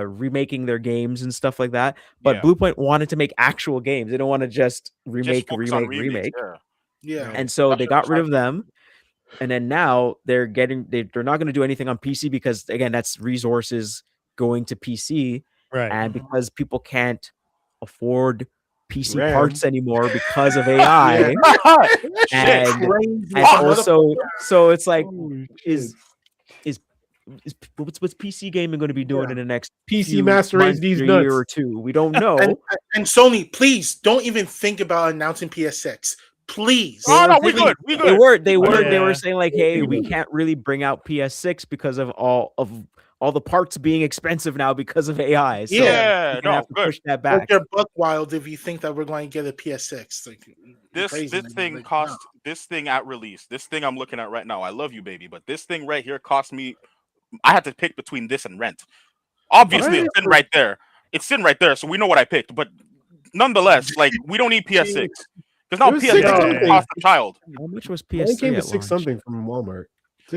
[SPEAKER 4] remaking their games and stuff like that. But
[SPEAKER 2] Yeah.
[SPEAKER 4] Blue Point wanted to make actual games. They don't want to just
[SPEAKER 2] Just
[SPEAKER 4] remake.
[SPEAKER 2] focus on remakes, yeah.
[SPEAKER 5] Yeah.
[SPEAKER 4] And so
[SPEAKER 2] That
[SPEAKER 4] they
[SPEAKER 2] shit
[SPEAKER 4] got
[SPEAKER 2] was
[SPEAKER 4] rid of
[SPEAKER 2] happening.
[SPEAKER 4] them. And then now they're not going to do anything on PC because again, that's resources going to PC.
[SPEAKER 1] Right.
[SPEAKER 4] And because people can't afford PC
[SPEAKER 3] RAM.
[SPEAKER 4] parts anymore because of AI.
[SPEAKER 2] Shit.
[SPEAKER 4] And,
[SPEAKER 5] Crazy.
[SPEAKER 4] and also, so it's like,
[SPEAKER 3] Holy
[SPEAKER 4] is what's PC gaming going to be doing in the next
[SPEAKER 3] PC
[SPEAKER 4] few
[SPEAKER 3] Master Race
[SPEAKER 4] months
[SPEAKER 3] these
[SPEAKER 4] or
[SPEAKER 3] nuts.
[SPEAKER 4] year or two? We don't know.
[SPEAKER 5] And Sony, please don't even think about announcing PS6. Please.
[SPEAKER 2] Oh, no, we
[SPEAKER 4] thinking-
[SPEAKER 2] good. We
[SPEAKER 4] They
[SPEAKER 2] good.
[SPEAKER 4] were they
[SPEAKER 1] Yeah.
[SPEAKER 4] were saying like, hey, we can't really bring out PS6 because of all the parts being expensive now because of AI. So
[SPEAKER 2] Yeah,
[SPEAKER 4] we're gonna have to
[SPEAKER 2] good.
[SPEAKER 4] push that
[SPEAKER 5] Like
[SPEAKER 4] back.
[SPEAKER 5] you're buck wild if you think that we're going to get a PS6. Like
[SPEAKER 2] This
[SPEAKER 5] crazy,
[SPEAKER 2] this
[SPEAKER 5] man.
[SPEAKER 2] thing
[SPEAKER 5] Like,
[SPEAKER 2] cost this thing at release. This thing I'm looking at right now. I love you, baby, but this thing right here cost me. I had to pick between this and rent. Obviously, it's sitting right there. It's sitting right there, so we know what I picked. But nonetheless, like we don't need PS6 because now
[SPEAKER 3] It was
[SPEAKER 2] PS6
[SPEAKER 3] $6
[SPEAKER 2] is
[SPEAKER 3] something.
[SPEAKER 2] cost a child.
[SPEAKER 4] How much was
[SPEAKER 3] I think
[SPEAKER 4] PS3
[SPEAKER 3] it came to
[SPEAKER 4] at
[SPEAKER 3] 6
[SPEAKER 4] launch?
[SPEAKER 3] something from Walmart.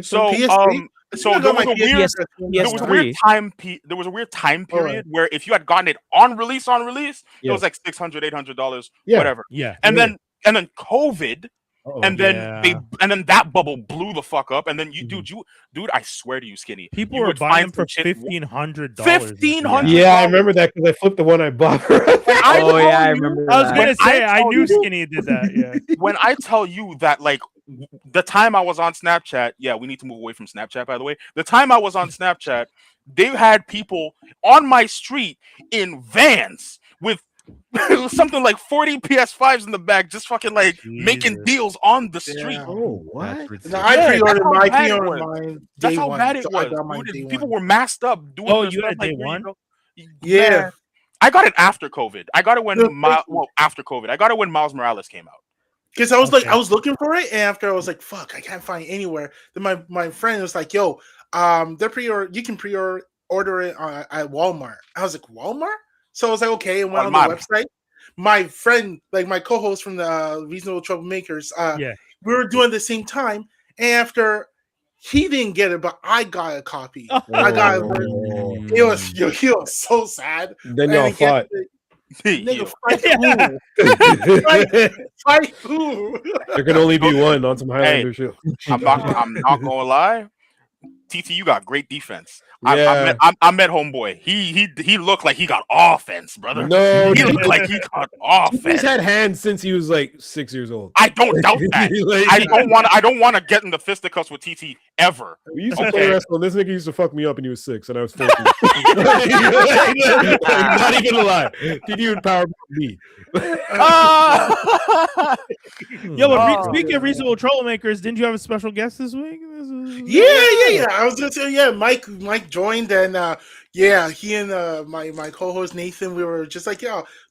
[SPEAKER 2] So
[SPEAKER 5] PS3?
[SPEAKER 2] so
[SPEAKER 5] I
[SPEAKER 2] there
[SPEAKER 5] got
[SPEAKER 2] was
[SPEAKER 5] my
[SPEAKER 2] a weird
[SPEAKER 5] PS3.
[SPEAKER 2] there was a
[SPEAKER 4] PS3.
[SPEAKER 2] weird time there was a weird time period where if you had gotten it on release, it
[SPEAKER 3] Yeah.
[SPEAKER 2] was like $600, $800,
[SPEAKER 3] Yeah.
[SPEAKER 2] whatever.
[SPEAKER 1] Yeah.
[SPEAKER 2] And
[SPEAKER 3] Yeah.
[SPEAKER 2] then COVID.
[SPEAKER 3] Uh-oh.
[SPEAKER 2] And then
[SPEAKER 1] Yeah.
[SPEAKER 2] and then that bubble blew the fuck up. And then dude, I swear to you, Skinny,
[SPEAKER 1] People
[SPEAKER 2] you
[SPEAKER 1] were
[SPEAKER 2] would
[SPEAKER 1] buying
[SPEAKER 2] find
[SPEAKER 1] them for
[SPEAKER 2] some shit-
[SPEAKER 1] $1,500.
[SPEAKER 2] $1,500.
[SPEAKER 3] Yeah, I remember that because I flipped the one I bought.
[SPEAKER 2] I
[SPEAKER 4] Oh yeah, I
[SPEAKER 2] tell you-
[SPEAKER 4] remember
[SPEAKER 1] I was
[SPEAKER 4] that.
[SPEAKER 1] gonna
[SPEAKER 2] When
[SPEAKER 1] say I
[SPEAKER 2] tell
[SPEAKER 1] knew
[SPEAKER 2] you-
[SPEAKER 1] Skinny did that. Yeah.
[SPEAKER 2] When I tell you that, like the time I was on Snapchat, yeah, we need to move away from Snapchat, by the way. The time I was on Snapchat, they had people on my street in vans with something like 40 PS5s in the back, just fucking like making
[SPEAKER 1] Jesus.
[SPEAKER 2] deals on the street.
[SPEAKER 5] Yeah.
[SPEAKER 3] Oh, what?
[SPEAKER 4] That's ridiculous.
[SPEAKER 5] No, I
[SPEAKER 2] Yeah,
[SPEAKER 5] pre-ordered
[SPEAKER 2] that's how
[SPEAKER 5] mine.
[SPEAKER 2] bad it
[SPEAKER 5] Pre-ordered
[SPEAKER 2] was.
[SPEAKER 5] mine.
[SPEAKER 2] That's
[SPEAKER 5] day
[SPEAKER 2] how
[SPEAKER 5] one,
[SPEAKER 2] bad it
[SPEAKER 5] so I
[SPEAKER 2] was.
[SPEAKER 5] got mine
[SPEAKER 2] Dude,
[SPEAKER 5] day
[SPEAKER 2] people
[SPEAKER 5] one.
[SPEAKER 2] were masked up doing
[SPEAKER 1] Oh,
[SPEAKER 2] their
[SPEAKER 1] you had
[SPEAKER 2] stuff,
[SPEAKER 1] day
[SPEAKER 2] like,
[SPEAKER 1] one?
[SPEAKER 5] Yeah.
[SPEAKER 2] I got it after COVID. I got it when after COVID. I got it when Miles Morales came out.
[SPEAKER 5] Because I was like, I was looking for it, and after I was like, fuck, I can't find it anywhere. Then my friend was like, yo, you can pre-order it at Walmart. I was like, Walmart? So I was like, okay, and went on the website. My friend, like my co-host from the Reasonable Troublemakers, we were doing the same time, and after he didn't get it, but I got a copy. I got it. He was so sad.
[SPEAKER 3] Then y'all fought.
[SPEAKER 5] Nigga, fight who?
[SPEAKER 3] There can only be one on some Highlander shit.
[SPEAKER 2] I'm not gonna lie. TT, you got great defense.
[SPEAKER 3] Yeah.
[SPEAKER 2] I met homeboy. He looked like he got offense, brother.
[SPEAKER 3] No,
[SPEAKER 2] he looked like he got offense.
[SPEAKER 3] He's had hands since he was like 6 years old.
[SPEAKER 2] I don't doubt that. I don't want to get in the fisticuffs with TT ever.
[SPEAKER 3] We used to play wrestling. This nigga used to fuck me up, and he was 6, and I was 14. Not even gonna lie. Did you empower me?
[SPEAKER 1] Yo, but speaking of Reasonable Troublemakers, didn't you have a special guest this week?
[SPEAKER 5] Yeah. I was gonna say, Mike joined, and he and my co-host Nathan, we were just like,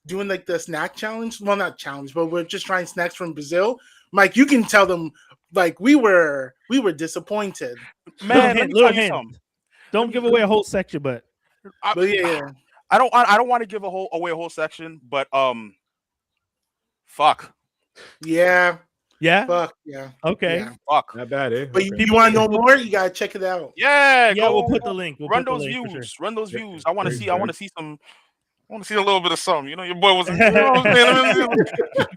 [SPEAKER 5] doing like the snack challenge. Well, not challenge, but we're just trying snacks from Brazil. Mike, you can tell them like we were disappointed.
[SPEAKER 2] Man,
[SPEAKER 1] little hint. Don't give away a whole section, but
[SPEAKER 2] I don't want to give away a whole section, but fuck.
[SPEAKER 5] Yeah.
[SPEAKER 1] Fuck.
[SPEAKER 5] Yeah.
[SPEAKER 1] Okay.
[SPEAKER 5] Yeah.
[SPEAKER 2] Fuck.
[SPEAKER 3] Not bad, eh?
[SPEAKER 5] But if you want to know more, you gotta check it out.
[SPEAKER 2] Yeah.
[SPEAKER 1] We'll put the link.
[SPEAKER 2] Run those views.
[SPEAKER 1] Sure.
[SPEAKER 2] Run those views. I want to see. I want to see some. I want to see a little bit of something. You know, your boy was. You know what I'm saying?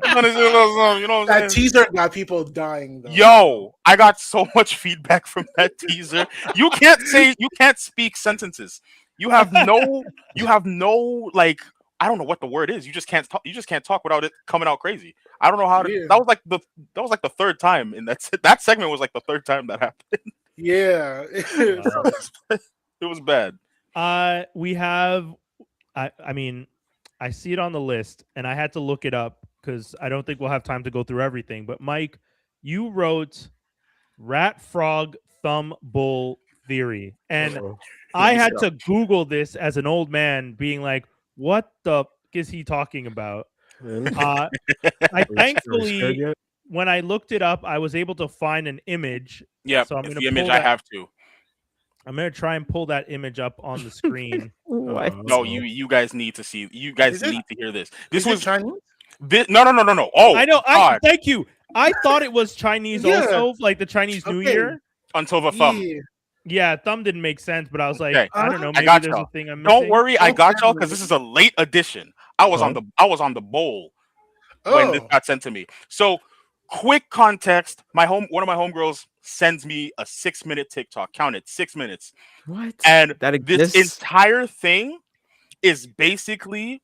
[SPEAKER 2] I want to see a little something. You know what I'm
[SPEAKER 5] That
[SPEAKER 2] saying?
[SPEAKER 5] teaser got people dying. Though.
[SPEAKER 2] Yo, I got so much feedback from that teaser. You can't speak sentences. You have no like. I don't know what the word is. You just can't talk. You just can't talk without it coming out crazy. I don't know how to.
[SPEAKER 5] Yeah.
[SPEAKER 2] That was like the third time, and that segment was like the third time that happened.
[SPEAKER 5] Yeah,
[SPEAKER 2] it was bad.
[SPEAKER 1] We have. I mean, I see it on the list, and I had to look it up because I don't think we'll have time to go through everything. But Mike, you wrote rat, frog, thumb, bull theory, and I had to Google this as an old man, being like, what the f- is he talking about? I thankfully, when I looked it up, I was able to find an image.
[SPEAKER 2] Yeah,
[SPEAKER 1] so I'm
[SPEAKER 2] it's
[SPEAKER 1] gonna
[SPEAKER 2] the image
[SPEAKER 1] pull
[SPEAKER 2] I
[SPEAKER 1] that,
[SPEAKER 2] have to.
[SPEAKER 1] I'm gonna try and pull that image up on the screen.
[SPEAKER 2] No, you guys need to see. You guys need to hear this. This was
[SPEAKER 5] Chinese.
[SPEAKER 2] No. Oh,
[SPEAKER 1] I know.
[SPEAKER 2] God.
[SPEAKER 1] Thank you. I thought it was Chinese also, like the Chinese New Year.
[SPEAKER 2] Until the thumb.
[SPEAKER 1] Yeah, thumb didn't make sense, but I was like,
[SPEAKER 2] Okay.
[SPEAKER 1] I don't know.
[SPEAKER 2] I
[SPEAKER 1] Maybe
[SPEAKER 2] got
[SPEAKER 1] there's
[SPEAKER 2] y'all.
[SPEAKER 1] a thing I'm missing.
[SPEAKER 2] Don't worry, I got y'all because this is a late edition. I was on the bowl when this got sent to me. So, quick context: one of my homegirls sends me a 6-minute TikTok. Count it, 6 minutes.
[SPEAKER 4] What?
[SPEAKER 2] And
[SPEAKER 4] That
[SPEAKER 2] this entire thing is basically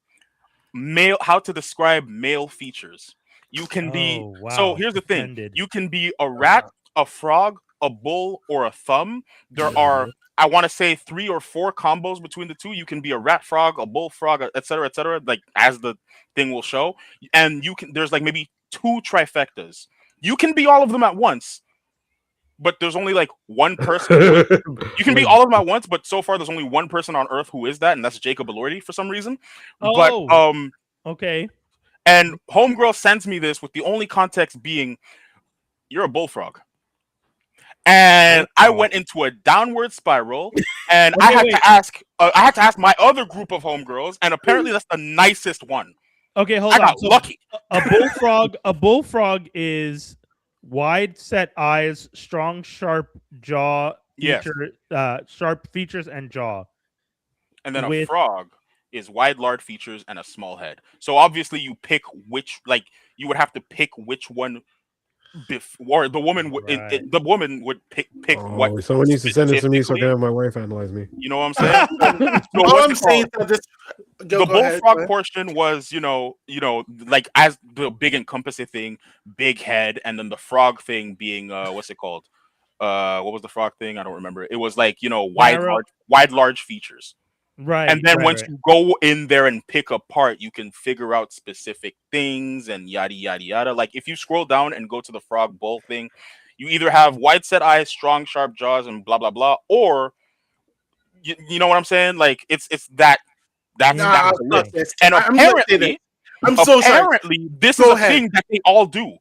[SPEAKER 2] how to describe male features. You can be.
[SPEAKER 1] Wow.
[SPEAKER 2] So here's the thing:
[SPEAKER 1] Offended.
[SPEAKER 2] you can be a rat, a frog, a bull, or a thumb. There are, I want to say, 3 or 4 combos between the two. You can be a rat frog, a bull frog, etc., like as the thing will show. And there's like maybe 2 trifectas. You can be all of them at once, but there's only like one person. You can be all of them at once, but so far there's only one person on Earth who is that, and that's Jacob Elordi for some reason.
[SPEAKER 1] Oh, okay.
[SPEAKER 2] And homegirl sends me this with the only context being, you're a bullfrog. And I went into a downward spiral, and I had to ask my other group of homegirls, and apparently that's the nicest one.
[SPEAKER 1] Okay, hold
[SPEAKER 2] I
[SPEAKER 1] on.
[SPEAKER 2] got lucky.
[SPEAKER 1] A bullfrog is wide set eyes, strong, sharp jaw, sharp features and jaw.
[SPEAKER 2] And then a frog is wide, large features and a small head. So obviously you pick which, like you would have to pick which one. Or the woman would the woman would pick what.
[SPEAKER 3] Someone needs to send it to me so I can have my wife analyze me.
[SPEAKER 2] You know what I'm saying? So
[SPEAKER 5] all I'm saying is that
[SPEAKER 2] the bullfrog portion was, you know, like as the big encompassing thing, big head, and then the frog thing being what's it called? What was the frog thing? I don't remember. It was like, you know, wide, large features.
[SPEAKER 1] Right.
[SPEAKER 2] And then once you go in there and pick apart, you can figure out specific things and yada, yada, yada. Like if you scroll down and go to the frog bull thing, you either have wide set eyes, strong, sharp jaws, and blah, blah, blah. Or, you know what I'm saying? Like it's that That's
[SPEAKER 5] Nah,
[SPEAKER 2] the
[SPEAKER 5] fuck
[SPEAKER 2] list.
[SPEAKER 5] this.
[SPEAKER 2] And
[SPEAKER 5] I'm gonna say
[SPEAKER 2] apparently,
[SPEAKER 5] I'm so sorry.
[SPEAKER 2] apparently, this
[SPEAKER 5] Go
[SPEAKER 2] is a
[SPEAKER 5] ahead.
[SPEAKER 2] thing that they all do.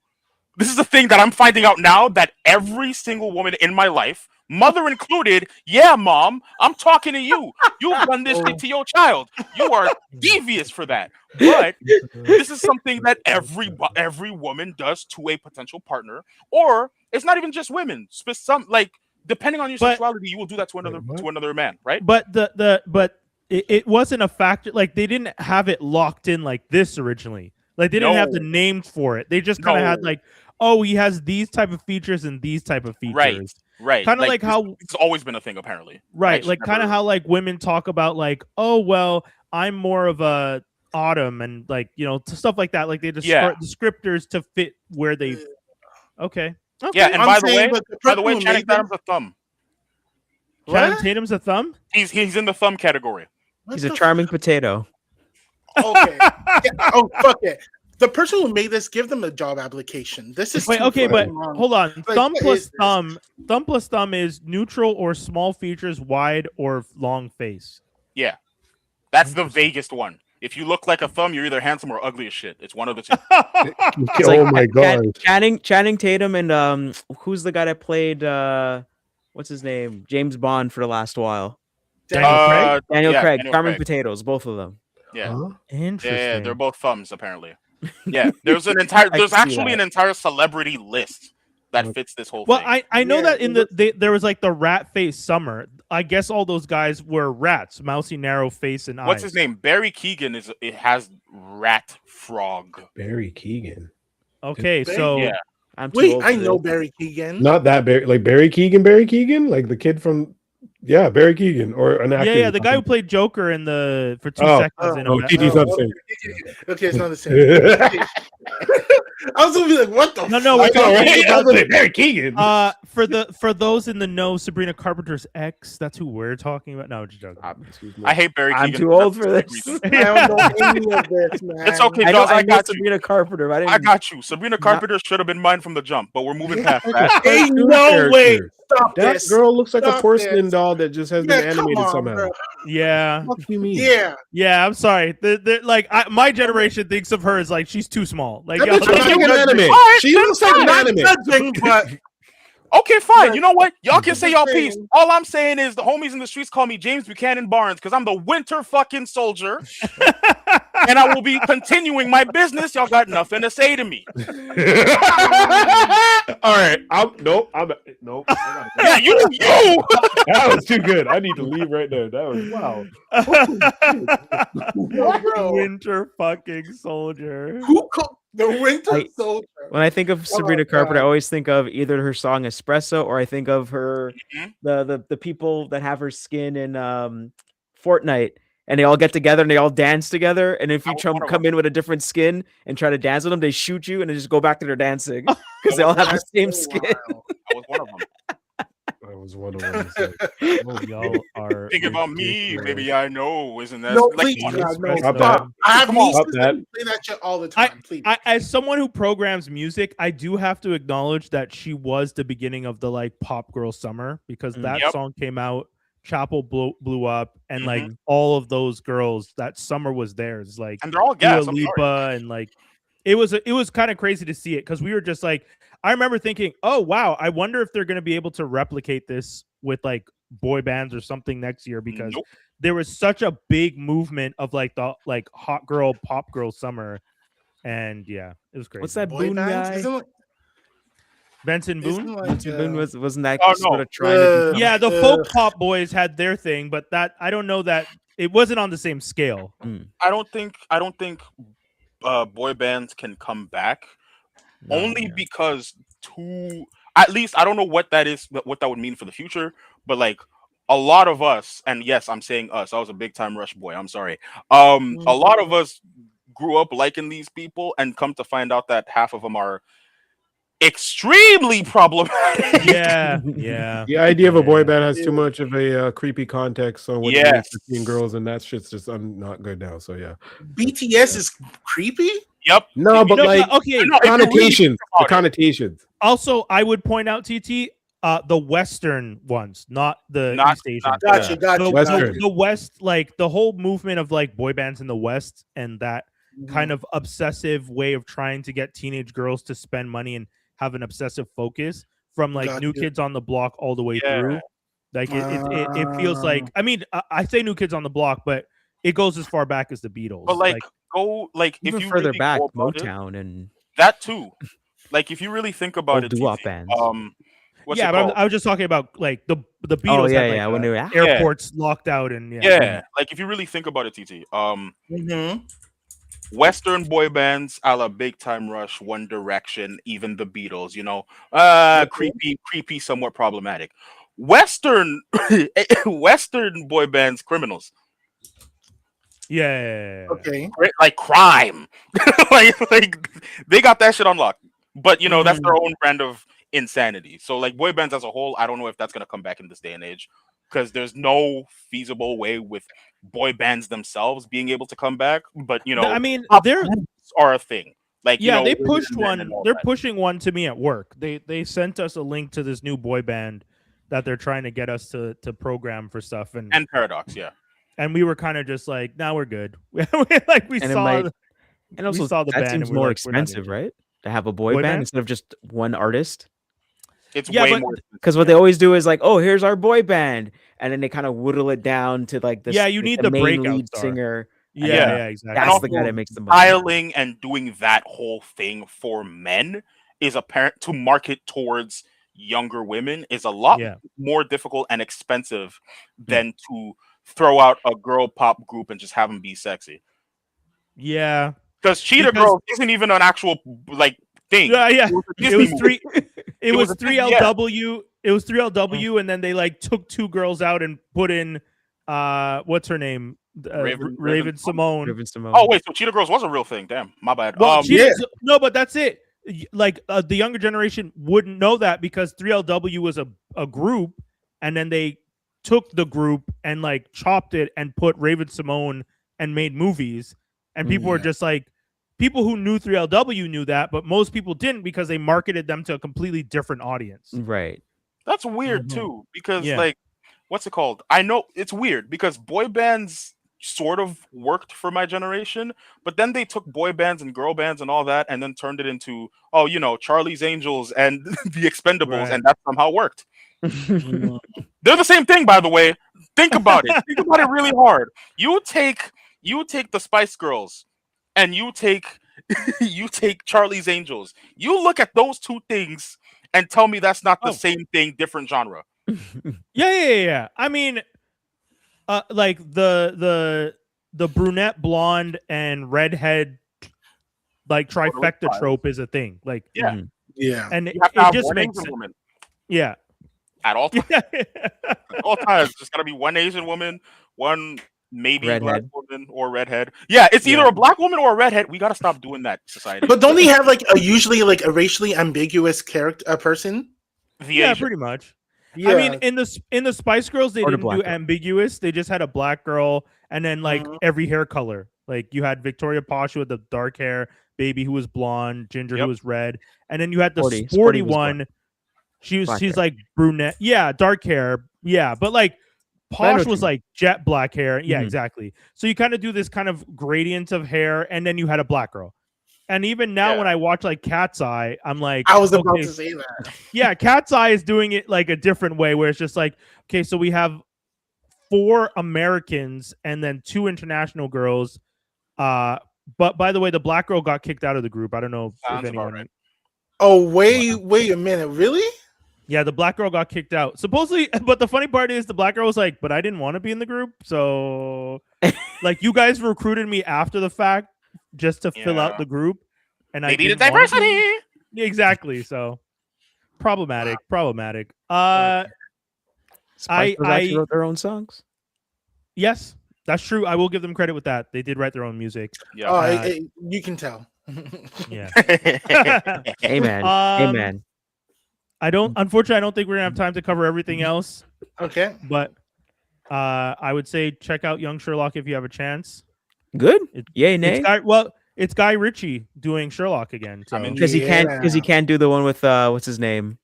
[SPEAKER 2] This is a thing that I'm finding out now that every single woman in my life, mother included, yeah, mom, I'm talking to you. You've done this thing to your child. You are devious for that. But this is something that every woman does to a potential partner, or it's not even just women. Some like depending on your sexuality, you will do that to another man, right?
[SPEAKER 1] But it wasn't a factor. Like they didn't have it locked in like this originally. Like they didn't have the names for it. They just kind of had like, oh, he has these type of features and these type of features.
[SPEAKER 2] Right.
[SPEAKER 1] Kind of like how
[SPEAKER 2] it's always been a thing, apparently.
[SPEAKER 1] Right. Like kind of how like women talk about like, oh well, I'm more of a autumn and like stuff like that. Like they just start descriptors to fit where they. Okay.
[SPEAKER 2] Yeah, and by the way, Channing Tatum's a thumb.
[SPEAKER 1] Channing Tatum's a thumb.
[SPEAKER 2] He's in the thumb category.
[SPEAKER 4] He's a charming potato.
[SPEAKER 5] Okay. Oh fuck it. The person who made this, give them a job application. This is
[SPEAKER 1] okay, but hold on.
[SPEAKER 5] Like,
[SPEAKER 1] thumb plus thumb. Thumb plus thumb is neutral or small features, wide or long face.
[SPEAKER 2] Yeah, that's the vaguest one. If you look like a thumb, you're either handsome or ugly as shit. It's one of the two.
[SPEAKER 3] Oh my god.
[SPEAKER 4] Channing Tatum and who's the guy that played what's his name? James Bond for the last while. Daniel Craig. Charming potatoes, both of them.
[SPEAKER 2] Yeah.
[SPEAKER 3] Huh?
[SPEAKER 1] Interesting.
[SPEAKER 2] Yeah, they're both thumbs apparently. Yeah, there's actually an entire celebrity list that fits this whole thing.
[SPEAKER 1] Well, I know that in there was like the rat face summer. I guess all those guys were rats, mousy, narrow face and eyes.
[SPEAKER 2] What's his name? Barry Keoghan has rat frog.
[SPEAKER 3] Barry Keoghan.
[SPEAKER 1] Okay, so
[SPEAKER 2] yeah.
[SPEAKER 5] I know Barry Keoghan.
[SPEAKER 3] Not that Barry, like Barry Keoghan, like the kid from Barry Keoghan or an actor.
[SPEAKER 1] Yeah, the guy who played Joker for 2 seconds.
[SPEAKER 3] TT's not the same.
[SPEAKER 5] Okay, it's not the same. I was gonna be like, what the?
[SPEAKER 1] No, we're talking about
[SPEAKER 3] Barry Keoghan.
[SPEAKER 1] For those in the know, Sabrina Carpenter's ex. That's who we're talking about. No, just joking.
[SPEAKER 2] I hate Barry Keoghan.
[SPEAKER 4] I'm too old for this.
[SPEAKER 5] I don't know any of this, man.
[SPEAKER 2] It's okay,
[SPEAKER 4] I
[SPEAKER 2] I got you.
[SPEAKER 4] Sabrina Carpenter. But
[SPEAKER 2] I got you. Sabrina Carpenter should have been mine from the jump, but we're moving past that.
[SPEAKER 5] Ain't no way. Stop
[SPEAKER 3] That
[SPEAKER 5] this.
[SPEAKER 3] girl looks like
[SPEAKER 5] Stop
[SPEAKER 3] a porcelain
[SPEAKER 5] this.
[SPEAKER 3] doll that just has been
[SPEAKER 5] come
[SPEAKER 3] animated
[SPEAKER 5] on,
[SPEAKER 3] somehow.
[SPEAKER 5] bro.
[SPEAKER 1] Yeah.
[SPEAKER 3] What do you mean?
[SPEAKER 5] Yeah.
[SPEAKER 1] I'm sorry. My generation thinks of her as like she's too small. Like
[SPEAKER 3] That bitch looks like an anime.
[SPEAKER 2] Alright,
[SPEAKER 3] She looks like an
[SPEAKER 5] Not
[SPEAKER 3] anime.
[SPEAKER 5] judging, but
[SPEAKER 2] Okay, fine. You know what? Y'all can say y'all
[SPEAKER 5] saying.
[SPEAKER 2] piece. All I'm saying is the homies in the streets call me James Buchanan Barnes because I'm the winter fucking soldier. And I will be continuing my business. Y'all got nothing to say to me.
[SPEAKER 3] All right. Nope.
[SPEAKER 2] Yeah, you.
[SPEAKER 3] That was too good. I need to leave right there. That was wow.
[SPEAKER 1] Winter fucking soldier.
[SPEAKER 5] who cooked the Winter Soldier?
[SPEAKER 4] when I think of Sabrina Carpenter, I always think of either her song Espresso or I think of her the people that have her skin in Fortnite. And they all get together and they all dance together. And if you come in with a different skin and try to dance with them, they shoot you and they just go back to their dancing because they all have the same skin.
[SPEAKER 2] I was one of them.
[SPEAKER 3] I was one of them.
[SPEAKER 1] Y'all are
[SPEAKER 2] Think about me. Maybe I know. Isn't that
[SPEAKER 5] No,
[SPEAKER 2] like,
[SPEAKER 5] please, God, no.
[SPEAKER 3] Stop
[SPEAKER 5] Stop. I have nieces
[SPEAKER 3] Stop
[SPEAKER 5] that
[SPEAKER 3] that.
[SPEAKER 5] play that shit all the time. Please.
[SPEAKER 1] As someone who programs music, I do have to acknowledge that she was the beginning of the like pop girl summer because that song came out. Chapel blew up, and like all of those girls that summer was theirs. Like,
[SPEAKER 2] and they're all gas.
[SPEAKER 1] Dua Lipa, and like it was kind of crazy to see it because we were just like, I remember thinking, oh wow, I wonder if they're going to be able to replicate this with like boy bands or something next year because there was such a big movement of like the like hot girl pop girl summer, and yeah, it was crazy.
[SPEAKER 4] What's that
[SPEAKER 5] Boy
[SPEAKER 4] Boone
[SPEAKER 5] bands?
[SPEAKER 4] guy?
[SPEAKER 5] Isn't
[SPEAKER 1] Benson Boone?
[SPEAKER 4] Benson Boone wasn't that
[SPEAKER 2] Oh,
[SPEAKER 4] sort
[SPEAKER 2] no.
[SPEAKER 4] of trying to do
[SPEAKER 1] Yeah, the folk pop boys had their thing, but that I don't know that it wasn't on the same scale.
[SPEAKER 2] I don't think boy bands can come back because at least I don't know what that is, what that would mean for the future, but like a lot of us, and yes, I'm saying us, I was a big time Rush boy. I'm sorry. A lot of us grew up liking these people and come to find out that half of them are extremely problematic.
[SPEAKER 1] Yeah.
[SPEAKER 3] The idea of a boy band has too much of a creepy context on what it means for teen girls, and that shit's just not good now. So yeah,
[SPEAKER 5] BTS is creepy.
[SPEAKER 2] Yep.
[SPEAKER 3] No, but like
[SPEAKER 1] okay.
[SPEAKER 3] connotations. The connotations.
[SPEAKER 1] Also, I would point out, TT, The Western ones, not the
[SPEAKER 2] Not-
[SPEAKER 1] East Asian.
[SPEAKER 5] Gotcha, gotcha.
[SPEAKER 3] Western.
[SPEAKER 1] The West, like the whole movement of like boy bands in the West and that
[SPEAKER 5] Mhm.
[SPEAKER 1] kind of obsessive way of trying to get teenage girls to spend money and have an obsessive focus from like New
[SPEAKER 5] Gotcha.
[SPEAKER 1] Kids on the Block all the way
[SPEAKER 2] Yeah.
[SPEAKER 1] through. Like it feels like, I mean, I say New Kids on the Block, but it goes as far back as the Beatles.
[SPEAKER 2] But like go like
[SPEAKER 4] Even
[SPEAKER 2] if you
[SPEAKER 4] further
[SPEAKER 2] really
[SPEAKER 4] back,
[SPEAKER 2] go about it,
[SPEAKER 4] Motown and
[SPEAKER 2] that too. Like if you really think about
[SPEAKER 4] old
[SPEAKER 2] it,
[SPEAKER 4] doo-wop
[SPEAKER 2] TT,
[SPEAKER 4] bands.
[SPEAKER 2] what's
[SPEAKER 1] yeah,
[SPEAKER 2] it
[SPEAKER 1] but
[SPEAKER 2] called?
[SPEAKER 1] I was just talking about like the Beatles.
[SPEAKER 4] Oh, yeah,
[SPEAKER 1] had, like,
[SPEAKER 4] yeah, when they were-
[SPEAKER 1] airports locked out and
[SPEAKER 2] yeah, like if you really think about it, TT,
[SPEAKER 5] Mhm.
[SPEAKER 2] Western boy bands, a la Big Time Rush, One Direction, even the Beatles, you know, creepy, somewhat problematic. Western boy bands, criminals,
[SPEAKER 1] yeah.
[SPEAKER 5] Okay.
[SPEAKER 2] like crime, like they got that shit unlocked. But you know, that's their own brand of insanity. So like boy bands as a whole, I don't know if that's gonna come back in this day and age because there's no feasible way with boy bands themselves being able to come back. But you know,
[SPEAKER 1] I mean,
[SPEAKER 2] pop
[SPEAKER 1] they're
[SPEAKER 2] groups are a thing. Like you
[SPEAKER 1] yeah,
[SPEAKER 2] know,
[SPEAKER 1] they
[SPEAKER 2] Women
[SPEAKER 1] pushed
[SPEAKER 2] and Men
[SPEAKER 1] one.
[SPEAKER 2] and all
[SPEAKER 1] They're
[SPEAKER 2] that.
[SPEAKER 1] pushing one to me at work. They sent us a link to this new boy band that they're trying to get us to program for stuff, and
[SPEAKER 2] Paradox, yeah.
[SPEAKER 1] we were kind of just like, now we're good. Like we
[SPEAKER 4] And it
[SPEAKER 1] saw,
[SPEAKER 4] might- and also
[SPEAKER 1] saw the
[SPEAKER 4] that
[SPEAKER 1] band
[SPEAKER 4] seems
[SPEAKER 1] and we're
[SPEAKER 4] more
[SPEAKER 1] like, we're not gonna
[SPEAKER 4] expensive,
[SPEAKER 1] do it.
[SPEAKER 4] right? To have a boy
[SPEAKER 1] Boy
[SPEAKER 4] band
[SPEAKER 1] band?
[SPEAKER 4] instead of just one artist.
[SPEAKER 2] It's
[SPEAKER 1] Yeah,
[SPEAKER 2] way
[SPEAKER 1] but-
[SPEAKER 2] more
[SPEAKER 4] Because what they always do is like, oh, here's our boy band, and then they kind of whittle it down to like the
[SPEAKER 1] Yeah, you need the
[SPEAKER 4] main
[SPEAKER 1] breakout
[SPEAKER 4] lead
[SPEAKER 1] star.
[SPEAKER 4] singer. and
[SPEAKER 1] Yeah,
[SPEAKER 4] then
[SPEAKER 1] yeah, exactly.
[SPEAKER 4] That's
[SPEAKER 2] also
[SPEAKER 4] the guy that makes the money.
[SPEAKER 2] styling and doing that whole thing for men is apparent to market towards younger women is a lot
[SPEAKER 1] Yeah.
[SPEAKER 2] more difficult and expensive than to throw out a girl pop group and just have them be sexy.
[SPEAKER 1] Yeah,
[SPEAKER 2] Because Cheetah
[SPEAKER 1] Because-
[SPEAKER 2] Girls isn't even an actual like thing.
[SPEAKER 1] yeah.
[SPEAKER 2] It was a
[SPEAKER 1] It
[SPEAKER 2] Disney
[SPEAKER 1] was
[SPEAKER 2] movie.
[SPEAKER 1] three. It
[SPEAKER 2] was
[SPEAKER 1] was
[SPEAKER 2] a
[SPEAKER 1] three
[SPEAKER 2] thing, yeah.
[SPEAKER 1] LW. It was three LW, and then they like took two girls out and put in what's her name, Raven Simone.
[SPEAKER 4] Raven Simone.
[SPEAKER 2] Oh wait, so Cheetah Girls was a real thing. Damn, my bad.
[SPEAKER 1] Well,
[SPEAKER 5] yeah.
[SPEAKER 1] no, but that's it. Like the younger generation wouldn't know that because 3LW was a group, and then they took the group and like chopped it and put Raven Simone and made movies, and people were
[SPEAKER 5] Yeah.
[SPEAKER 1] just like, people who knew 3LW knew that, but most people didn't because they marketed them to a completely different audience.
[SPEAKER 4] Right.
[SPEAKER 2] That's weird
[SPEAKER 1] Mhm.
[SPEAKER 2] too, because
[SPEAKER 1] Yeah.
[SPEAKER 2] like, what's it called? I know it's weird because boy bands sort of worked for my generation, but then they took boy bands and girl bands and all that, and then turned it into, oh, you know, Charlie's Angels and the Expendables,
[SPEAKER 1] Right.
[SPEAKER 2] and that somehow worked. They're the same thing, by the way. Think about it. Think about it really hard. You take the Spice Girls, and you take Charlie's Angels. You look at those two things and tell me that's not the
[SPEAKER 1] Oh.
[SPEAKER 2] same thing, different genre.
[SPEAKER 1] Yeah. I mean, like the brunette, blonde, and redhead, like trifecta
[SPEAKER 2] Files.
[SPEAKER 1] trope is a thing. Like,
[SPEAKER 2] Yeah.
[SPEAKER 4] Mhm.
[SPEAKER 5] Yeah.
[SPEAKER 1] and
[SPEAKER 2] You
[SPEAKER 1] it,
[SPEAKER 2] have to
[SPEAKER 1] it
[SPEAKER 2] have
[SPEAKER 1] just
[SPEAKER 2] one
[SPEAKER 1] makes
[SPEAKER 2] Asian
[SPEAKER 1] sense.
[SPEAKER 2] woman
[SPEAKER 1] Yeah.
[SPEAKER 2] at all times.
[SPEAKER 1] Yeah.
[SPEAKER 2] At all times. There's gotta be one Asian woman, one maybe black
[SPEAKER 4] Redhead.
[SPEAKER 2] woman or redhead. Yeah, it's either
[SPEAKER 1] Yeah.
[SPEAKER 2] a black woman or a redhead. We gotta stop doing that, society.
[SPEAKER 5] But don't they have like usually like a racially ambiguous character, a person?
[SPEAKER 2] The
[SPEAKER 1] Yeah,
[SPEAKER 2] Asian.
[SPEAKER 1] pretty much.
[SPEAKER 5] Yeah.
[SPEAKER 1] I mean, in the Spice Girls, they
[SPEAKER 4] Or the
[SPEAKER 1] didn't
[SPEAKER 4] black
[SPEAKER 1] do
[SPEAKER 4] girl.
[SPEAKER 1] ambiguous. They just had a black girl, and then like
[SPEAKER 5] Mhm.
[SPEAKER 1] every hair color. Like you had Victoria Pasha with the dark hair, Baby who was blonde, Ginger
[SPEAKER 2] Yep.
[SPEAKER 1] who was red, and then you had the
[SPEAKER 4] Sporty.
[SPEAKER 1] sporty
[SPEAKER 4] Sporty was
[SPEAKER 1] one. She's
[SPEAKER 4] Black hair.
[SPEAKER 1] like brunette. Yeah, dark hair. Yeah, but like
[SPEAKER 4] I know
[SPEAKER 1] Posh
[SPEAKER 4] what
[SPEAKER 1] was
[SPEAKER 4] you mean.
[SPEAKER 1] like jet black hair. Yeah,
[SPEAKER 4] Mhm.
[SPEAKER 1] exactly. So you kind of do this kind of gradient of hair, and then you had a black girl. And even now,
[SPEAKER 2] Yeah.
[SPEAKER 1] when I watch like Cat's Eye, I'm like,
[SPEAKER 5] I was about
[SPEAKER 1] okay,
[SPEAKER 5] to say that.
[SPEAKER 1] yeah, Cat's Eye is doing it like a different way, where it's just like, okay, so we have 4 Americans and then 2 international girls. But by the way, the black girl got kicked out of the group. I don't know if
[SPEAKER 2] Sounds about
[SPEAKER 1] anyone.
[SPEAKER 2] right.
[SPEAKER 5] Oh, wait a minute. Really?
[SPEAKER 1] Yeah, the black girl got kicked out. Supposedly, but the funny part is the black girl was like, but I didn't want to be in the group. So like you guys recruited me after the fact just to fill out
[SPEAKER 2] Yeah.
[SPEAKER 1] the group. And
[SPEAKER 2] They
[SPEAKER 1] I
[SPEAKER 2] needed
[SPEAKER 1] didn't want to be.
[SPEAKER 2] diversity.
[SPEAKER 1] Yeah, exactly. So problematic.
[SPEAKER 4] Spice Girls actually
[SPEAKER 1] I-
[SPEAKER 4] wrote their own songs.
[SPEAKER 1] Yes, that's true. I will give them credit with that. They did write their own music.
[SPEAKER 2] Yeah.
[SPEAKER 5] Oh,
[SPEAKER 1] Uh,
[SPEAKER 5] you can tell.
[SPEAKER 1] Yeah.
[SPEAKER 4] Amen.
[SPEAKER 1] Um,
[SPEAKER 4] Amen.
[SPEAKER 1] Unfortunately, I don't think we're gonna have time to cover everything else.
[SPEAKER 5] Okay.
[SPEAKER 1] But I would say check out Young Sherlock if you have a chance.
[SPEAKER 4] Good.
[SPEAKER 1] It-
[SPEAKER 4] Yay, nay.
[SPEAKER 1] It's Guy Ritchie doing Sherlock again. So
[SPEAKER 2] I'm in-
[SPEAKER 4] Because he can't. Because he
[SPEAKER 5] Yeah.
[SPEAKER 4] can't do the one with what's his name?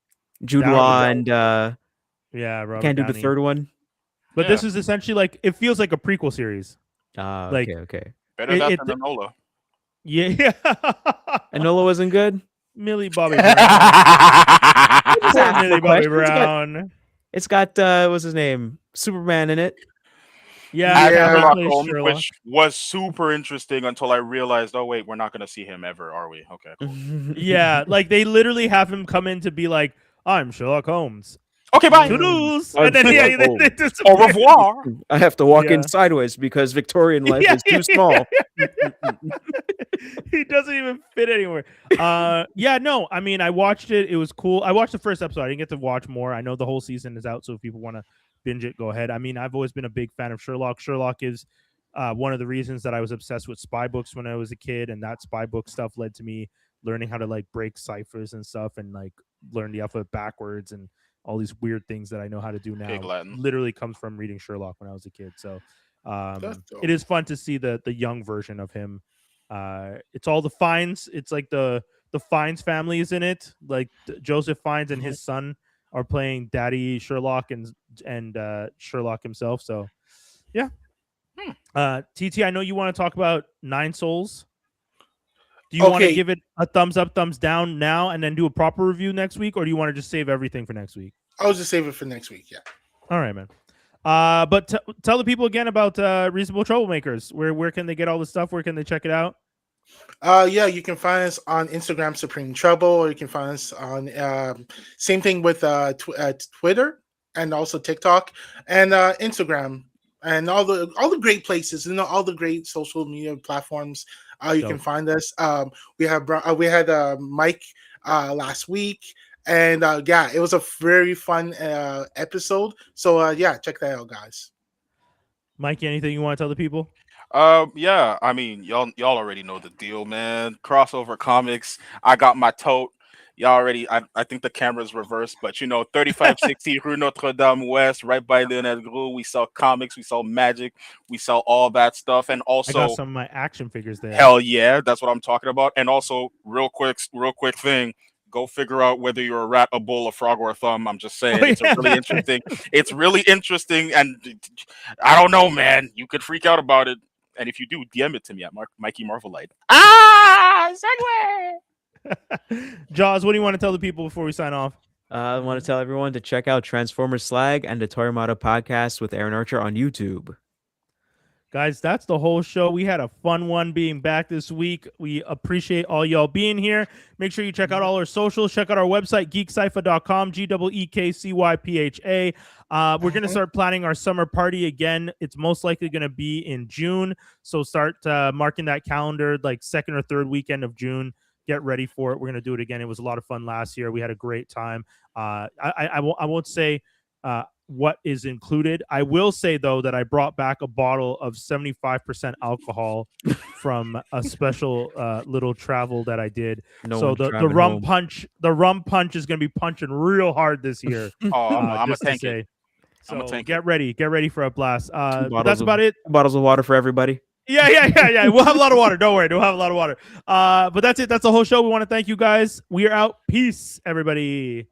[SPEAKER 4] Jude
[SPEAKER 1] Downey.
[SPEAKER 4] Law and
[SPEAKER 1] Yeah,
[SPEAKER 4] I
[SPEAKER 1] Robert
[SPEAKER 4] can't do the
[SPEAKER 1] Downey.
[SPEAKER 4] third one.
[SPEAKER 1] But
[SPEAKER 2] Yeah.
[SPEAKER 1] this is essentially like it feels like a prequel series. Like-
[SPEAKER 4] Okay.
[SPEAKER 2] Better
[SPEAKER 1] It-
[SPEAKER 2] that
[SPEAKER 1] it-
[SPEAKER 2] than Enola.
[SPEAKER 1] Yeah.
[SPEAKER 4] Enola wasn't good.
[SPEAKER 1] Millie Bobby Brown.
[SPEAKER 4] Just
[SPEAKER 1] Poor
[SPEAKER 4] ask
[SPEAKER 1] Millie
[SPEAKER 4] for
[SPEAKER 1] Bobby
[SPEAKER 4] questions.
[SPEAKER 1] Brown.
[SPEAKER 4] It's got what's his name? Superman in it.
[SPEAKER 1] Yeah,
[SPEAKER 2] As
[SPEAKER 5] Yeah.
[SPEAKER 2] Sherlock
[SPEAKER 1] plays
[SPEAKER 2] Holmes,
[SPEAKER 1] Sherlock.
[SPEAKER 2] which was super interesting until I realized, oh wait, we're not going to see him ever, are we? Okay, cool.
[SPEAKER 1] Yeah, like they literally have him come in to be like, "I'm Sherlock Holmes."
[SPEAKER 2] Okay, bye.
[SPEAKER 1] Toodles,
[SPEAKER 4] I'm
[SPEAKER 1] and then
[SPEAKER 4] Sherlock
[SPEAKER 1] they
[SPEAKER 4] Holmes.
[SPEAKER 1] disappear.
[SPEAKER 2] Au revoir.
[SPEAKER 4] I have to walk in
[SPEAKER 1] Yeah.
[SPEAKER 4] sideways because Victorian life
[SPEAKER 1] Yeah,
[SPEAKER 4] is too small.
[SPEAKER 1] He doesn't even fit anywhere. Yeah, no, I mean, I watched it. It was cool. I watched the first episode. I didn't get to watch more. I know the whole season is out, so if people want to binge it, go ahead. I mean, I've always been a big fan of Sherlock. Sherlock is one of the reasons that I was obsessed with spy books when I was a kid, and that spy book stuff led to me learning how to like break ciphers and stuff, and like learn the alphabet backwards and all these weird things that I know how to do now.
[SPEAKER 2] Pig Latin.
[SPEAKER 1] Literally comes from reading Sherlock when I was a kid. So
[SPEAKER 5] That's dope.
[SPEAKER 1] it is fun to see the young version of him. It's all the Fiennes. It's like the Fiennes family is in it. Like Joseph Fiennes and his son are playing Daddy Sherlock and Sherlock himself. So yeah. TT, I know you want to talk about Nine Souls. Do you want to
[SPEAKER 5] Okay.
[SPEAKER 1] give it a thumbs up, thumbs down now, and then do a proper review next week, or do you want to just save everything for next week?
[SPEAKER 5] I'll just save it for next week. Yeah.
[SPEAKER 1] All right, man. But tell the people again about Reasonable Troublemakers. Where can they get all the stuff? Where can they check it out?
[SPEAKER 5] Yeah, you can find us on Instagram, Supreme Trouble, or you can find us on same thing with Twitter and also TikTok and Instagram and all the great places, all the great social media platforms. You can
[SPEAKER 1] Dope.
[SPEAKER 5] find us. We had Mike last week, and yeah, it was a very fun episode. So yeah, check that out, guys.
[SPEAKER 1] Mikey, anything you want to tell the people?
[SPEAKER 2] Yeah, I mean, y'all already know the deal, man. Crossover Comics. I got my tote. Y'all already. I think the camera's reversed, but 3560 Rue Notre Dame West, right by Lionel Gros. We sell comics, we sell magic, we sell all that stuff, and
[SPEAKER 1] I
[SPEAKER 2] also
[SPEAKER 1] got some of my action figures there.
[SPEAKER 2] hell yeah, that's what I'm talking about. And also, real quick thing. Go figure out whether you're a rat, a bull, a frog, or a thumb. I'm just saying, it's really interesting. It's really interesting, and I don't know, man. You could freak out about it, and if you do, DM it to me at Mikey Marvelite. Segue.
[SPEAKER 1] Jaws, what do you want to tell the people before we sign off?
[SPEAKER 4] I want to tell everyone to check out Transformers Slag and the Toyamata podcast with Aaron Archer on YouTube.
[SPEAKER 1] Guys, that's the whole show. We had a fun one being back this week. We appreciate all y'all being here. Make sure you check out all our socials. Check out our website, GeekCypha.com, GeekCypha. We're going to start planning our summer party again. It's most likely going to be in June. So start marking that calendar, like second or third weekend of June. Get ready for it. We're going to do it again. It was a lot of fun last year. We had a great time. I won't say what is included. I will say, though, that I brought back a bottle of 75% alcohol from a special little travel that I did. So the rum punch is going to be punching real hard this year.
[SPEAKER 2] Oh, I'm gonna
[SPEAKER 1] just to
[SPEAKER 2] tank
[SPEAKER 1] say.
[SPEAKER 2] it.
[SPEAKER 1] So
[SPEAKER 2] tank
[SPEAKER 1] get ready for a blast. But that's
[SPEAKER 4] of-
[SPEAKER 1] about it.
[SPEAKER 4] Bottles of water for everybody.
[SPEAKER 1] Yeah. We'll have a lot of water. Don't worry. We'll have a lot of water. But that's it. That's the whole show. We want to thank you guys. We are out. Peace, everybody.